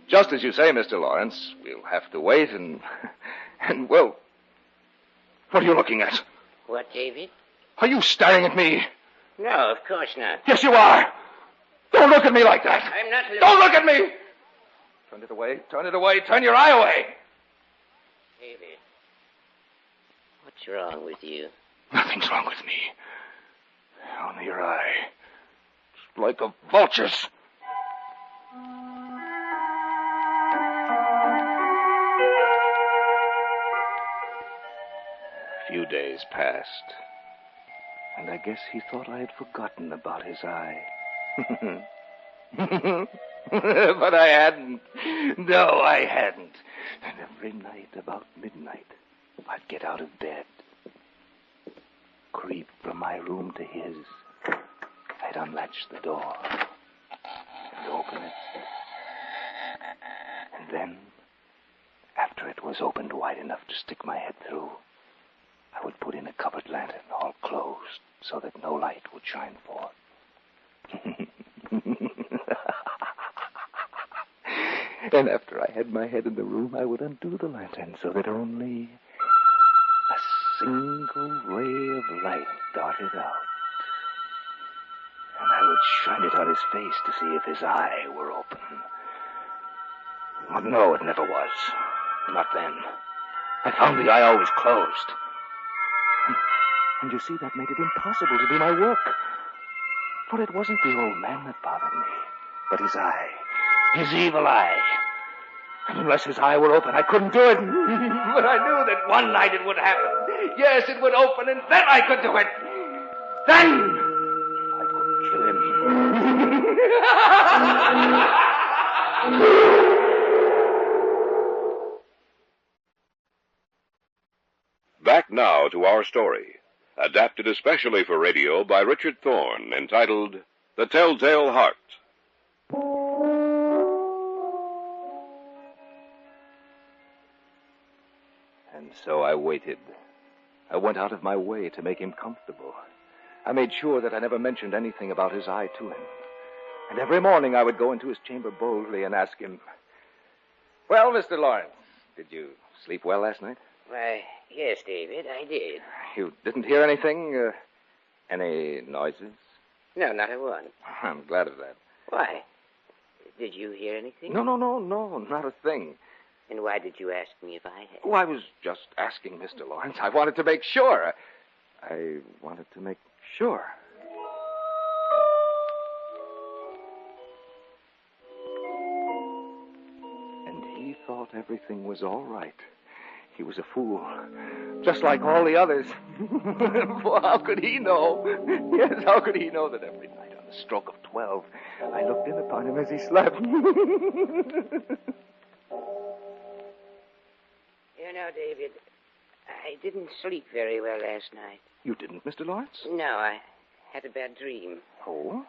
Just as you say, Mr. Lawrence, we'll have to wait and well, what are you looking at? What, David? Are you staring at me? No, of course not. Yes, you are. Don't look at me like that. I'm not looking... Don't look at me! Turn it away, turn your eye away. David, what's wrong with you? Nothing's wrong with me. Only your eye. It's like a vulture's. A few days passed, and I guess he thought I had forgotten about his eye. But I hadn't. No, I hadn't. And every night about midnight, I'd get out of bed, creep from my room to his. I'd unlatch the door and open it. And then, after it was opened wide enough to stick my head through, I would put in a covered lantern, all closed, so that no light would shine forth. And after I had my head in the room, I would undo the lantern so that only a single ray of light darted out. And I would shine it on his face to see if his eye were open. But no, it never was. Not then. I found the eye always closed. And you see, that made it impossible to do my work. For it wasn't the old man that bothered me, but his eye. His evil eye. And unless his eye were open, I couldn't do it. But I knew that one night it would happen. Yes, it would open, and then I could do it. Then I could kill him. Back now to our story, adapted especially for radio by Richard Thorne, entitled The Telltale Heart. And so I waited. I went out of my way to make him comfortable. I made sure that I never mentioned anything about his eye to him. And every morning I would go into his chamber boldly and ask him, "Well, Mr. Lawrence, did you sleep well last night?" Why, yes, David, I did. You didn't hear anything? Any noises? No, not a one. I'm glad of that. Why? Did you hear anything? No, not a thing. And why did you ask me if I had? Oh, I was just asking, Mr. Lawrence. I wanted to make sure. I wanted to make sure. And he thought everything was all right. He was a fool, just like all the others. Well, how could he know? Yes, how could he know that every night on the stroke of 12, I looked in upon him as he slept? You know, David, I didn't sleep very well last night. You didn't, Mr. Lawrence? No, I had a bad dream. Oh?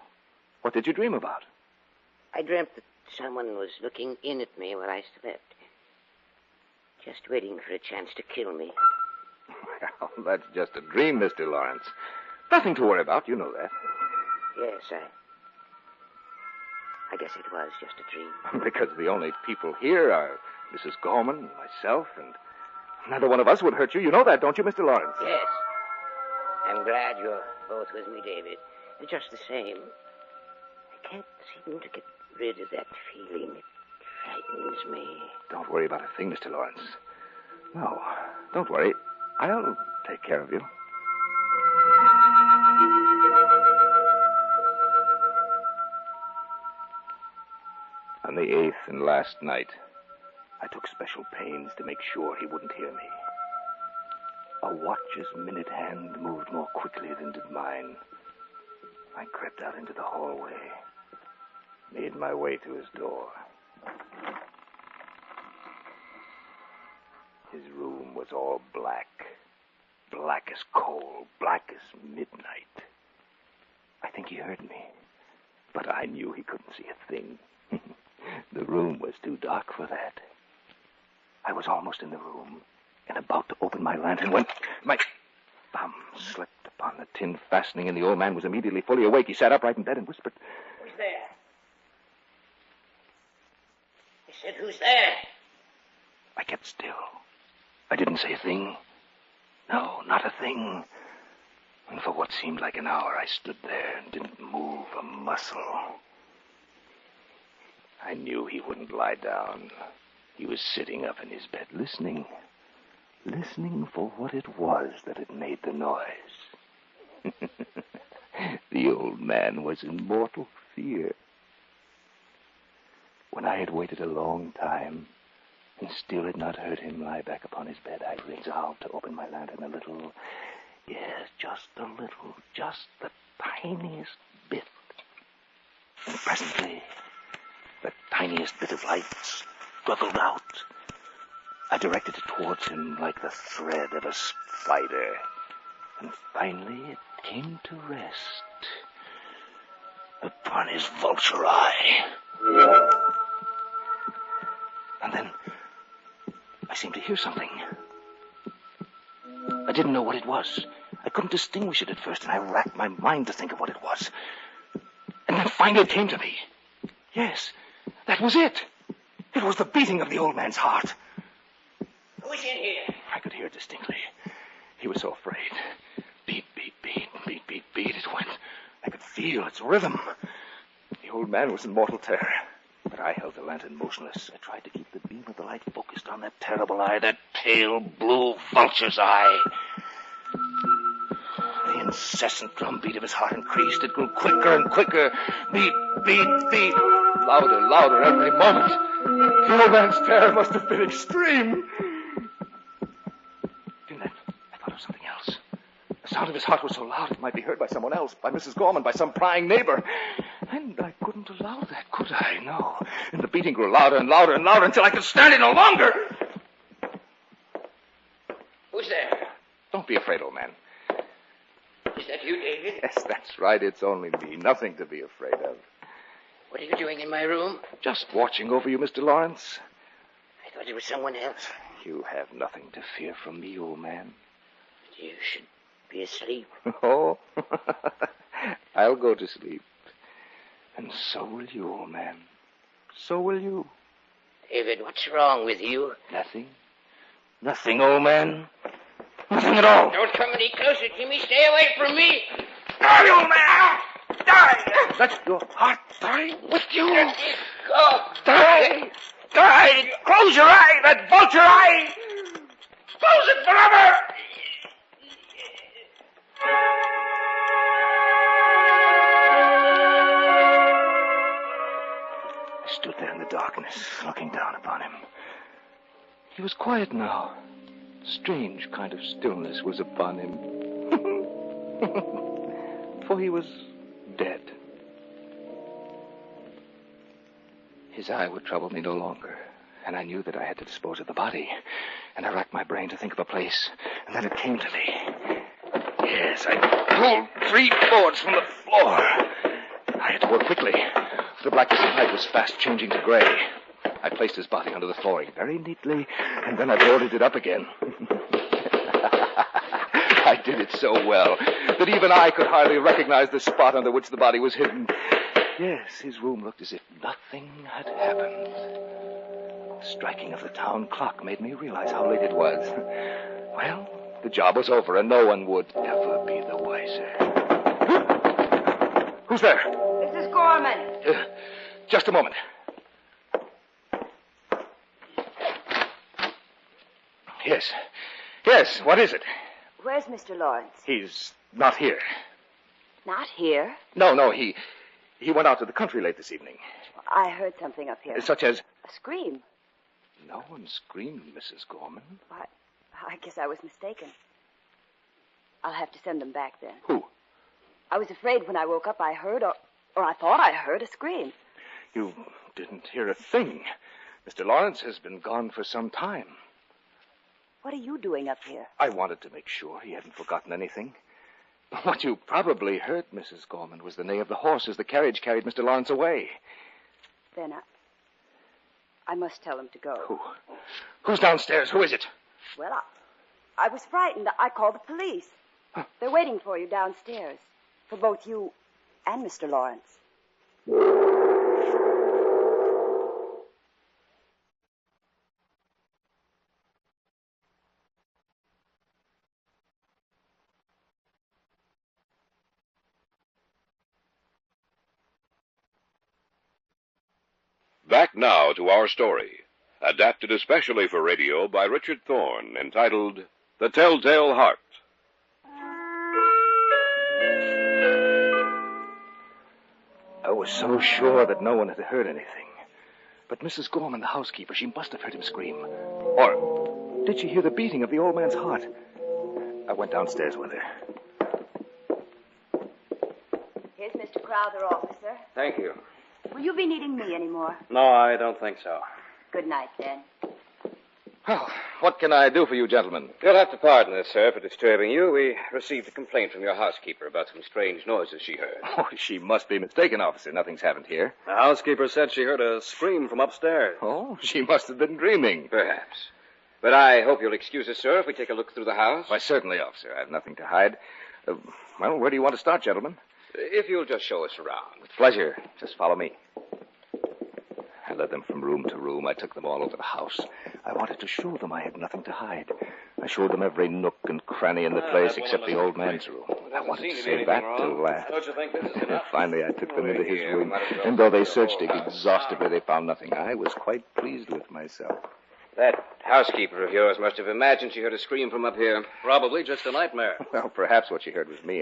What did you dream about? I dreamt that someone was looking in at me while I slept. Just waiting for a chance to kill me. Well, that's just a dream, Mr. Lawrence. Nothing to worry about, you know that. Yes, I guess it was just a dream. Because the only people here are Mrs. Gorman, myself, and neither one of us would hurt you. You know that, don't you, Mr. Lawrence? Yes. I'm glad you're both with me, David. Just the same. I can't seem to get rid of that feeling. It frightens me. Don't worry about a thing, Mr. Lawrence. No, don't worry. I'll take care of you. On the 8th and last night, I took special pains to make sure he wouldn't hear me. A watch's minute hand moved more quickly than did mine. I crept out into the hallway, made my way to his door. His room was all black. Black as coal, black as midnight. I think he heard me, but I knew he couldn't see a thing. The room was too dark for that. I was almost in the room and about to open my lantern when my thumb slipped upon the tin fastening, and the old man was immediately fully awake. He sat upright in bed and whispered, "Who's there?" I said, "Who's there?" I kept still. I didn't say a thing. No, not a thing. And for what seemed like an hour, I stood there and didn't move a muscle. I knew he wouldn't lie down. He was sitting up in his bed, listening for what it was that had made the noise. The old man was in mortal fear. When I had waited a long time and still had not heard him lie back upon his bed, I resolved to open my lantern a little. Yes, just a little, just the tiniest bit. And presently, the tiniest bit of light struggled out. I directed it towards him like the thread of a spider. And finally it came to rest upon his vulture eye. And then I seemed to hear something. I didn't know what it was. I couldn't distinguish it at first, and I racked my mind to think of what it was. And then finally it came to me. Yes, that was it. It was the beating of the old man's heart. Who's in here? I could hear it distinctly. He was so afraid. Beat, beat, beat, beat, beat, beat. It went. I could feel its rhythm. The old man was in mortal terror. But I held the lantern motionless. I tried to keep the beam of the light focused on that terrible eye, that pale blue vulture's eye. The incessant drumbeat of his heart increased. It grew quicker and quicker. Beat, beat, beat. Louder, louder every moment. The old man's terror must have been extreme. Then I thought of something else. The sound of his heart was so loud it might be heard by someone else, by Mrs. Gorman, by some prying neighbor. And I couldn't allow that, could I? No. And the beating grew louder and louder and louder until I could stand it no longer. Who's there? Don't be afraid, old man. Is that you, David? Yes, that's right. It's only me. Nothing to be afraid of. What are you doing in my room? Just watching over you, Mr. Lawrence. I thought it was someone else. You have nothing to fear from me, old man. You should be asleep. Oh, I'll go to sleep. And so will you, old man. So will you. David, what's wrong with you? Nothing. Nothing, old man. Nothing at all. Don't come any closer, Jimmy. Stay away from me. Die, old man! Die! Let your heart die with you. Let it go. Die! Die! Close your eye, that vulture eye! Close it forever! I stood there in the darkness, looking down upon him. He was quiet now. Strange kind of stillness was upon him. For he was dead. His eye would trouble me no longer, and I knew that I had to dispose of the body. And I racked my brain to think of a place, and then it came to me. Yes, I pulled 3 boards from the floor. I had to work quickly. The blackness of night was fast changing to gray. I placed his body under the flooring very neatly, and then I boarded it up again. I did it so well that even I could hardly recognize the spot under which the body was hidden. Yes, his room looked as if nothing had happened. The striking of the town clock made me realize how late it was. Well, the job was over, and no one would ever be the wiser. Who's there? Mrs. Gorman. Just a moment. Yes, what is it? Where's Mr. Lawrence? He's not here. Not here? No, he went out to the country late this evening. I heard something up here. Such as? A scream. No one screamed, Mrs. Gorman. I guess I was mistaken. I'll have to send them back then. Who? I was afraid when I woke up I heard, or I thought I heard a scream. You didn't hear a thing. Mr. Lawrence has been gone for some time. What are you doing up here? I wanted to make sure he hadn't forgotten anything. What you probably heard, Mrs. Gorman, was the neigh of the horse as the carriage carried Mr. Lawrence away. Then I must tell him to go. Who? Who's downstairs? Who is it? Well, I was frightened. I called the police. Huh. They're waiting for you downstairs. For both you and Mr. Lawrence. Back now to our story, adapted especially for radio by Richard Thorne, entitled The Telltale Heart. I was so sure that no one had heard anything. But Mrs. Gorman, the housekeeper, she must have heard him scream. Or did she hear the beating of the old man's heart? I went downstairs with her. Here's Mr. Crowther, officer. Thank you. Will you be needing me anymore? No, I don't think so. Good night, then. Well, what can I do for you, gentlemen? You'll have to pardon us, sir, for disturbing you. We received a complaint from your housekeeper about some strange noises she heard. Oh, she must be mistaken, officer. Nothing's happened here. The housekeeper said she heard a scream from upstairs. Oh, she must have been dreaming. Perhaps. But I hope you'll excuse us, sir, if we take a look through the house. Why, certainly, officer. I have nothing to hide. Well, where do you want to start, gentlemen? If you'll just show us around. With pleasure. Just follow me. I led them from room to room. I took them all over the house. I wanted to show them I had nothing to hide. I showed them every nook and cranny in the place except the old man's room. I wanted to save that till last. Don't you think this is enough? Finally, I took them into his room, and though they searched it exhaustively, they found nothing. I was quite pleased with myself. That housekeeper of yours must have imagined she heard a scream from up here. Probably just a nightmare. Well, perhaps what she heard was me.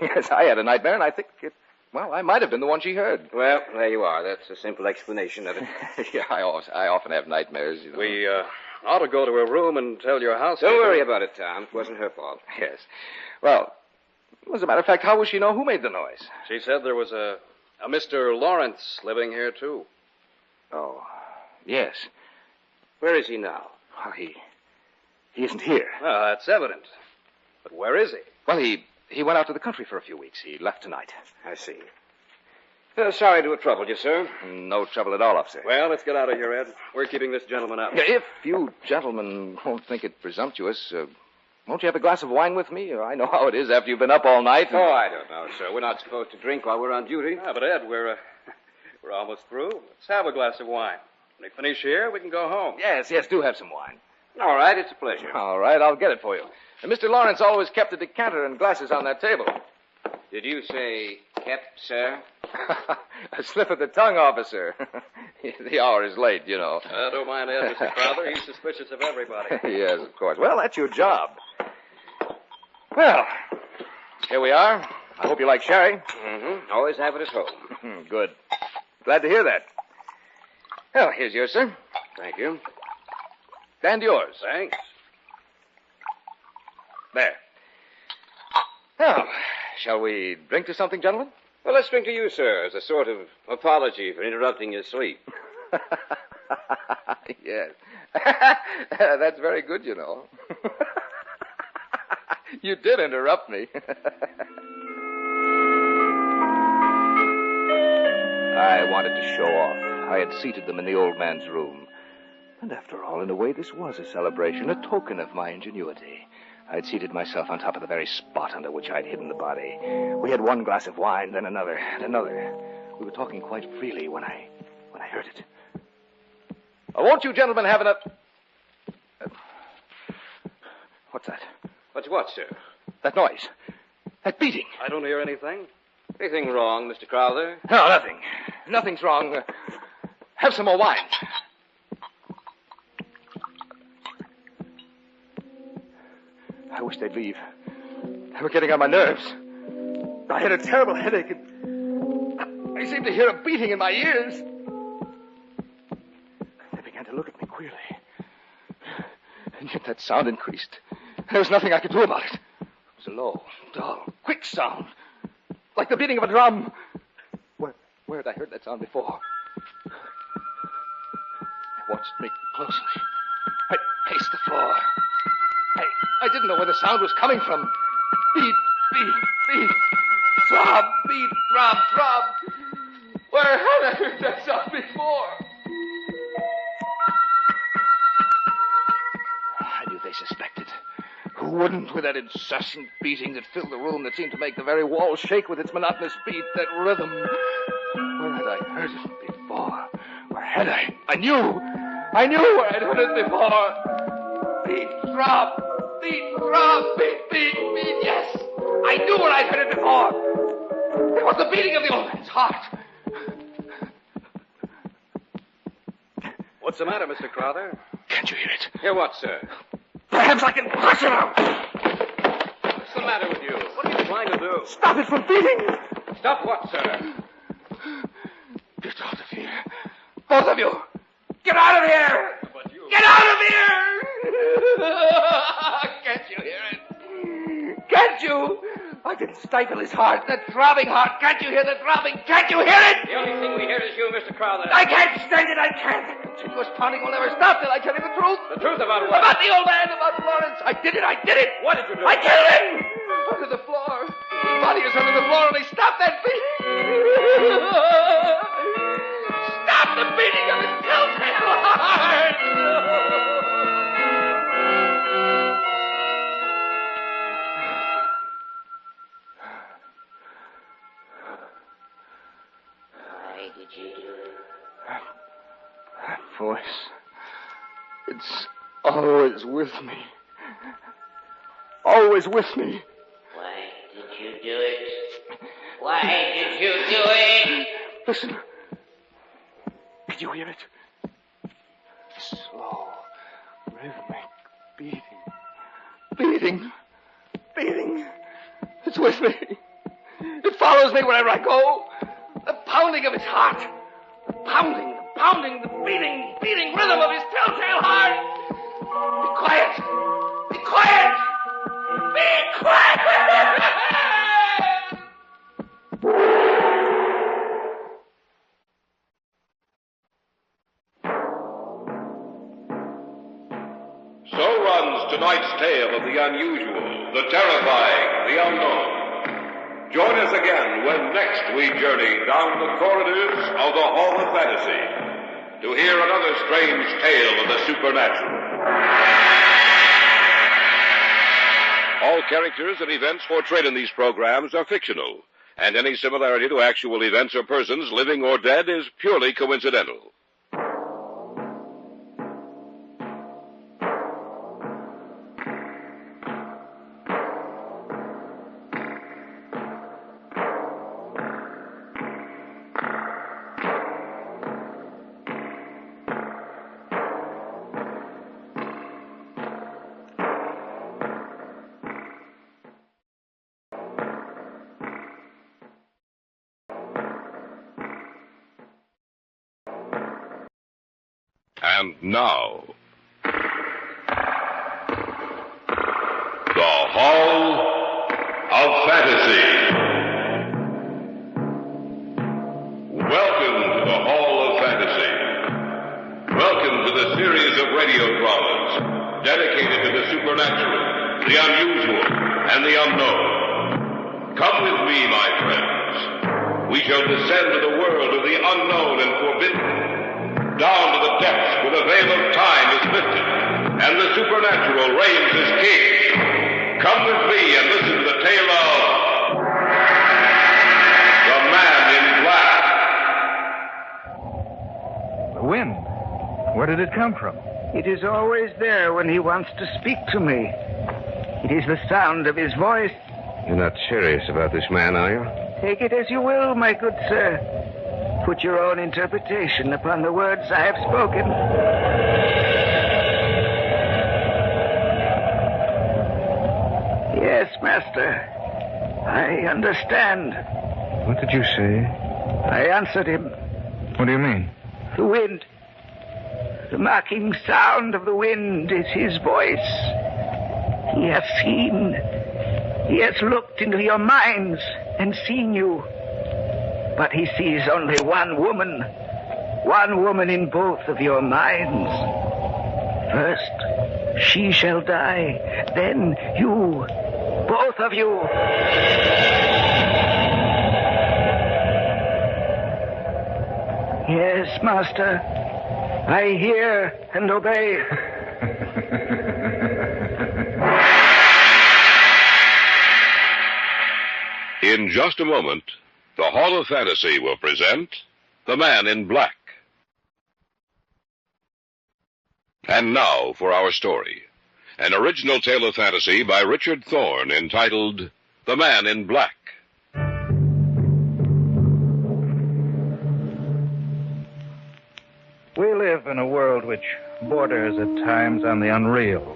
Yes, I had a nightmare, and I think I might have been the one she heard. Well, there you are. That's a simple explanation of it. Yeah, I often have nightmares, you know. We ought to go to her room and tell your housekeeper. Don't worry about it, Tom. It wasn't her fault. Yes. Well, as a matter of fact, how will she know who made the noise? She said there was a Mr. Lawrence living here, too. Oh, yes. Where is he now? Oh, he isn't here. Well, that's evident. But where is he? Well, he went out to the country for a few weeks. He left tonight. I see. Sorry to have troubled you, sir. No trouble at all, officer. Well, let's get out of here, Ed. We're keeping this gentleman out. If you gentlemen won't think it presumptuous, won't you have a glass of wine with me? I know how it is after you've been up all night. Oh, I don't know, sir. We're not supposed to drink while we're on duty. But Ed, we're almost through. Let's have a glass of wine. When we finish here, we can go home. Yes, do have some wine. All right, it's a pleasure. All right, I'll get it for you. And Mr. Lawrence always kept a decanter and glasses on that table. Did you say kept, sir? A slip of the tongue, officer. The hour is late, you know. Don't mind Ed, Mr. Crowther. He's suspicious of everybody. Yes, of course. Well, that's your job. Well, here we are. I hope you like sherry. Mm-hmm. Always have it at home. Good. Glad to hear that. Well, here's yours, sir. Thank you. And yours. Thanks. There. Now, shall we drink to something, gentlemen? Well, let's drink to you, sir, as a sort of apology for interrupting your sleep. Yes. That's very good, you know. You did interrupt me. I wanted to show off. I had seated them in the old man's room. And after all, in a way, this was a celebration, a token of my ingenuity. I'd seated myself on top of the very spot under which I'd hidden the body. We had one glass of wine, then another, and another. We were talking quite freely when I heard it. Won't you gentlemen have enough... What's that? What's what, sir? That noise. That beating. I don't hear anything. Anything wrong, Mr. Crowther? No, nothing. Nothing's wrong. Have some more wine. I wish they'd leave. They were getting on my nerves. I had a terrible headache, and I seemed to hear a beating in my ears. They began to look at me queerly. And yet that sound increased. There was nothing I could do about it. It was a low, dull, quick sound, like the beating of a drum. Where had I heard that sound before? They watched me closely. I paced the floor. I didn't know where the sound was coming from. Beat, beat, beat. Throb, beat, throb, throb. Where had I heard that sound before? I knew they suspected. Who wouldn't, with that incessant beating that filled the room, that seemed to make the very walls shake with its monotonous beat, that rhythm? Where had I heard it before? Where had I? I knew where I'd heard it before. Beat, throb, beat, throb, beat, beat, beat. Yes, I knew where I'd heard it before. It was the beating of the old man's heart. What's the matter, Mr. Crowther? Can't you hear it? Hear what, sir? Perhaps I can crush it out. What's the matter with you? What are you trying to do? Stop it from beating. Stop what, sir? Get out of here. Both of you. Get out of here. Get out of here. Can't you hear it? Can't you? I can stifle his heart, that throbbing heart. Can't you hear the throbbing? Can't you hear it? The only thing we hear is you, Mr. Crowther. I can't stand it. I can't. The continuous pounding will never stop till I tell you the truth. The truth about what? About the old man, about Lawrence. I did it. What did you do? I killed him. Under the floor. His body is under the floor, and they stopped that beating. Stop the beating of his telltale heart. Why did you do it? That voice. It's always with me. Always with me. Why did you do it? Why did you do it? Listen. Did you hear it? Slow, rhythmic beating. Beating. It's with me. It follows me wherever I go. The pounding of his heart. The pounding, the beating rhythm of his telltale heart. Be quiet. Be quiet. Be quiet. So runs tonight's tale of the unusual, the terrifying, the unknown. Join us again when next we journey down the corridors of the Hall of Fantasy to hear another strange tale of the supernatural. All characters and events portrayed in these programs are fictional, and any similarity to actual events or persons, living or dead, is purely coincidental. And now, the Hall of Fantasy. Welcome to the Hall of Fantasy. Welcome to the series of radio dramas dedicated to the supernatural, the unusual, and the unknown. Come with me, my friends. We shall descend to the world of the unknown and forbidden, down to the depths where the veil of time is lifted, and the supernatural reigns as king. Come with me and listen to the tale of the Man in Black. The wind. Where did it come from? It is always there when he wants to speak to me. It is the sound of his voice. You're not serious about this man, are you? Take it as you will, my good sir. Put your own interpretation upon the words I have spoken. Yes, master. I understand. What did you say? I answered him. What do you mean? The wind. The mocking sound of the wind is his voice. He has seen. He has looked into your minds and seen you. But he sees only one woman in both of your minds. First, she shall die, then you, both of you. Yes, master, I hear and obey. In just a moment, the Hall of Fantasy will present The Man in Black. And now for our story. An original tale of fantasy by Richard Thorne entitled The Man in Black. We live in a world which borders at times on the unreal.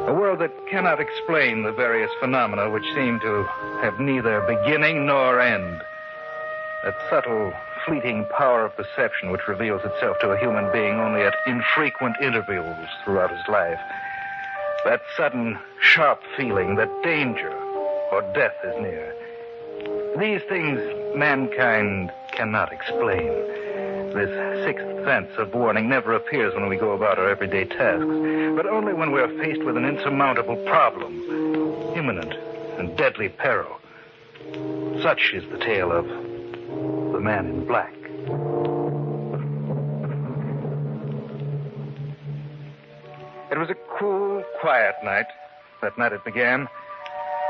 A world that cannot explain the various phenomena which seem to have neither beginning nor end. That subtle, fleeting power of perception which reveals itself to a human being only at infrequent intervals throughout his life. That sudden, sharp feeling that danger, or death is near. These things mankind cannot explain. This sixth sense of warning never appears when we go about our everyday tasks, but only when we are faced with an insurmountable problem, imminent and deadly peril. Such is the tale of the Man in Black. It was a cool, quiet night. That night it began.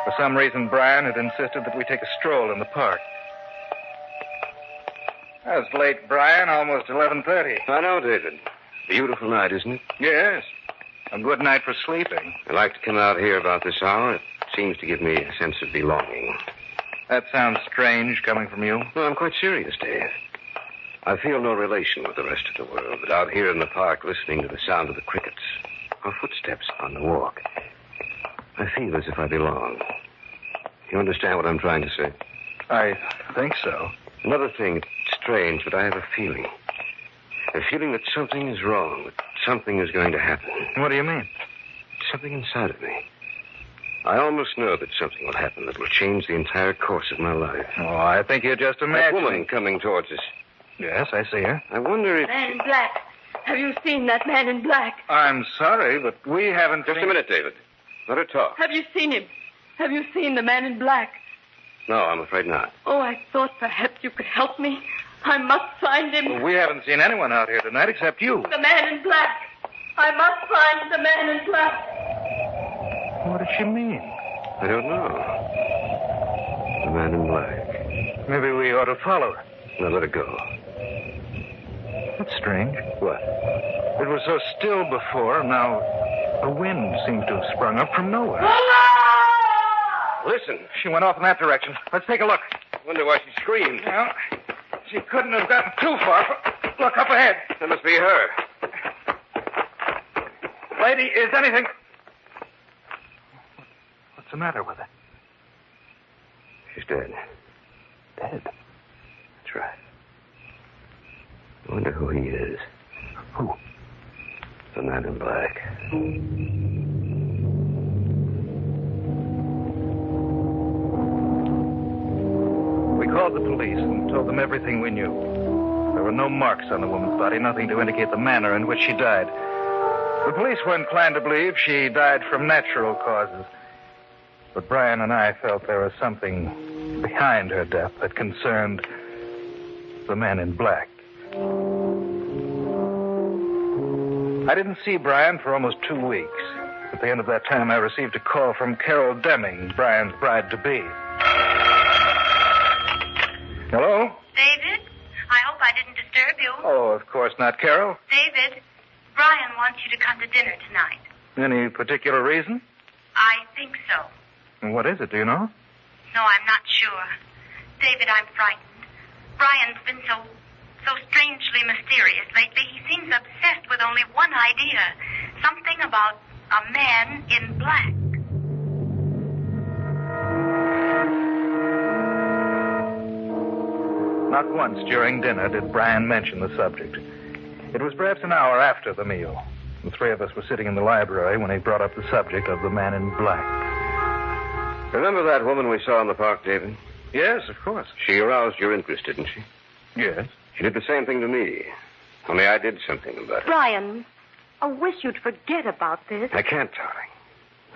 For some reason, Brian had insisted that we take a stroll in the park. That was late, Brian, almost 11:30. I know, David. Beautiful night, isn't it? Yes. A good night for sleeping. I like to come out here about this hour. It seems to give me a sense of belonging. That sounds strange coming from you. No, I'm quite serious, Dave. I feel no relation with the rest of the world, but out here in the park, listening to the sound of the crickets, or footsteps on the walk, I feel as if I belong. You understand what I'm trying to say? I think so. Another thing, it's strange, but I have a feeling. A feeling that something is wrong, that something is going to happen. What do you mean? Something inside of me. I almost know that something will happen that will change the entire course of my life. Oh, I think you're just That imagining. woman coming towards us. Yes, I see her. I wonder if... Man in black. Have you seen that man in black? I'm sorry, but we haven't Just a minute, David. Let her talk. Have you seen him? Have you seen the man in black? No, I'm afraid not. Oh, I thought perhaps you could help me. I must find him. Well, we haven't seen anyone out here tonight except you. The man in black. I must find the man in black. What does she mean? I don't know. The man in black. Maybe we ought to follow her. Now let her go. That's strange. What? It was so still before, now a wind seems to have sprung up from nowhere. Listen. She went off in that direction. Let's take a look. Wonder why she screamed. Well, she couldn't have gotten too far. Look up ahead. That must be her. Lady, is anything... What's the matter with her? She's dead. Dead? That's right. I wonder who he is. Who? The man in black. We called the police and told them everything we knew. There were no marks on the woman's body, nothing to indicate the manner in which she died. The police were inclined to believe she died from natural causes. But Brian and I felt there was something behind her death that concerned the man in black. I didn't see Brian for almost 2 weeks. At the end of that time, I received a call from Carol Deming, Brian's bride-to-be. Hello? David, I hope I didn't disturb you. Oh, of course not, Carol. David, Brian wants you to come to dinner tonight. Any particular reason? I think so. What is it, do you know? No, I'm not sure. David, I'm frightened. Brian's been so strangely mysterious lately. He seems obsessed with only one idea. Something about a man in black. Not once during dinner did Brian mention the subject. It was perhaps an hour after the meal. The three of us were sitting in the library when he brought up the subject of the man in black. Remember that woman we saw in the park, David? Yes, of course. She aroused your interest, didn't she? Yes. She did the same thing to me. Only I did something about it. Brian, I wish you'd forget about this. I can't, darling.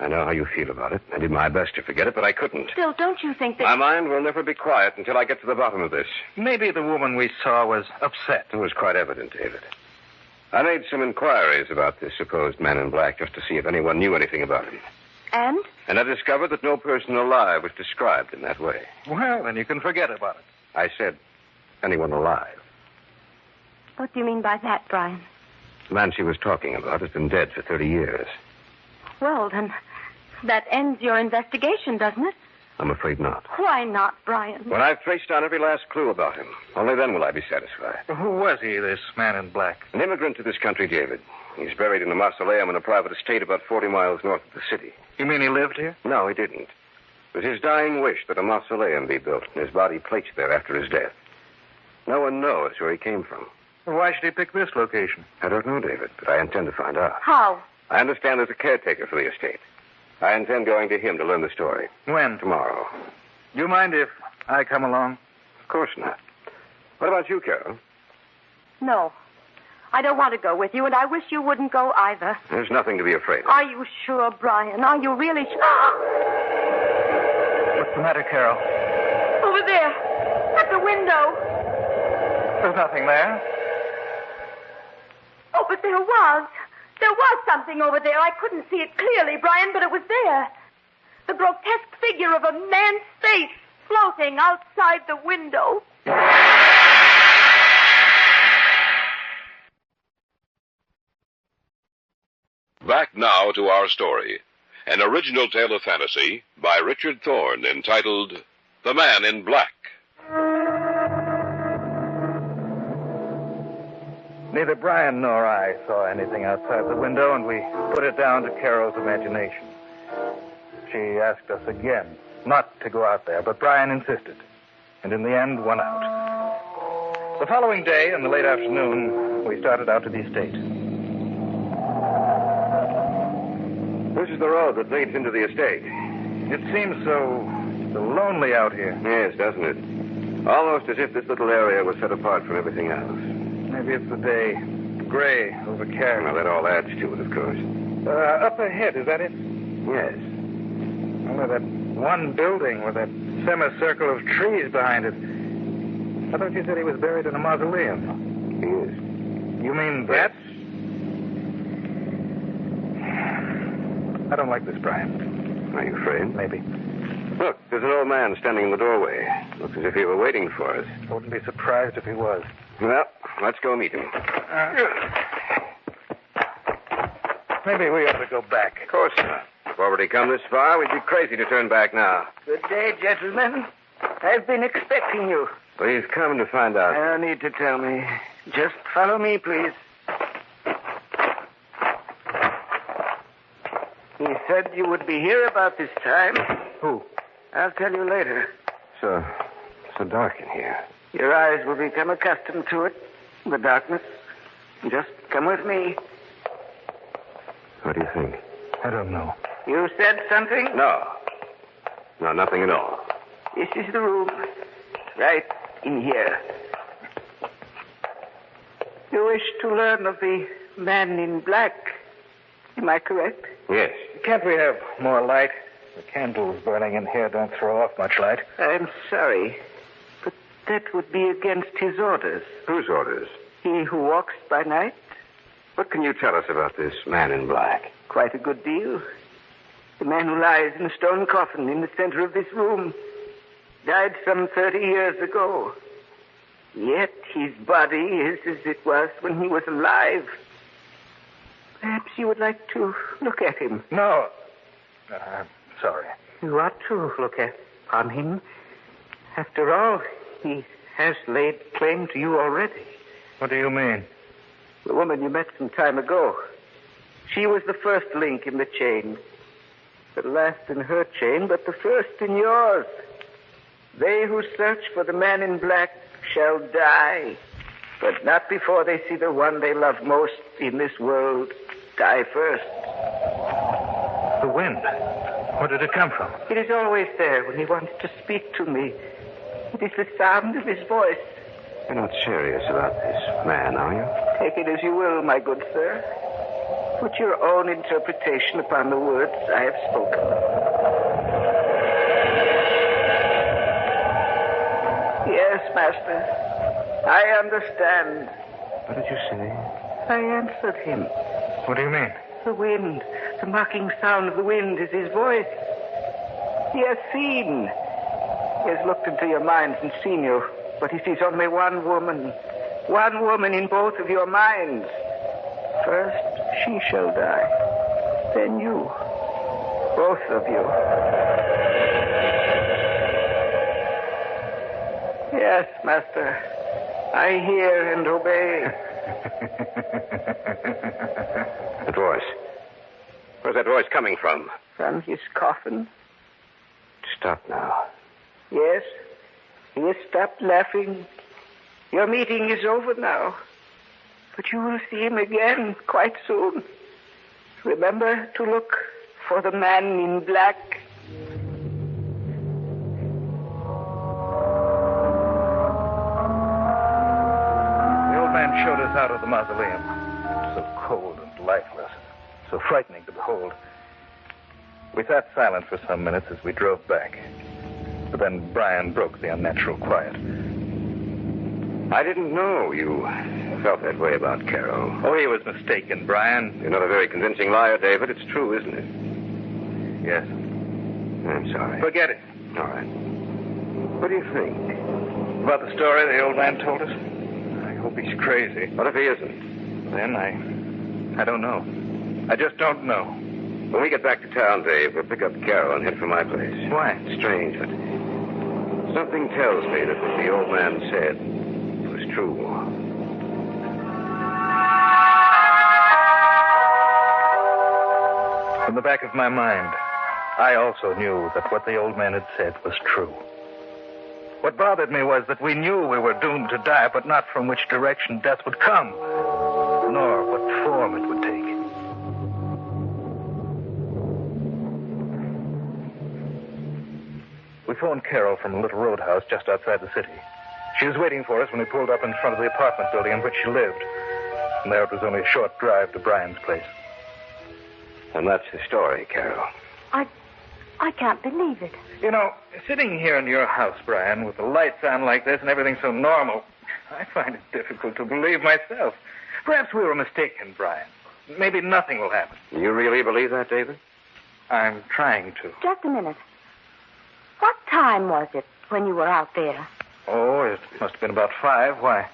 I know how you feel about it. I did my best to forget it, but I couldn't. Still, don't you think that... My mind will never be quiet until I get to the bottom of this. Maybe the woman we saw was upset. It was quite evident, David. I made some inquiries about this supposed man in black just to see if anyone knew anything about him. And? And I discovered that no person alive was described in that way. Well, then you can forget about it. I said anyone alive. What do you mean by that, Brian? The man she was talking about has been dead for 30 years. Well, then, that ends your investigation, doesn't it? I'm afraid not. Why not, Brian? When I've traced down every last clue about him, only then will I be satisfied. Who was he, this man in black? An immigrant to this country, David. He's buried in a mausoleum in a private estate about 40 miles north of the city. You mean he lived here? No, he didn't. It was his dying wish that a mausoleum be built and his body placed there after his death. No one knows where he came from. Well, why should he pick this location? I don't know, David, but I intend to find out. How? I understand there's a caretaker for the estate. I intend going to him to learn the story. When? Tomorrow. Do you mind if I come along? Of course not. What about you, Carol? No. I don't want to go with you, and I wish you wouldn't go either. There's nothing to be afraid of. Are you sure, Brian? Are you really sure? What's the matter, Carol? Over there, at the window. There's nothing there. Oh, but there was. There was something over there. I couldn't see it clearly, Brian, but it was there. The grotesque figure of a man's face floating outside the window. Back now to our story. An original tale of fantasy by Richard Thorne entitled The Man in Black. Neither Brian nor I saw anything outside the window, and we put it down to Carol's imagination. She asked us again not to go out there, but Brian insisted, and in the end won out. The following day, in the late afternoon, we started out to the estate. This is the road that leads into the estate. It seems so lonely out here. Yes, doesn't it? Almost as if this little area was set apart from everything else. Maybe it's the day. Gray overcast. Well, that all adds to it, of course. Up ahead, is that it? Yes. Well, that one building with that semicircle of trees behind it. I thought you said he was buried in a mausoleum. He is. You mean that's... I don't like this, Brian. Are you afraid? Maybe. Look, there's an old man standing in the doorway. Looks as if he were waiting for us. I wouldn't be surprised if he was. Well, let's go meet him. Maybe we ought to go back. Of course not. We've already come this far. We'd be crazy to turn back now. Good day, gentlemen. I've been expecting you. Please come to find out. No need to tell me. Just follow me, please. He said you would be here about this time. Who? I'll tell you later. So dark in here. Your eyes will become accustomed to it, the darkness. Just come with me. What do you think? I don't know. You said something? No, nothing at all. This is the room. Right in here. You wish to learn of the man in black. Am I correct? Yes. Can't we have more light? The candles burning in here don't throw off much light. I'm sorry, but that would be against his orders. Whose orders? He who walks by night. What can you tell us about this man in black? Quite a good deal. The man who lies in a stone coffin in the center of this room died some 30 years ago. Yet his body is as it was when he was alive. Perhaps you would like to look at him. No. I'm sorry. You ought to look upon him. After all, he has laid claim to you already. What do you mean? The woman you met some time ago. She was the first link in the chain. The last in her chain, but the first in yours. They who search for the man in black shall die, but not before they see the one they love most in this world die first. The wind. Where did it come from? It is always there when he wants to speak to me. It is the sound of his voice. You're not serious about this man, are you? Take it as you will, my good sir. Put your own interpretation upon the words I have spoken. Yes, master. I understand. What did you say? I answered him. What do you mean? The wind. The mocking sound of the wind is his voice. He has seen. He has looked into your minds and seen you. But he sees only one woman. One woman in both of your minds. First, she shall die. Then you. Both of you. Yes, master. I hear and obey. That voice. Where's that voice coming from? From his coffin. Stop now. Yes. He has stopped laughing. Your meeting is over now. But you will see him again quite soon. Remember to look for the man in black. The old man showed us out of the mausoleum. So cold and lifeless, so frightening to behold. We sat silent for some minutes as we drove back. But then Brian broke the unnatural quiet. I didn't know you felt that way about Carol. Oh, he was mistaken, Brian. You're not a very convincing liar, David. It's true, isn't it? Yes. I'm sorry. Forget it. All right. What do you think? About the story the old man told us? I hope he's crazy. What if he isn't? Then I don't know. I just don't know. When we get back to town, Dave, we'll pick up Carol and head for my place. Why? It's strange, but something tells me that what the old man said was true. In the back of my mind, I also knew that what the old man had said was true. What bothered me was that we knew we were doomed to die, but not from which direction death would come, nor what form it would take. We phoned Carol from a little roadhouse just outside the city. She was waiting for us when we pulled up in front of the apartment building in which she lived. From there, it was only a short drive to Brian's place. And that's the story, Carol. I can't believe it. You know, sitting here in your house, Brian, with the lights on like this and everything so normal, I find it difficult to believe myself. Perhaps we were mistaken, Brian. Maybe nothing will happen. You really believe that, David? I'm trying to. Just a minute. What time was it when you were out there? Oh, it must have been about 5. Why?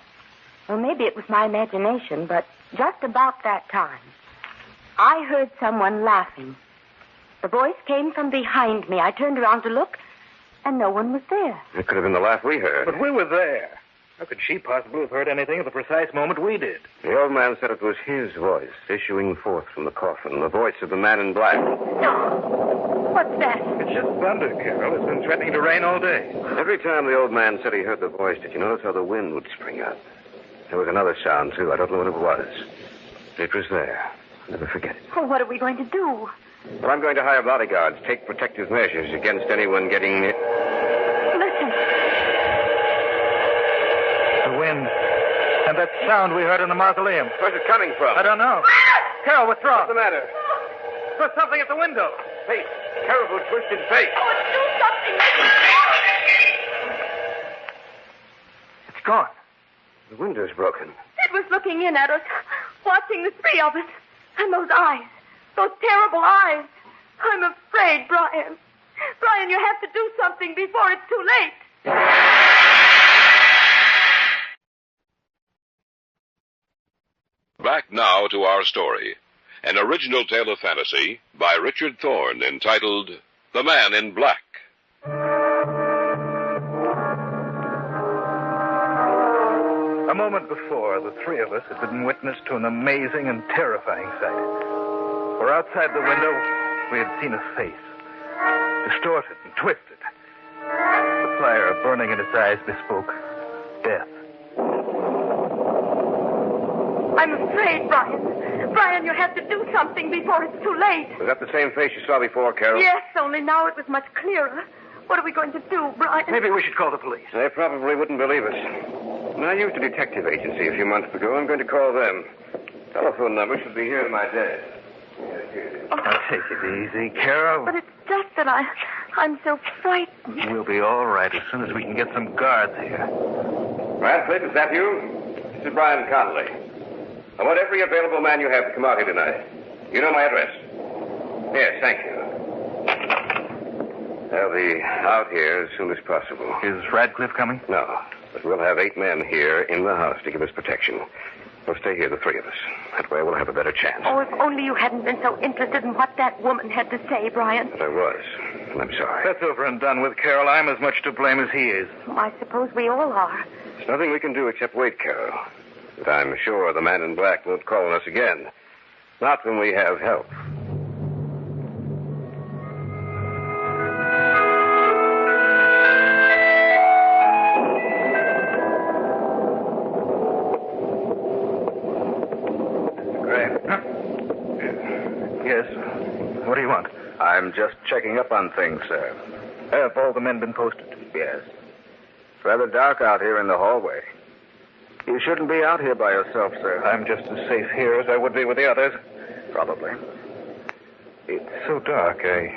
Well, maybe it was my imagination, but just about that time, I heard someone laughing. The voice came from behind me. I turned around to look, and no one was there. It could have been the laugh we heard. But we were there. How could she possibly have heard anything at the precise moment we did? The old man said it was his voice issuing forth from the coffin, the voice of the man in black. No. What's that? It's just thunder, Carol. It's been threatening to rain all day. Every time the old man said he heard the voice, did you notice how the wind would spring up? There was another sound, too. I don't know what it was. It was there. I'll never forget it. Oh, what are we going to do? Well, I'm going to hire bodyguards, take protective measures against anyone getting near. Listen. The wind. And that sound we heard in the mausoleum. Where's it coming from? I don't know. Carol, what's wrong? What's the matter? There's something at the window. Face. Terrible twisted face. Oh, do something. It's gone. The window's broken. It was looking in at us, watching the three of us. And those eyes. Those terrible eyes. I'm afraid, Brian. Brian, you have to do something before it's too late. Back now to our story. An original tale of fantasy by Richard Thorne entitled The Man in Black. A moment before, the three of us had been witness to an amazing and terrifying sight. For outside the window, we had seen a face, distorted and twisted. The fire burning in its eyes bespoke death. I'm afraid, Brian. Brian, you have to do something before it's too late. Was that the same face you saw before, Carol? Yes, only now it was much clearer. What are we going to do, Brian? Maybe we should call the police. They probably wouldn't believe us. When I used a detective agency a few months ago, I'm going to call them. Telephone number should be here in my desk. Yes, here it is. Now, take it easy, Carol. But it's just that I'm so frightened. We'll be all right as soon as we can get some guards here. Radcliffe, is that you? This is Brian Connolly. I want every available man you have to come out here tonight. You know my address. Yes, thank you. They'll be out here as soon as possible. Is Radcliffe coming? No, but we'll have 8 men here in the house to give us protection. We'll stay here, the 3 of us. That way we'll have a better chance. Oh, if only you hadn't been so interested in what that woman had to say, Brian. But I was, and I'm sorry. That's over and done with, Carol. I'm as much to blame as he is. Oh, I suppose we all are. There's nothing we can do except wait, Carol. But I'm sure the man in black won't call on us again. Not when we have help. Yes. What do you want? I'm just checking up on things, sir. Have all the men been posted? Yes. It's rather dark out here in the hallway. You shouldn't be out here by yourself, sir. I'm just as safe here as I would be with the others. Probably. It's so dark, I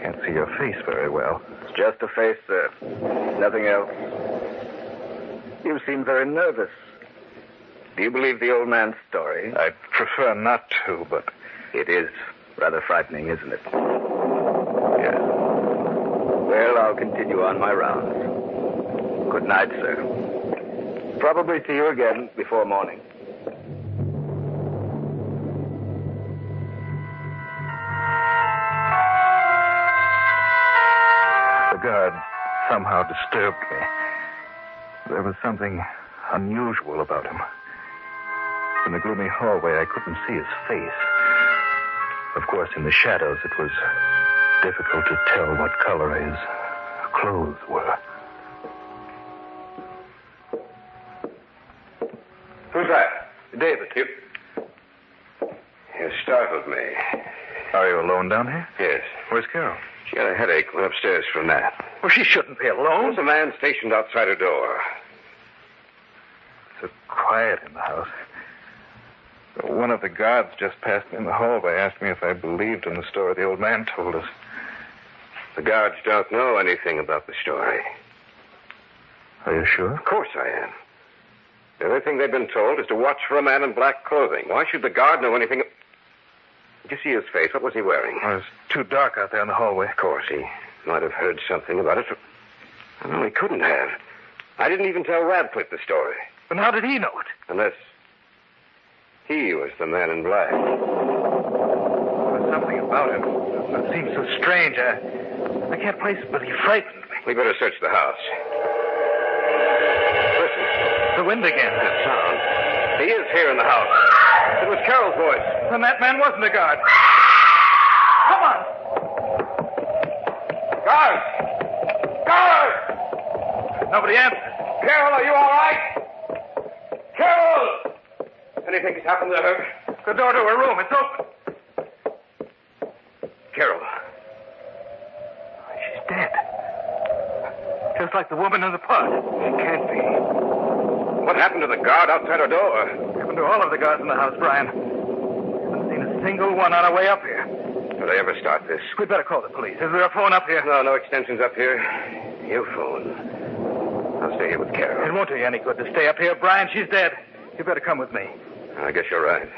can't see your face very well. It's just a face, sir. Nothing else. You seem very nervous. Do you believe the old man's story? I'd prefer not to, but... It is rather frightening, isn't it? Yes. Well, I'll continue on my rounds. Good night, sir. Probably see you again before morning. The guard somehow disturbed me. There was something unusual about him. In the gloomy hallway, I couldn't see his face. Of course, in the shadows, it was difficult to tell what color his clothes were. Who's that? David. You startled me. Are you alone down here? Yes. Where's Carol? She had a headache. Went upstairs for a nap. Well, she shouldn't be alone. There's a man stationed outside her door. It's so quiet in the house. One of the guards just passed me in the hallway, asked me if I believed in the story the old man told us. The guards don't know anything about the story. Are you sure? Of course I am. The only thing they've been told is to watch for a man in black clothing. Why should the guard know anything? Did you see his face? What was he wearing? Well, it was too dark out there in the hallway. Of course, he might have heard something about it. No, he couldn't have. I didn't even tell Radcliffe the story. But how did he know it? Unless he was the man in black. There's something about him that seems so strange. I can't place it, but he frightened me. We better search the house. Listen. The wind again. That sound. He is here in the house. It was Carol's voice. Then that man wasn't a guard. Come on! Guard! Guard! Nobody answered. Carol, are you all right? Carol! Anything has happened to her? The door to her room. It's open. Carol. She's dead. Just like the woman in the pot. She can't be. What happened to the guard outside her door? Happened to all of the guards in the house, Brian. Haven't seen a single one on our way up here. Did I ever start this? We'd better call the police. Is there a phone up here? No extensions up here. You phone. I'll stay here with Carol. It won't do you any good to stay up here, Brian. She's dead. You better come with me. I guess you're right.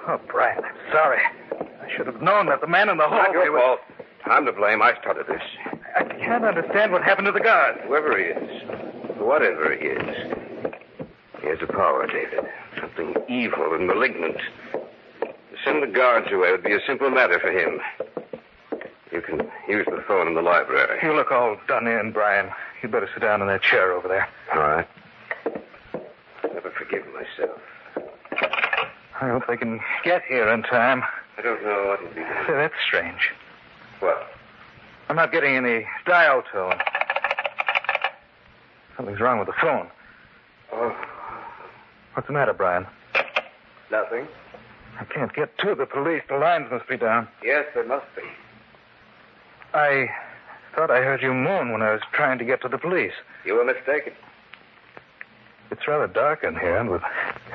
Oh, Brian, I'm sorry. I should have known that the man in the hallway Not your fault. I'm to blame. I started this. I can't understand what happened to the guard. Whoever he is, whatever he is, he has a power, David. Something evil and malignant. To send the guards away would be a simple matter for him. You can use the phone in the library. You look all done in, Brian. You'd better sit down in that chair over there. All right. Never forgiven myself. I hope they can get here in time. I don't know what it'll be. Say, that's strange. What? I'm not getting any dial tone. Something's wrong with the phone. Oh. What's the matter, Brian? Nothing. I can't get to the police. The lines must be down. Yes, there must be. I thought I heard you moan when I was trying to get to the police. You were mistaken. It's rather dark in here, and with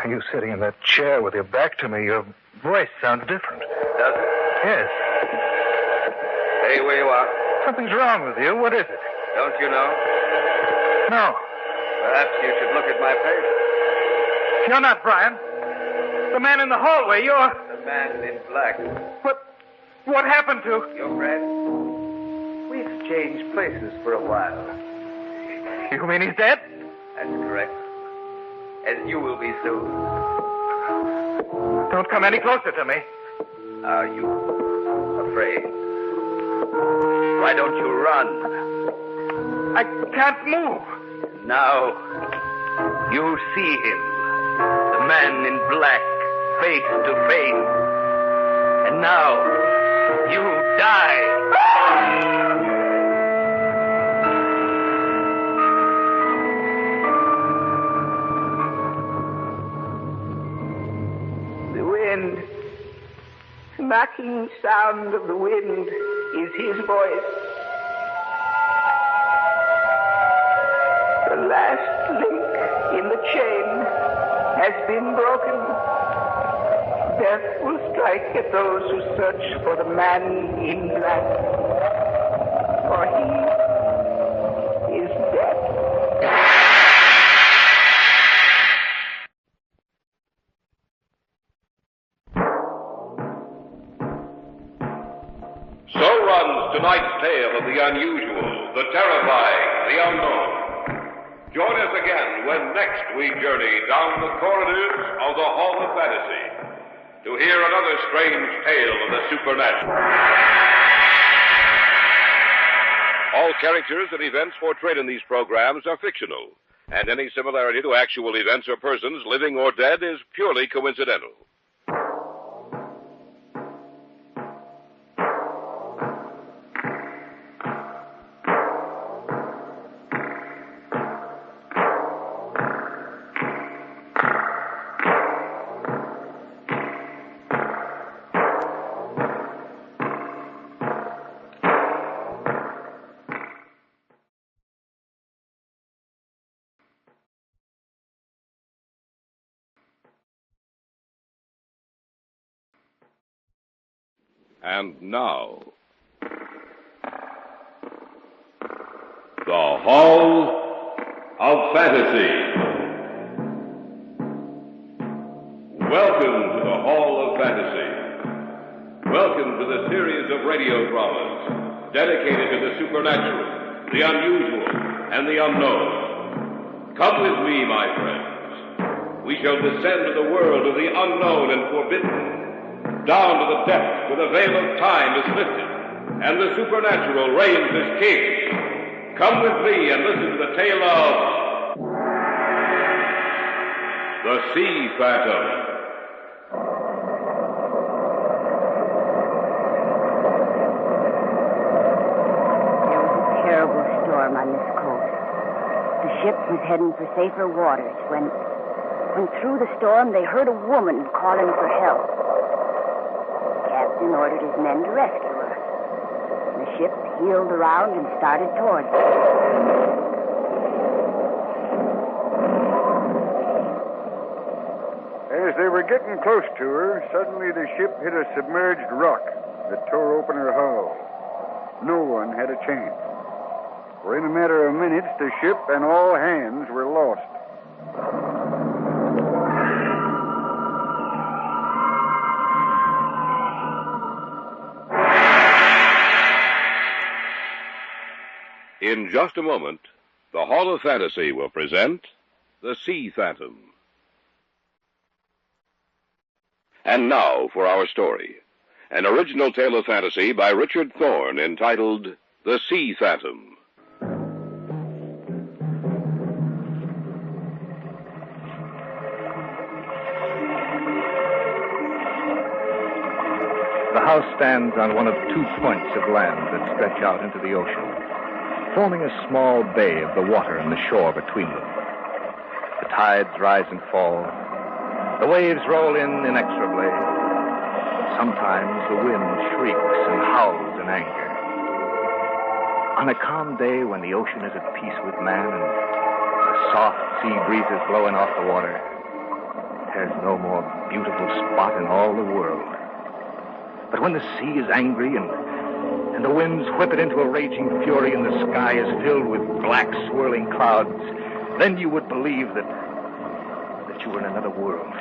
you sitting in that chair with your back to me, your voice sounds different. Does it? Yes. Stay where you are. Something's wrong with you. What is it? Don't you know? No. Perhaps you should look at my face. You're not Brian. The man in the hallway, you're... The man in black. What happened to... Your friend? We exchanged places for a while. You mean he's dead? That's correct. As you will be soon. Don't come any closer to me. Are you afraid? Why don't you run? I can't move. Now, you see him. The man in black, face to face. And now, you die. The wind, smacking sound of the wind is his voice. The last link in the chain has been broken. Death will strike at those who search for the man in black. For he is dead. So runs tonight's tale of the unusual, the terrifying, the unknown. Join us again when next we journey down the corridors of the Hall of Fantasy to hear another strange tale of the supernatural. All characters and events portrayed in these programs are fictional, and any similarity to actual events or persons, living or dead, is purely coincidental. And now, the Hall of Fantasy. Welcome to the Hall of Fantasy. Welcome to the series of radio dramas dedicated to the supernatural, the unusual, and the unknown. Come with me, my friends. We shall descend to the world of the unknown and forbidden, down to the depths where the veil of time is lifted and the supernatural reigns as king. Come with me and listen to the tale of the Sea Phantom. There was a terrible storm on this coast. The ship was heading for safer waters when through the storm they heard a woman calling for help. The captain ordered his men to rescue her. The ship heeled around and started towards her. As they were getting close to her, suddenly the ship hit a submerged rock that tore open her hull. No one had a chance. For in a matter of minutes, the ship and all hands were lost. In just a moment, the Hall of Fantasy will present The Sea Phantom. And now for our story. An original tale of fantasy by Richard Thorne entitled The Sea Phantom. The house stands on one of 2 points of land that stretch out into the ocean, forming a small bay of the water and the shore between them. The tides rise and fall. The waves roll in inexorably. Sometimes the wind shrieks and howls in anger. On a calm day when the ocean is at peace with man and the soft sea breezes blowing off the water, there's no more beautiful spot in all the world. But when the sea is angry and the winds whip it into a raging fury and the sky is filled with black swirling clouds, then you would believe that you were in another world.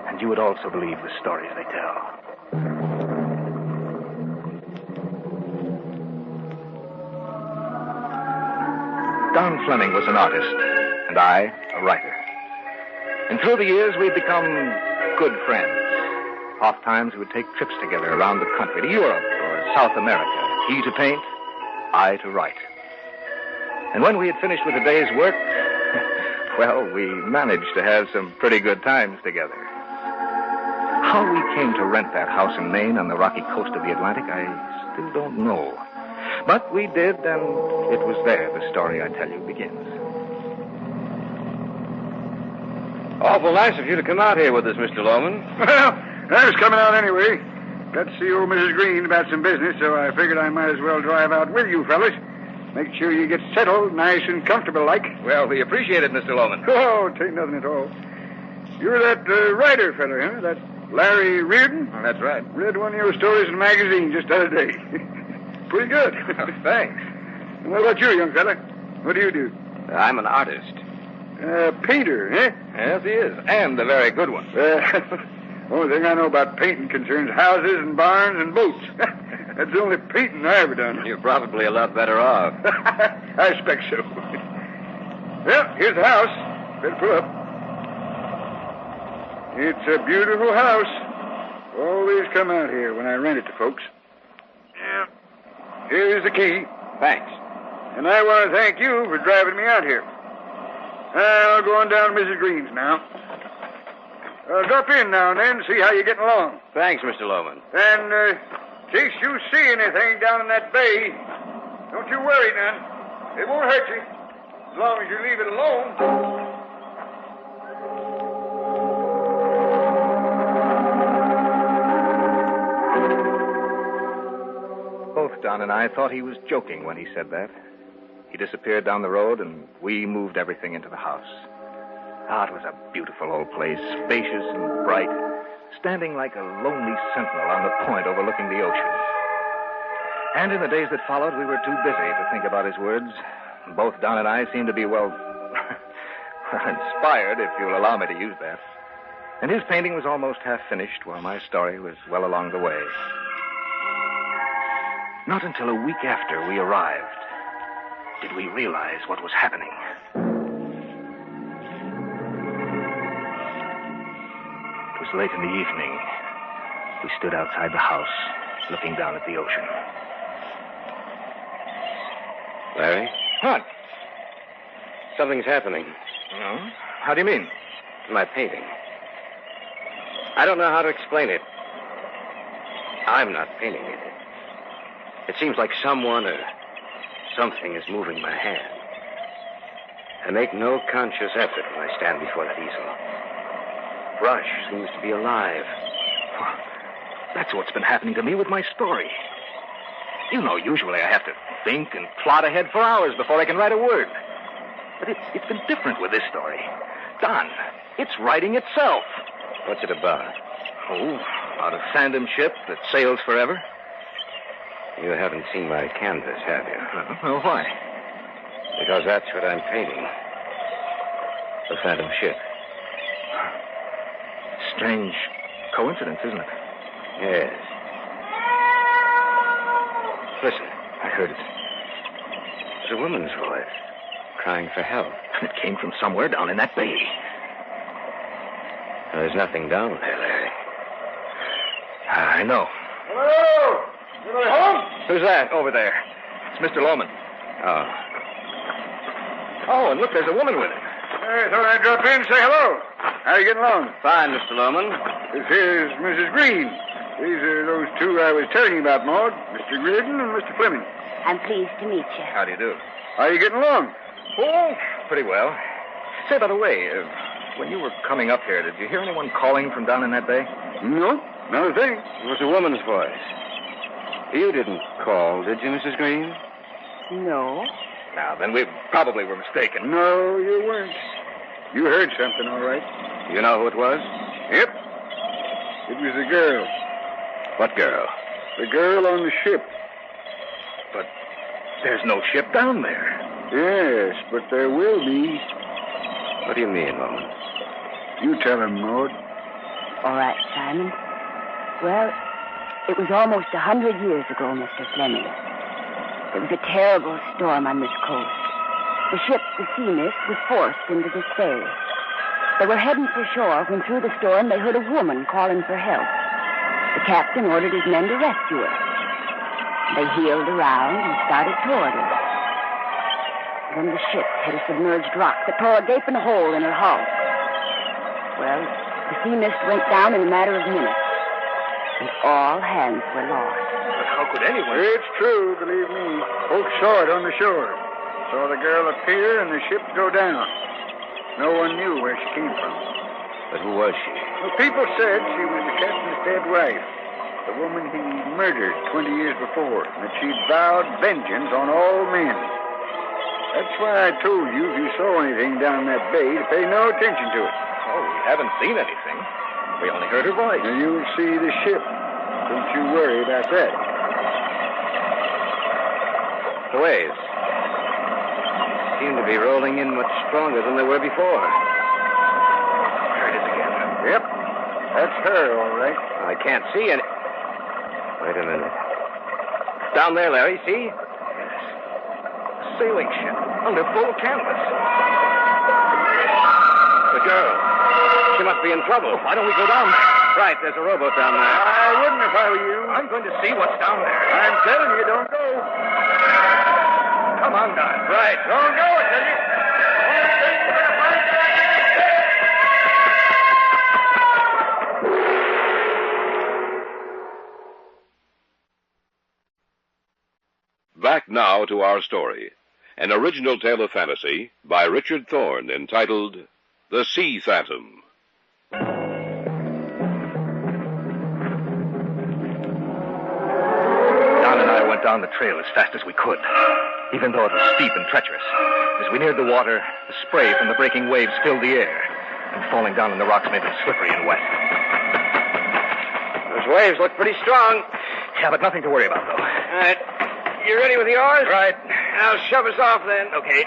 And you would also believe the stories they tell. Don Fleming was an artist, and I, a writer. And through the years, we'd become good friends. Oftentimes, we would take trips together around the country, to Europe or South America. He to paint, I to write. And when we had finished with the day's work, well, we managed to have some pretty good times together. How we came to rent that house in Maine on the rocky coast of the Atlantic, I still don't know. But we did, and it was there the story I tell you begins. Awful nice of you to come out here with us, Mr. Loman. Well, I was coming out anyway. got to see old Mrs. Green about some business, so I figured I might as well drive out with you fellas. Make sure you get settled nice and comfortable like. Well, we appreciate it, Mr. Loman. Oh, it ain't nothing at all. You're that writer feller, huh? That Larry Reardon? Oh, that's right. Read one of your stories in the magazine just the other day. Pretty good. Oh, thanks. And what about you, young fella? What do you do? I'm an artist. Painter, eh? Yes, he is. And a very good one. Only thing I know about painting concerns houses and barns and boats. That's the only painting I ever done. You're probably a lot better off. I expect so. Well, here's the house. Better pull up. It's a beautiful house. Always come out here when I rent it to folks. Yeah. Here's the key. Thanks. And I want to thank you for driving me out here. I'll go on down to Mrs. Green's now. Drop in now and then, see how you're getting along. Thanks, Mr. Loman. And in case you see anything down in that bay, don't you worry none. It won't hurt you, as long as you leave it alone. Both Don and I thought he was joking when he said that. He disappeared down the road, and we moved everything into the house. Ah, it was a beautiful old place, spacious and bright, standing like a lonely sentinel on the point overlooking the ocean. And in the days that followed, we were too busy to think about his words. Both Don and I seemed to be, well, inspired, if you'll allow me to use that. And his painting was almost half finished, while my story was well along the way. Not until a week after we arrived did we realize what was happening. It was late in the evening. We stood outside the house, looking down at the ocean. Larry? What? Something's happening. No? How do you mean? My painting. I don't know how to explain it. I'm not painting it. It seems like someone or something is moving my hand. I make no conscious effort when I stand before that easel. Brush seems to be alive. That's what's been happening to me with my story. You know, usually I have to think and plot ahead for hours before I can write a word. But it's been different with this story. Don, it's writing itself. What's it about? Oh, about a phantom ship that sails forever. You haven't seen my canvas, have you? Well, why? Because that's what I'm painting. The phantom ship. Strange coincidence, isn't it? Yes. Listen. I heard it. It's a woman's voice, crying for help. It came from somewhere down in that bay. There's nothing down there, Larry. I know. Hello? Anybody home? Who's that over there? It's Mr. Loman. Oh. Oh, and look, there's a woman with him. I thought I'd drop in and say hello. How are you getting along? Fine, Mr. Loman. This here's Mrs. Green. These are those two I was telling you about, Maud. Mr. Reardon and Mr. Fleming. I'm pleased to meet you. How do you do? How are you getting along? Oh, pretty well. Say, by the way, when you were coming up here, did you hear anyone calling from down in that bay? No, not a thing. It was a woman's voice. You didn't call, did you, Mrs. Green? No. Now, then we probably were mistaken. No, you weren't. You heard something, all right. You know who it was? Yep. It was the girl. What girl? The girl on the ship. But there's no ship down there. Yes, but there will be. What do you mean, woman? You tell him, Maud. All right, Simon. Well, it was almost 100 years ago, Mr. Fleming. There was a terrible storm on this coast. The ship, the Sea Mist, was forced into this bay. They were heading for shore when through the storm they heard a woman calling for help. The captain ordered his men to rescue her. They heeled around and started toward her. Then the ship hit a submerged rock that tore a gaping hole in her hull. Well, the Sea Mist went down in a matter of minutes, and all hands were lost. But how could anyone? It's true, believe me. Folks saw it on the shore. Saw the girl appear and the ship go down. No one knew where she came from. But who was she? Well, people said she was the captain's dead wife. the woman he murdered 20 years before, and that she'd vowed vengeance on all men. That's why I told you if you saw anything down that bay to pay no attention to it. Oh, we haven't seen anything. We only heard her voice. Now, you'll see the ship. Don't you worry about that. The waves seem to be rolling in much stronger than they were before. There it is again. Yep. That's her, all right. I can't see any. Wait a minute. Down there, Larry, see? Sailing ship under full canvas. The girl. She must be in trouble. Why don't we go down there? Right, there's a rowboat down there. I wouldn't if I were you. I'm going to see what's down there. I'm telling you, don't go. Come on, Don. Right. Don't go, I tell you. Only thing you're going to find out is dead. Back now to our story. An original tale of fantasy by Richard Thorne entitled The Sea Phantom. Don and I went down the trail as fast as we could, even though it was steep and treacherous. As we neared the water, the spray from the breaking waves filled the air, and falling down on the rocks made them slippery and wet. Those waves look pretty strong. Yeah, but nothing to worry about, though. All right. You ready with the oars? Right. I'll shove us off then. Okay.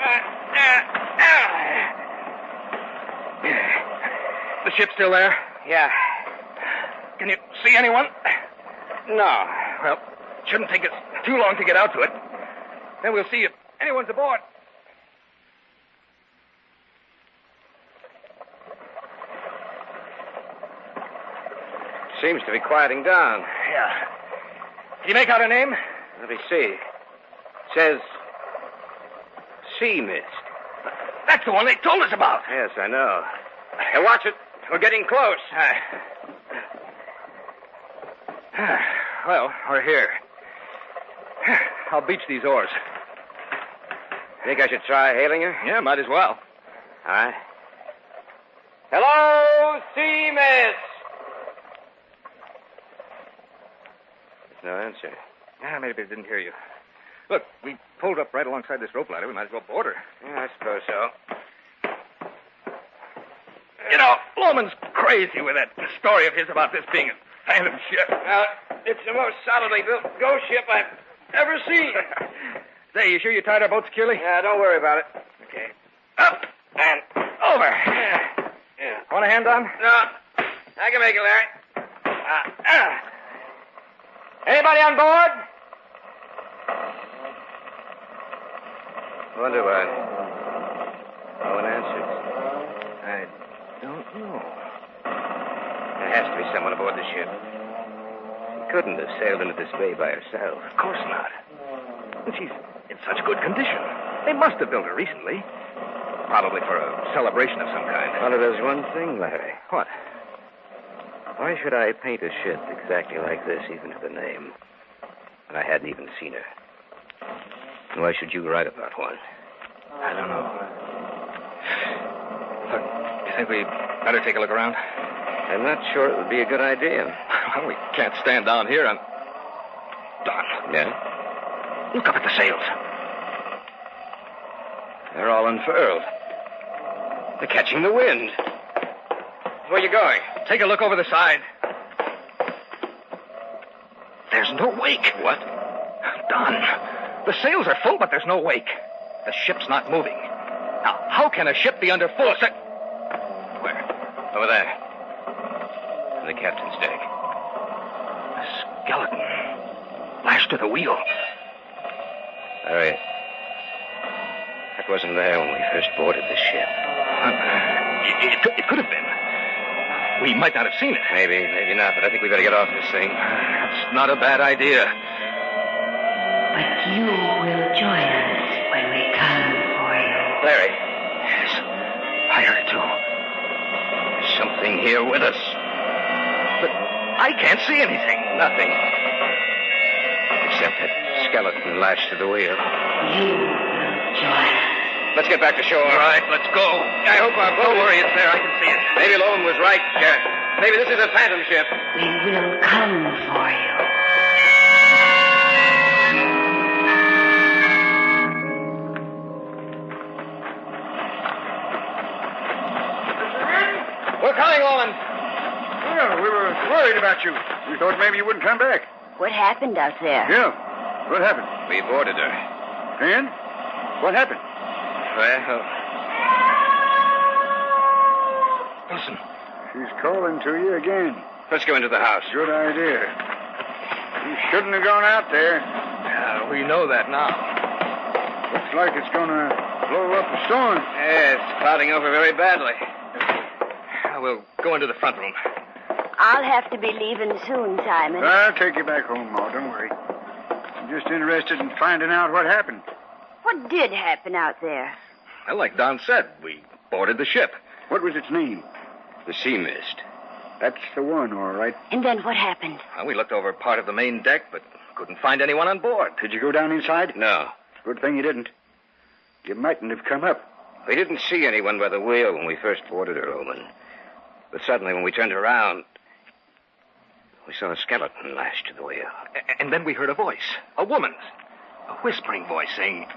The ship's still there? Yeah. Can you see anyone? No. Well, it shouldn't take us too long to get out to it. Then we'll see if anyone's aboard. Seems to be quieting down. Yeah. Can you make out her name? Let me see. Says Sea Mist. That's the one they told us about. Yes, I know. Hey, watch it. We're getting close. Well, we're here. I'll beach these oars. Think I should try hailing her? Yeah, might as well. All right. Hello, Sea Mist. No answer. Yeah, maybe they didn't hear you. Look, we pulled up right alongside this rope ladder. We might as well board her. Yeah, I suppose so. You know, Loman's crazy with that story of his about this being a phantom ship. Well, it's the most solidly built ghost ship I've ever seen. Say, you sure you tied our boat securely? Yeah, don't worry about it. Okay. Up and over. Yeah. Want a hand, Don? No, I can make it, Larry. Anybody on board? Wonder why. No one answers. I don't know. There has to be someone aboard the ship. She couldn't have sailed into this bay by herself. Of course not. And she's in such good condition. They must have built her recently. Probably for a celebration of some kind. Well, there's one thing, Larry. What? Why should I paint a ship exactly like this, even to the name, when I hadn't even seen her? And why should you write about one? I don't know. Look, you think we better take a look around? I'm not sure it would be a good idea. Well, we can't stand down here and... Don. Yeah? Look up at the sails. They're all unfurled. They're catching the wind. Where are you going? Take a look over the side. There's no wake. What? Don, the sails are full, but there's no wake. The ship's not moving. Now, how can a ship be under full sail? Where? Over there. On the captain's deck. A skeleton. Lashed to the wheel. Larry, that wasn't there when we first boarded the ship. It could have been. We might not have seen it. Maybe not, but I think we better get off this thing. That's not a bad idea. But you will join us when we come for you. Larry. Yes, I heard it too. There's something here with us. But I can't see anything. Nothing. Except that skeleton lashed to the wheel. You will join us. Let's get back to shore. All right, let's go. I hope our boat... Don't worry, it's there. I can see it. Maybe Lowen was right, Jeff. Maybe this is a phantom ship. We will come for you. We're coming, Lowen. Well, we were worried about you. We thought maybe you wouldn't come back. What happened out there? Yeah. What happened? We boarded her. And? What happened? Well... Listen. She's calling to you again. Let's go into the house. Good idea. You shouldn't have gone out there. We know that now. Looks like it's going to blow up a storm. Yeah, it's clouding over very badly. We'll go into the front room. I'll have to be leaving soon, Simon. I'll take you back home, Ma. Don't worry. I'm just interested in finding out what happened. What did happen out there? Well, like Don said, we boarded the ship. What was its name? The Sea Mist. That's the one, all right. And then what happened? Well, we looked over part of the main deck, but couldn't find anyone on board. Did you go down inside? No. Good thing you didn't. You mightn't have come up. We didn't see anyone by the wheel when we first boarded her, Lowen. But suddenly, when we turned around, we saw a skeleton lashed to the wheel. And then we heard a voice, a woman's, a whispering voice saying,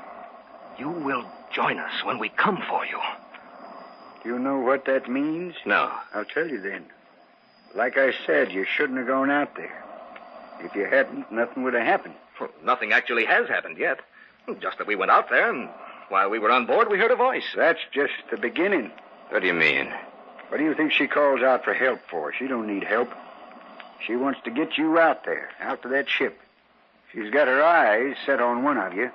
"You will join us when we come for you." Do you know what that means? No. I'll tell you then. Like I said, you shouldn't have gone out there. If you hadn't, nothing would have happened. Well, nothing actually has happened yet. Just that we went out there, and while we were on board, we heard a voice. That's just the beginning. What do you mean? What do you think she calls out for help for? She don't need help. She wants to get you out there, out to that ship. She's got her eyes set on one of you,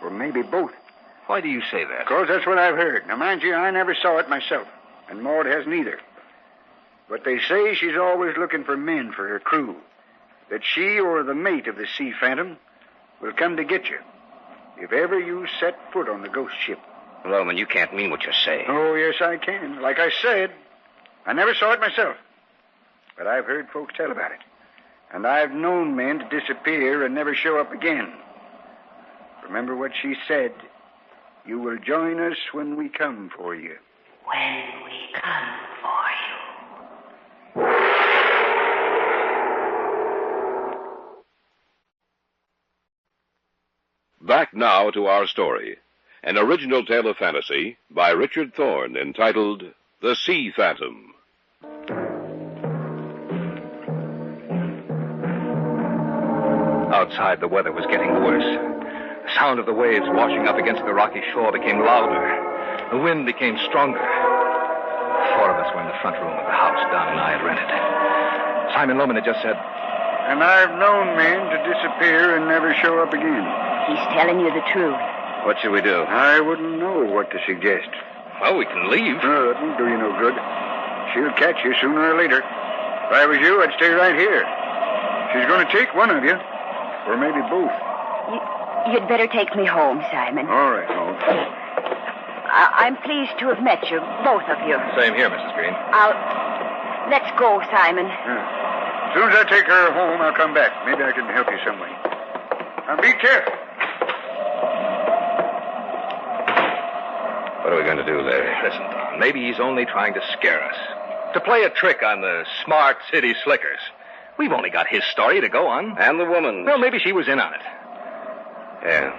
or maybe both. Why do you say that? Because that's what I've heard. Now, mind you, I never saw it myself, and Maud hasn't either. But they say she's always looking for men for her crew, that she or the mate of the Sea Phantom will come to get you if ever you set foot on the ghost ship. Lowen, you can't mean what you're saying. Oh, yes, I can. Like I said, I never saw it myself, but I've heard folks tell about it. And I've known men to disappear and never show up again. Remember what she said. You will join us when we come for you. When we come for you. Back now to our story. An original tale of fantasy by Richard Thorne entitled The Sea Phantom. Outside, the weather was getting worse. The sound of the waves washing up against the rocky shore became louder. The wind became stronger. Four of us were in the front room of the house Don and I had rented. Simon Loman had just said, "And I've known men to disappear and never show up again." He's telling you the truth. What should we do? I wouldn't know what to suggest. Well, we can leave. No, that won't do you no good. She'll catch you sooner or later. If I was you, I'd stay right here. She's going to take one of you, or maybe both. You'd better take me home, Simon. All right, Maud. I'm pleased to have met you, both of you. Same here, Mrs. Green. Let's go, Simon. Yeah. As soon as I take her home, I'll come back. Maybe I can help you some way. Now, be careful. What are we going to do there? Listen, Don, maybe he's only trying to scare us. To play a trick on the smart city slickers. We've only got his story to go on. And the woman. Well, maybe she was in on it. Yeah,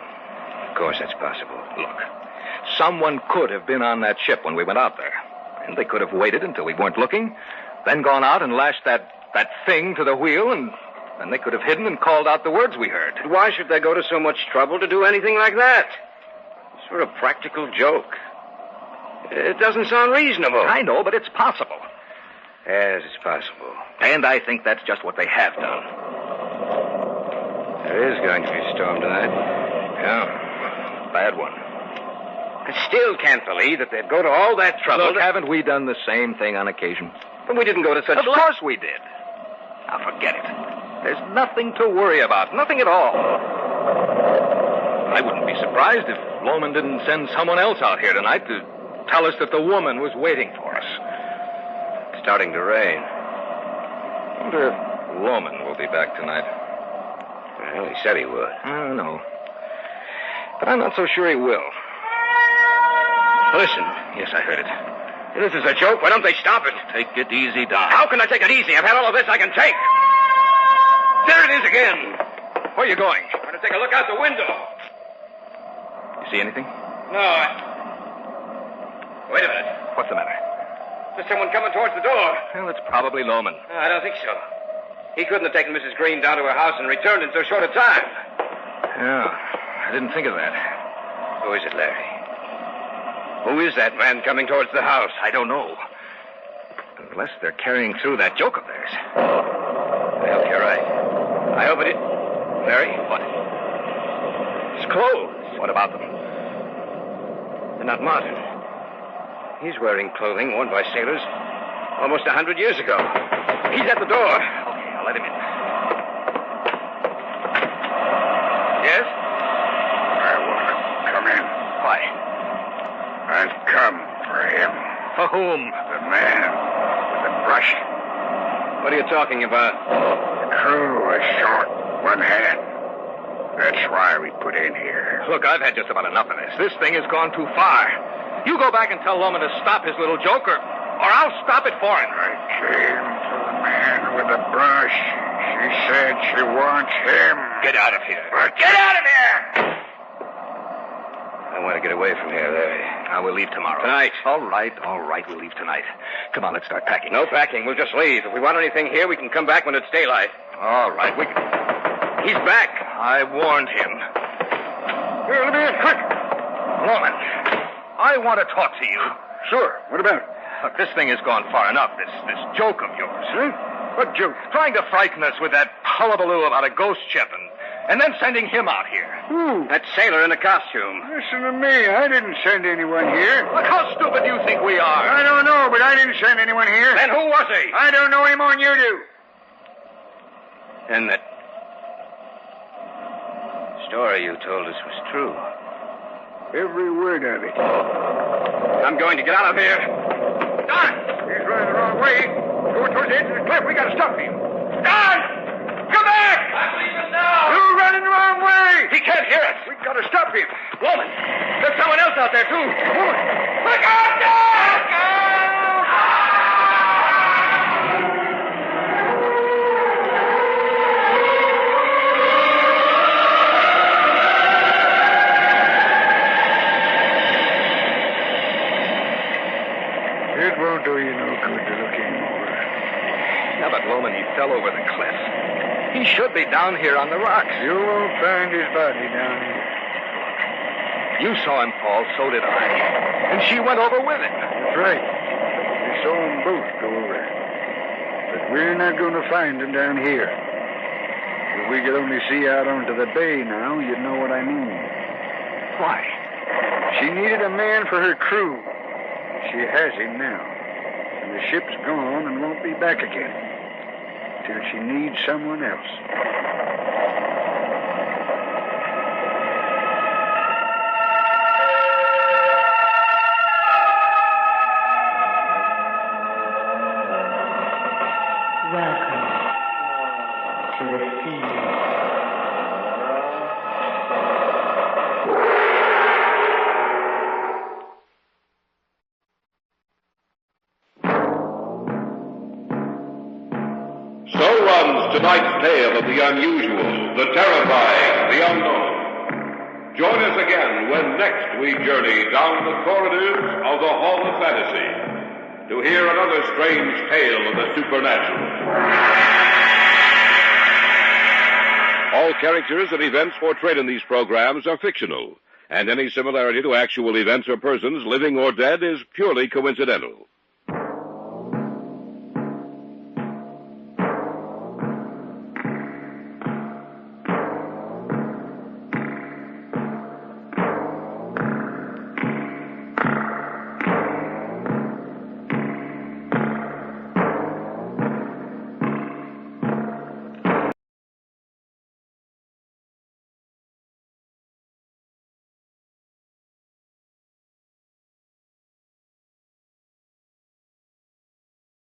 of course that's possible. Look, someone could have been on that ship when we went out there. And they could have waited until we weren't looking, then gone out and lashed that thing to the wheel, and then they could have hidden and called out the words we heard. Why should they go to so much trouble to do anything like that? It's sort of a practical joke. It doesn't sound reasonable. I know, but it's possible. Yes, it's possible. And I think that's just what they have done. There is going to be a storm tonight. Yeah, bad one. I still can't believe that they'd go to all that trouble. Look, haven't we done the same thing on occasion? But we didn't go to such... Of course we did. Now, forget it. There's nothing to worry about. Nothing at all. I wouldn't be surprised if Loman didn't send someone else out here tonight to tell us that the woman was waiting for us. It's starting to rain. I wonder if Loman will be back tonight. Well, he said he would. I don't know. But I'm not so sure he will. Listen. Yes, I heard it. This is a joke. Why don't they stop it? Take it easy, Doc. How can I take it easy? I've had all of this I can take. There it is again. Where are you going? I'm going to take a look out the window. You see anything? No, Wait a minute. What's the matter? There's someone coming towards the door. Well, it's probably Loman. No, I don't think so. He couldn't have taken Mrs. Green down to her house and returned in so short a time. Yeah, I didn't think of that. Who is it, Larry? Who is that man coming towards the house? I don't know. Unless they're carrying through that joke of theirs. I hope you're right. I hope it is. Larry? What? His clothes. What about them? They're not modern. He's wearing clothing worn by sailors almost 100 years ago. He's at the door. Okay, I'll let him in. Yes? I want to come in. Why? I've come for him. For whom? The man with the brush. What are you talking about? The crew was short one hand. That's why we put in here. Look, I've had just about enough of this. This thing has gone too far. You go back and tell Loman to stop his little joke, or I'll stop it for him. I came to the man with the brush. She said she wants him. Get out of here. Get out of here! I want to get away from here, Larry. I will leave tomorrow. Tonight. All right. We'll leave tonight. Come on, let's start packing. No packing. We'll just leave. If we want anything here, we can come back when it's daylight. All right. He's back. I warned him. Here, let me in, quick. Loman, I want to talk to you. Sure. What about it? Look, this thing has gone far enough, this joke of yours. Huh? What joke? Trying to frighten us with that hullabaloo about a ghost ship and then sending him out here. Who? That sailor in the costume. Listen to me. I didn't send anyone here. Look, how stupid do you think we are? I don't know, but I didn't send anyone here. Then who was he? I don't know any more than you do. Then that story you told us was true. Every word of it. I'm going to get out of here. Don! He's running the wrong way. Going towards the edge of the cliff. We got to stop him. Don! Come back! I'm leaving now. You're running the wrong way. He can't hear us. We got to stop him. Woman, there's someone else out there, too. Woman! Look out, Don! Look out! It won't do you no good to look anymore. Now, but Loman, he fell over the cliff. He should be down here on the rocks. You won't find his body down here. You saw him fall, so did I. And she went over with him. That's right. We saw them both go over. But we're not going to find him down here. If we could only see out onto the bay now, you'd know what I mean. Why? She needed a man for her crew. She has him now. And the ship's gone and won't be back again. Till she needs someone else. Welcome to the sea. So runs tonight's tale of the unusual, the terrifying, the unknown. Join us again when next we journey down the corridors of the Hall of Fantasy to hear another strange tale of the supernatural. All characters and events portrayed in these programs are fictional, and any similarity to actual events or persons, living or dead, is purely coincidental.